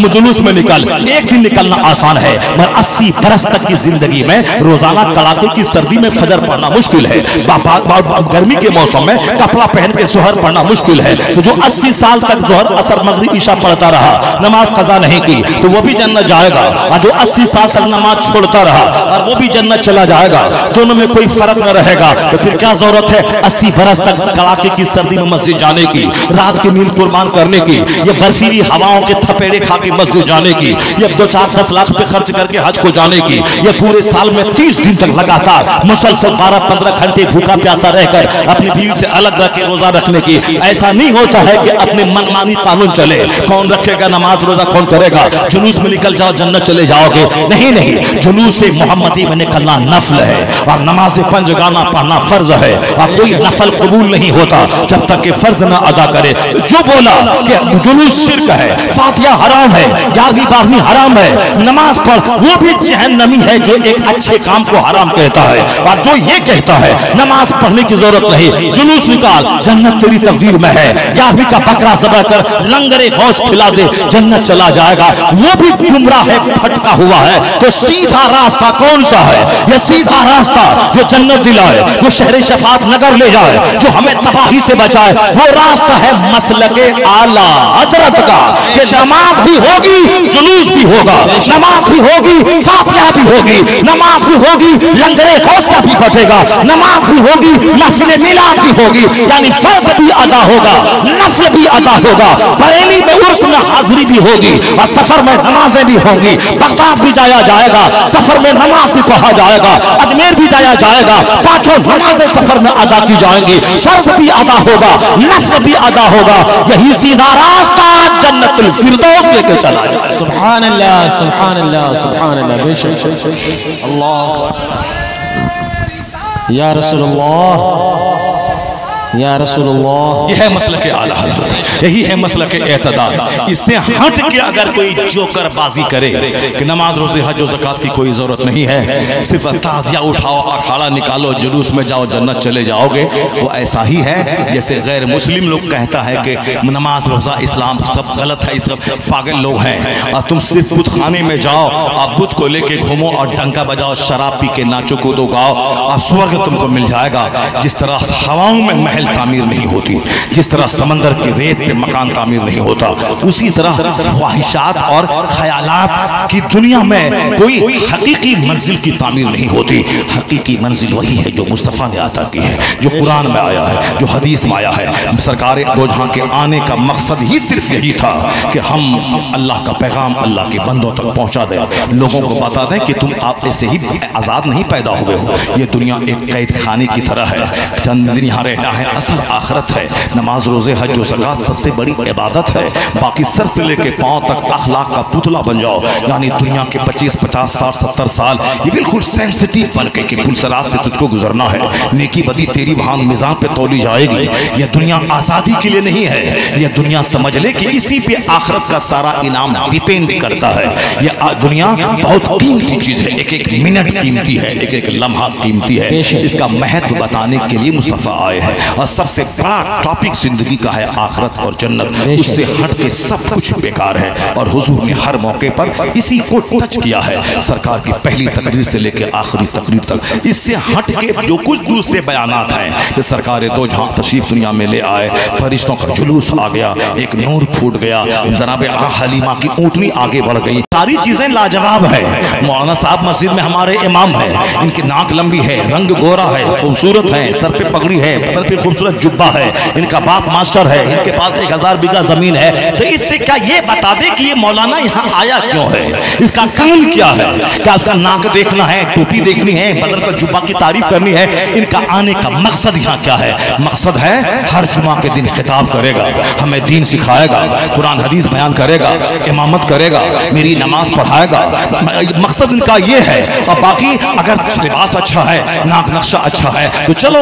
जुलूस में निकल, एक दिन निकलना आसान है मगर 80 बरस तक की जिंदगी में रोजाना कड़ाके की सर्दी में फजर पढ़ना मुश्किल है। गर्मी के मौसम में कपड़ा पहन के जोहर पढ़ना मुश्किल है। तो जो 80 साल तक जोहर, असर, मगरिब, ईशा पढ़ता रहा, नमाज कज़ा नहीं की, तो वो भी जन्नत जाएगा। और जो 80 साल तक नमाज छोड़ता रहा और वो भी जन्नत चला जाएगा। दोनों में कोई फर्क न रहेगा। तो फिर क्या जरूरत है 80 बरस तक कड़ाके की सर्दी में मस्जिद जाने की, रात की नींद कुर्बान करने की, ये बर्फीली हवाओं के थपेड़े खा के मस्जिद जाने की, ये 2-4-10 लाख रुपए खर्च करके हज को जाने की, ये पूरे साल में 30 दिन तक लगातार मुसलसल 12-15 घंटे भूखा प्यासा रहकर अपनी बीवी से अलग रख के रोजा रखने की। ऐसा नहीं होता है कि अपने मनमानी कानून चले, कौन रखेगा नमाज रोजा, कौन करेगा, जुलूस में निकल जाओ जन्नत चले जाओगे। नहीं नहीं, जुलूस से मोहम्मदी में निकलना नफल है और नमाज पंज गाना पढ़ना फर्ज है। और कोई नफल कबूल नहीं होता जब तक कि फर्ज ना अदा करे। जो बोला कि जुलूस शिर्क है, फातिहा हराम है, 11वीं 12वीं हराम है, नमाज पढ़, वो भी जहन्नमी है जो एक अच्छे काम को हराम कहता है। और जो ये कहता है नमाज पढ़ने की जरूरत नहीं, जुलूस निकाल, जन्नत तेरी तकदीर में है, 11वीं का बकरा ज़बह कर लंगरे गौस खिला दे, जन्नत चला जाएगा, वो भी गुमराह है, भटका हुआ है। तो सीधा रास्ता कौन सा है? ये सीधा रास्ता जो जन्नत दिलाए, जो शहर शफात नगर ले जाए, जो हमें तबाही से बचाए, वो रास्ता है मसलके आला हजरत का। ये नमाज भी होगी, जुलूस भी होगा, नमाज भी होगी, फातिहा भी होगी, नमाज भी होगी, लंगरे गौसा भी बटेगा, नमाज भी होगी, महफिल मिलाद भी होगी, यानी फर्ज भी अदा होगा, नफल भी अदा होगा, बरेली में उर्स में हाजिरी भी होगी और सफर में नमाजें भी होंगी, बगदाद भी जाया जाएगा, सफर में नमाज भी पढ़ा जाएगा, अजमेर भी जाया जाएगा, 5 नमाजें सफर में अदा की जाएंगी, फर्ज भी अदा होगा, नफल भी अदा होगा। यही सीधा रास्ता जन्नतुल फिरदौस लेके चला जाए। सुभान अल्लाह, सुभान अल्लाह, सुभान अल्लाह, बेशक अल्लाह, या रसूलुल्लाह, या रसूलुल्लाह। यह है मसलक आला हज़रत, यही है मसलक एतदाल। इससे हट के अगर कोई जोकर बाजी करे कि नमाज रोजे हज और ज़कात की कोई ज़रूरत नहीं है, सिर्फ ताज़िया उठाओ, अखाड़ा निकालो, जुलूस में जाओ, जन्नत चले जाओगे, वो ऐसा ही है जैसे गैर मुस्लिम लोग कहता है कि नमाज रोज़ा इस्लाम सब गलत है, सब पागल लोग हैं। और तुम सिर्फ बुत खाने में जाओ और बुत को लेके घूमो और डंका बजाओ, शराब पी के नाचो कूदो गाओ और स्वर्ग तुमको मिल जाएगा। जिस तरह हवाओं में महल तामीर नहीं होती, जिस तरह समंदर की रेत पे मकान तामीर नहीं होता, उसी तरह ख्वाहिशात और ख्यालात की दुनिया में कोई हकीकी मंजिल की तामीर नहीं होती। हकीकी मंजिल वही है जो मुस्तफ़ा ने अता की है, जो कुरान में आया है, जो हदीस में आया है। सरकार दो जहां के आने का मकसद ही सिर्फ यही था कि हम अल्लाह का पैगाम अल्लाह के बंदों तक पहुंचा दें, लोगों को बता दें कि तुम आप ऐसे ही आज़ाद नहीं पैदा हुए हो, ये दुनिया एक कैद खाने की तरह है, चंद दिन यहाँ रहना है, असल आखिरत है। नमाज रोजे हज ज़कात सबसे बड़ी इबादत है। बाकी सर से लेके पांव तक अखलाक का पुतला बन जाओ, यानी दुनिया के 25, 50, 60, 70 साल ये बिल्कुल सेंसिटिव बन के कि पुलसराज से तुझको गुजरना है, नेकी बदी तेरी वहां मिजान पे तोली जाएगी। यह दुनिया आजादी के लिए नहीं है, यह दुनिया समझ ले कि इसी पे आखिरत का सारा इनाम डिपेंड करता है। यह दुनिया बहुत कीमती चीज है, एक एक मिनट कीमती है, एक एक लम्हा कीमती है। इसका महत्व बताने के लिए मुस्तफ़ा आए हैं और सबसे बड़ा टॉपिक जिंदगी का है आखिरत और जन्नत। उससे हट के सब कुछ बेकार है और हुजूर ने हर मौके पर इसी को टच किया है। सरकार की पहली तकरीर से लेकर आखिरी तकरीर तक इससे हट के जो कुछ दूसरे बयानात हैं कि सरकार दो जहां तशरीफ दुनिया में ले आए, फरिश्तों का जुलूस आ गया, एक नूर फूट गया, जनाब हलीमा की ऊँटनी आगे बढ़ गई, सारी चीजें लाजवाब है। मौलाना साहब मस्जिद में हमारे इमाम है, इनकी नाक लंबी है, रंग गोरा है, खूबसूरत है, सर पे पगड़ी है, बदन पे खूबसूरत जुब्बा है, इनका बाप मास्टर है, इनके पास 1000 बीघा जमीन है। तो इससे क्या ये बता दे कि ये मौलाना यहाँ आया क्यों है, इसका काम क्या है? क्या उसका नाक देखना है, टोपी देखनी है, बदन का जुब्बा की तारीफ करनी है? इनका आने का मकसद यहाँ क्या है? मकसद है हर जुमा के दिन खिताब करेगा, हमें दीन सिखाएगा, कुरान हदीस बयान करेगा, इमामत करेगा, मेरी नमाज पढ़ाएगा। मकसद इनका ये है। और बाकी अगर लिबास अच्छा है, नाक नक्शा अच्छा है तो चलो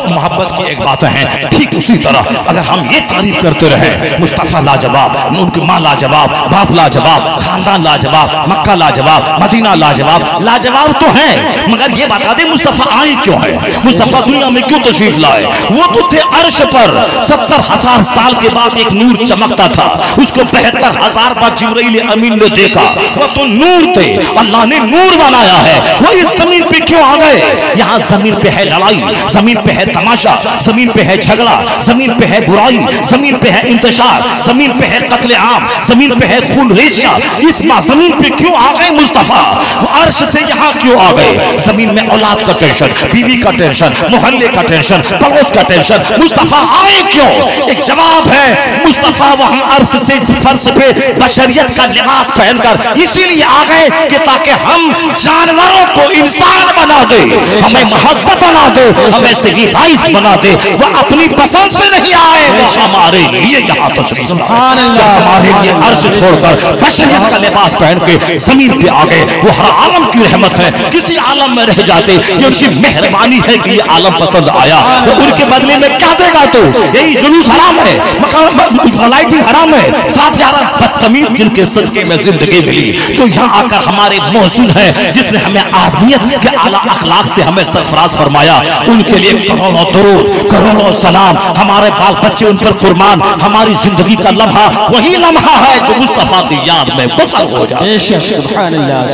मोहब्बत की एक बात है। ठीक उसी तरह अगर हम ये तारीफ करते रहे मुस्तफा लाजवाब, उनकी माँ लाजवाब, बाप लाजवाब, खानदान लाजवाब, मक्का लाजवाब, मदीना लाजवाब, लाजवाब तो है, मगर ये बता दे मुस्तफा आए क्यों है, मुस्तफा दुनिया में क्यों तशरीफ लाए? वो तो थे अर्श पर, 70,000 साल के बाद एक नूर चमकता था, उसको 72,000 बार जिब्राइल अमीन ने देखा, वो तो नूर थे, अल्लाह ने नूर बनाया है। वो इस जमीन पे क्यों आ गए? यहाँ जमीन पे है लड़ाई, जमीन पे है तमाशा, जमीन पे है झगड़ा, जमीन पे है बुराई, जमीन पे है इंतशार, जमीन पे है कत्ले आम, जमीन पे है खून रेशिया। इस जमीन पे क्यों आ गए मुस्तफा? वो अर्श से यहाँ क्यों आ गए? जमीन में औलाद का टेंशन, बीवी का टेंशन, मोहल्ले का टेंशन, पड़ोस का टेंशन, मुस्तफा आए क्यों? एक जवाब है, मुस्तफा वहां अर्श से फर्श पे बशरियत का लिबास पहनकर इसीलिए आ गए कि ताकि हम जानवरों को इंसान बना दे, हमें महज़्ज़त बना दे, हमें सिविलाइज बना दे। वो अपनी पसंद से नहीं आए, वो हमारे लिए यहाँ तशरीफ लाए, हमारे लिए अर्श छोड़कर बशरियत का लिबास पहन के जमीन पे आ गए। वो हर आलम की रहमत है, किसी आलम में रह जाते ये उसकी मेहरबानी है कि ये आलम पसंद आया, तो उनके बदले में क्या देगा? तो यही जुलूस हराम है, लाइटिंग हराम है, साथ यार बदतमीज जिनके सदके में जिंदगी मिली, जो यहाँ आकर हमारे मौसूल है, जिसने हमें आदमियत के आला अखलाक से हमें सरफराज फरमाया, उनके लिए करोड़ों दुरूद, करोड़ों सलाम, हमारे बाल बच्चे उन पर कुर्बान। हमारी जिंदगी का लम्हा वही लम्हा है जो मुस्तफा की याद में बसर हो जाए।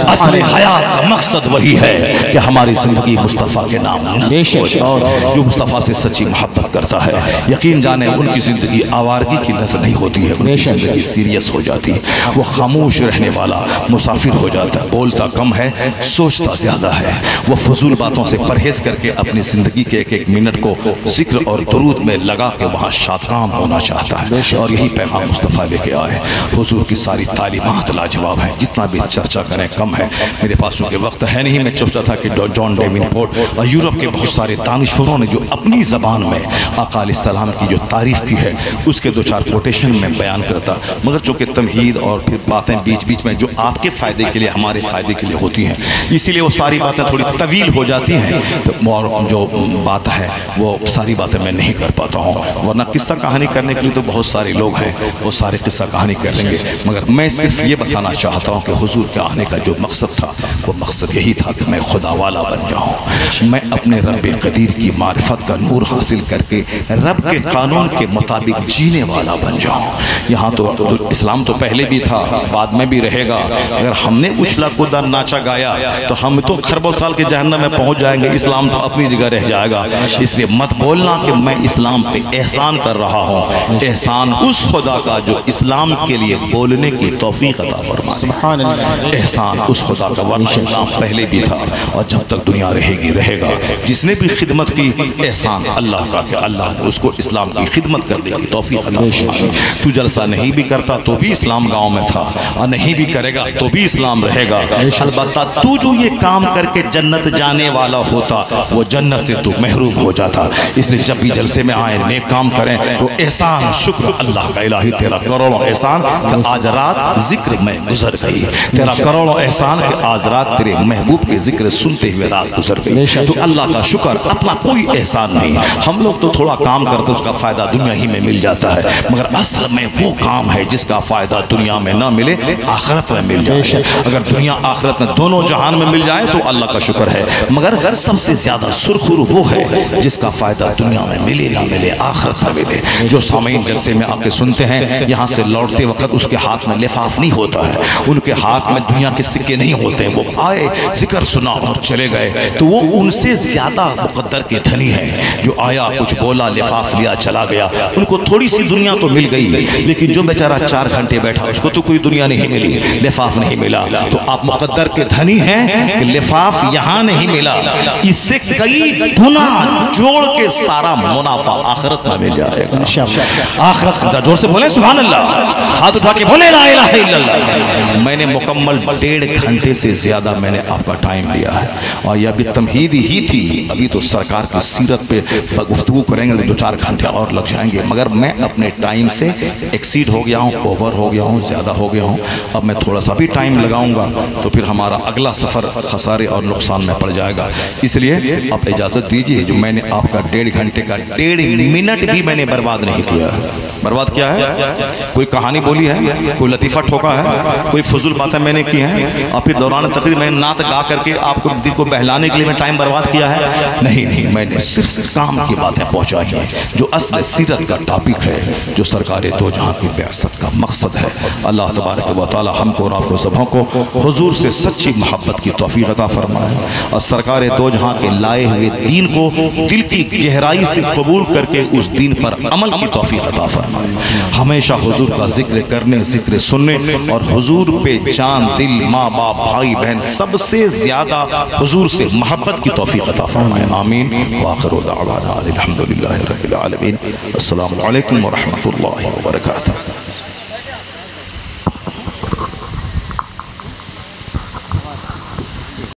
असली हयात का मकसद वही है कि हमारी जिंदगी मुस्तफा के नाम और जो मुस्तफा से सच्ची मोहब्बत करता है, यकीन जाने उनकी जिंदगी आवारगी की नजर नहीं होती है, उनकी जिंदगी सीरियस हो जाती है। वो खामोश रहने वाला मुसाफिर हो जाता है, बोलता कम है, सोचता ज्यादा है। वो फजूल बातों से परहेज करके अपनी जिंदगी के एक एक मिनट को जिक्र और दुरूद में लगा के वहाँ शादकाम होना चाहता है। और यही पैगाम मुस्तफ़ा लेके आए। हुजूर की सारी तालीमात लाजवाब है, जितना भी चर्चा करें कम है। मेरे पास चूँकि वक्त है नहीं, मैं सोचता था कि जॉन डेवनपोर्ट और यूरोप के बहुत सारे दानिशवरों ने जो अपनी ज़बान में आका अलैहिस्सलाम की जो तारीफ़ की है उसके दो चार कोटेशन में बयान करता, मगर चूँकि तमहीद और फिर बातें बीच बीच में जो आपके फ़ायदे के लिए हमारे फ़ायदे के लिए होती हैं, इसीलिए वो सारी बातें थोड़ी तवील हो जाती हैं। तो और जो बात है वो सारी बातें मैं नहीं कर पाता हूँ, वरना किस्सा कहानी करने के लिए तो बहुत सारे लोग हैं, वो सारे किस्सा कहानी कर लेंगे। मगर मैं सिर्फ ये बताना चाहता हूँ कि हुजूर के आने का जो मकसद था वो मकसद यही था कि मैं खुदा वाला बन जाऊँ, मैं अपने रब कदीर की मारिफत का नूर हासिल करके रब के कानून के मुताबिक जीने वाला बन जाऊँ। यहाँ तो इस्लाम तो पहले भी था, बाद में भी रहेगा। अगर हमने उछला कूदा नाचा गाया तो हम तो खरबों साल के जहन्नम में पहुँच जाएंगे, इस्लाम तो अपनी जगह रह जाएगा। इसलिए मत बोलना कि मैं इस्लाम पे एहसान कर रहा हूँ, एहसान उस खुदा का जो इस्लाम के लिए बोलने की तौफीक अता फरमाए। एहसान उस खुदा का, वरना इस्लाम पहले भी था और जब तक दुनिया रहेगी रहेगा। जिसने भी खिदमत की, एहसान अल्लाह का कि अल्लाह ने उसको इस्लाम की खिदमत करने की तौफीक अता फरमाई। तू जलसा नहीं भी करता तो भी इस्लाम गाँव में था, और नहीं भी करेगा तो भी इस्लाम रहेगा। अलबत्ता तू जो ये काम करके जन्नत जाने वाला होता वो जन्नत से तू महरूम हो जाता। इसलिए इसलिए जब भी जलसे में आए नेक काम करें तो एहसान शुक्र अल्लाह का, इलाही तेरा करोड़ों एहसान कि आज रात जिक्र में गुजर गई, तेरा करोड़ों एहसान कि आज रात तेरे महबूब के जिक्र सुनते हुए रात गुजर गई। तो अल्लाह का शुक्र, अपना कोई एहसान नहीं। हम लोग तो थोड़ा काम करते उसका फायदा दुनिया ही में मिल जाता है, मगर असल में वो काम है जिसका फायदा दुनिया में ना मिले आखिरत में मिल जाए। अगर दुनिया आखिरत में दोनों जहान में मिल जाए तो अल्लाह का शुक्र है, मगर सबसे ज्यादा सुरखुरु वो है जिसका फायदा दुनिया में मिले ना मिले आखिरत में मिले। जो सामीन जलसे में आके सुनते हैं, यहाँ से लौटते वक्त उसके हाथ में लिफाफ नहीं होता है, उनके हाथ में दुनिया के सिक्के नहीं होते हैं। वो आए जिक्र सुना और चले गए तो वो उनसे ज्यादा मुकद्दर के धनी है। जो आया कुछ बोला लिफाफ लिया चला गया, उनको थोड़ी सी दुनिया तो मिल गई, लेकिन जो बेचारा 4 घंटे बैठा उसको तो कोई दुनिया नहीं मिली, लिफाफ नहीं मिला। तो आप मुकद्दर के धनी हैं कि लिफाफ यहाँ नहीं मिला, इससे कई गुना जोड़ के सारा मुनाफा आखिरत में मिल जाएगा। आखिरत जोर से बोले सुभान अल्लाह, हाथ उठा के बोले ला इलाहा इल्लल्लाह। मैंने मुकम्मल 1.5 घंटे से ज्यादा मैंने आपका टाइम लिया है, और यह भी तमहीद ही थी। अभी तो सरकार की सीरत पे गुफ्तगू करेंगे तो 2-4 घंटे और लग जाएंगे, मगर मैं अपने टाइम से एक्सीड हो गया हूँ, ओवर हो गया हूँ, ज़्यादा हो गया हूँ। अब मैं थोड़ा सा भी टाइम लगाऊंगा तो फिर हमारा अगला सफ़र खसारे और नुकसान में पड़ जाएगा। इसलिए आप इजाज़त दीजिए, जो मैंने आपका 1.5 घंटे का 1.5 मिनट भी मैंने बर्बाद नहीं किया। बर्बाद किया है? कोई कहानी बोली है, कोई लतीफ़ा ठोका है, कोई फजूल बातें मैंने की हैं, और फिर दौरान तकरीर मैंने नात गा करके आपको दिल को बहलाने के लिए मैं टाइम बर्बाद किया है? नहीं नहीं, मैंने सिर्फ काम की बातें पहुँचाई हैं, जो असल सीरत का टॉपिक है, जो सरकार दो जहाँ की बिआसत का मकसद है। अल्लाह तबारक व तआला हमको और आपको सबों को हुजूर से सच्ची मोहब्बत की तौफीक अता फरमाए, और सरकार दो जहाँ के लाए हुए दीन को दिल की गहराई से कबूल करके उस दीन पर अमल की तौफीक अता फरमाए। हमेशा हुजूर का जिक्र करने, जिक्र सुनने, और हुजूर पे जान दिल, माँ बाप, भाई बहन, सबसे ज्यादा हुजूर से मोहब्बत की तौफीक अता फरमाए। आमीन। व आखिरु दावाना अल्हम्दुलिल्लाहि रब्बिल आलमीन। अस्सलामु अलैकुम व रहमतुल्लाहि व बरकातुहू।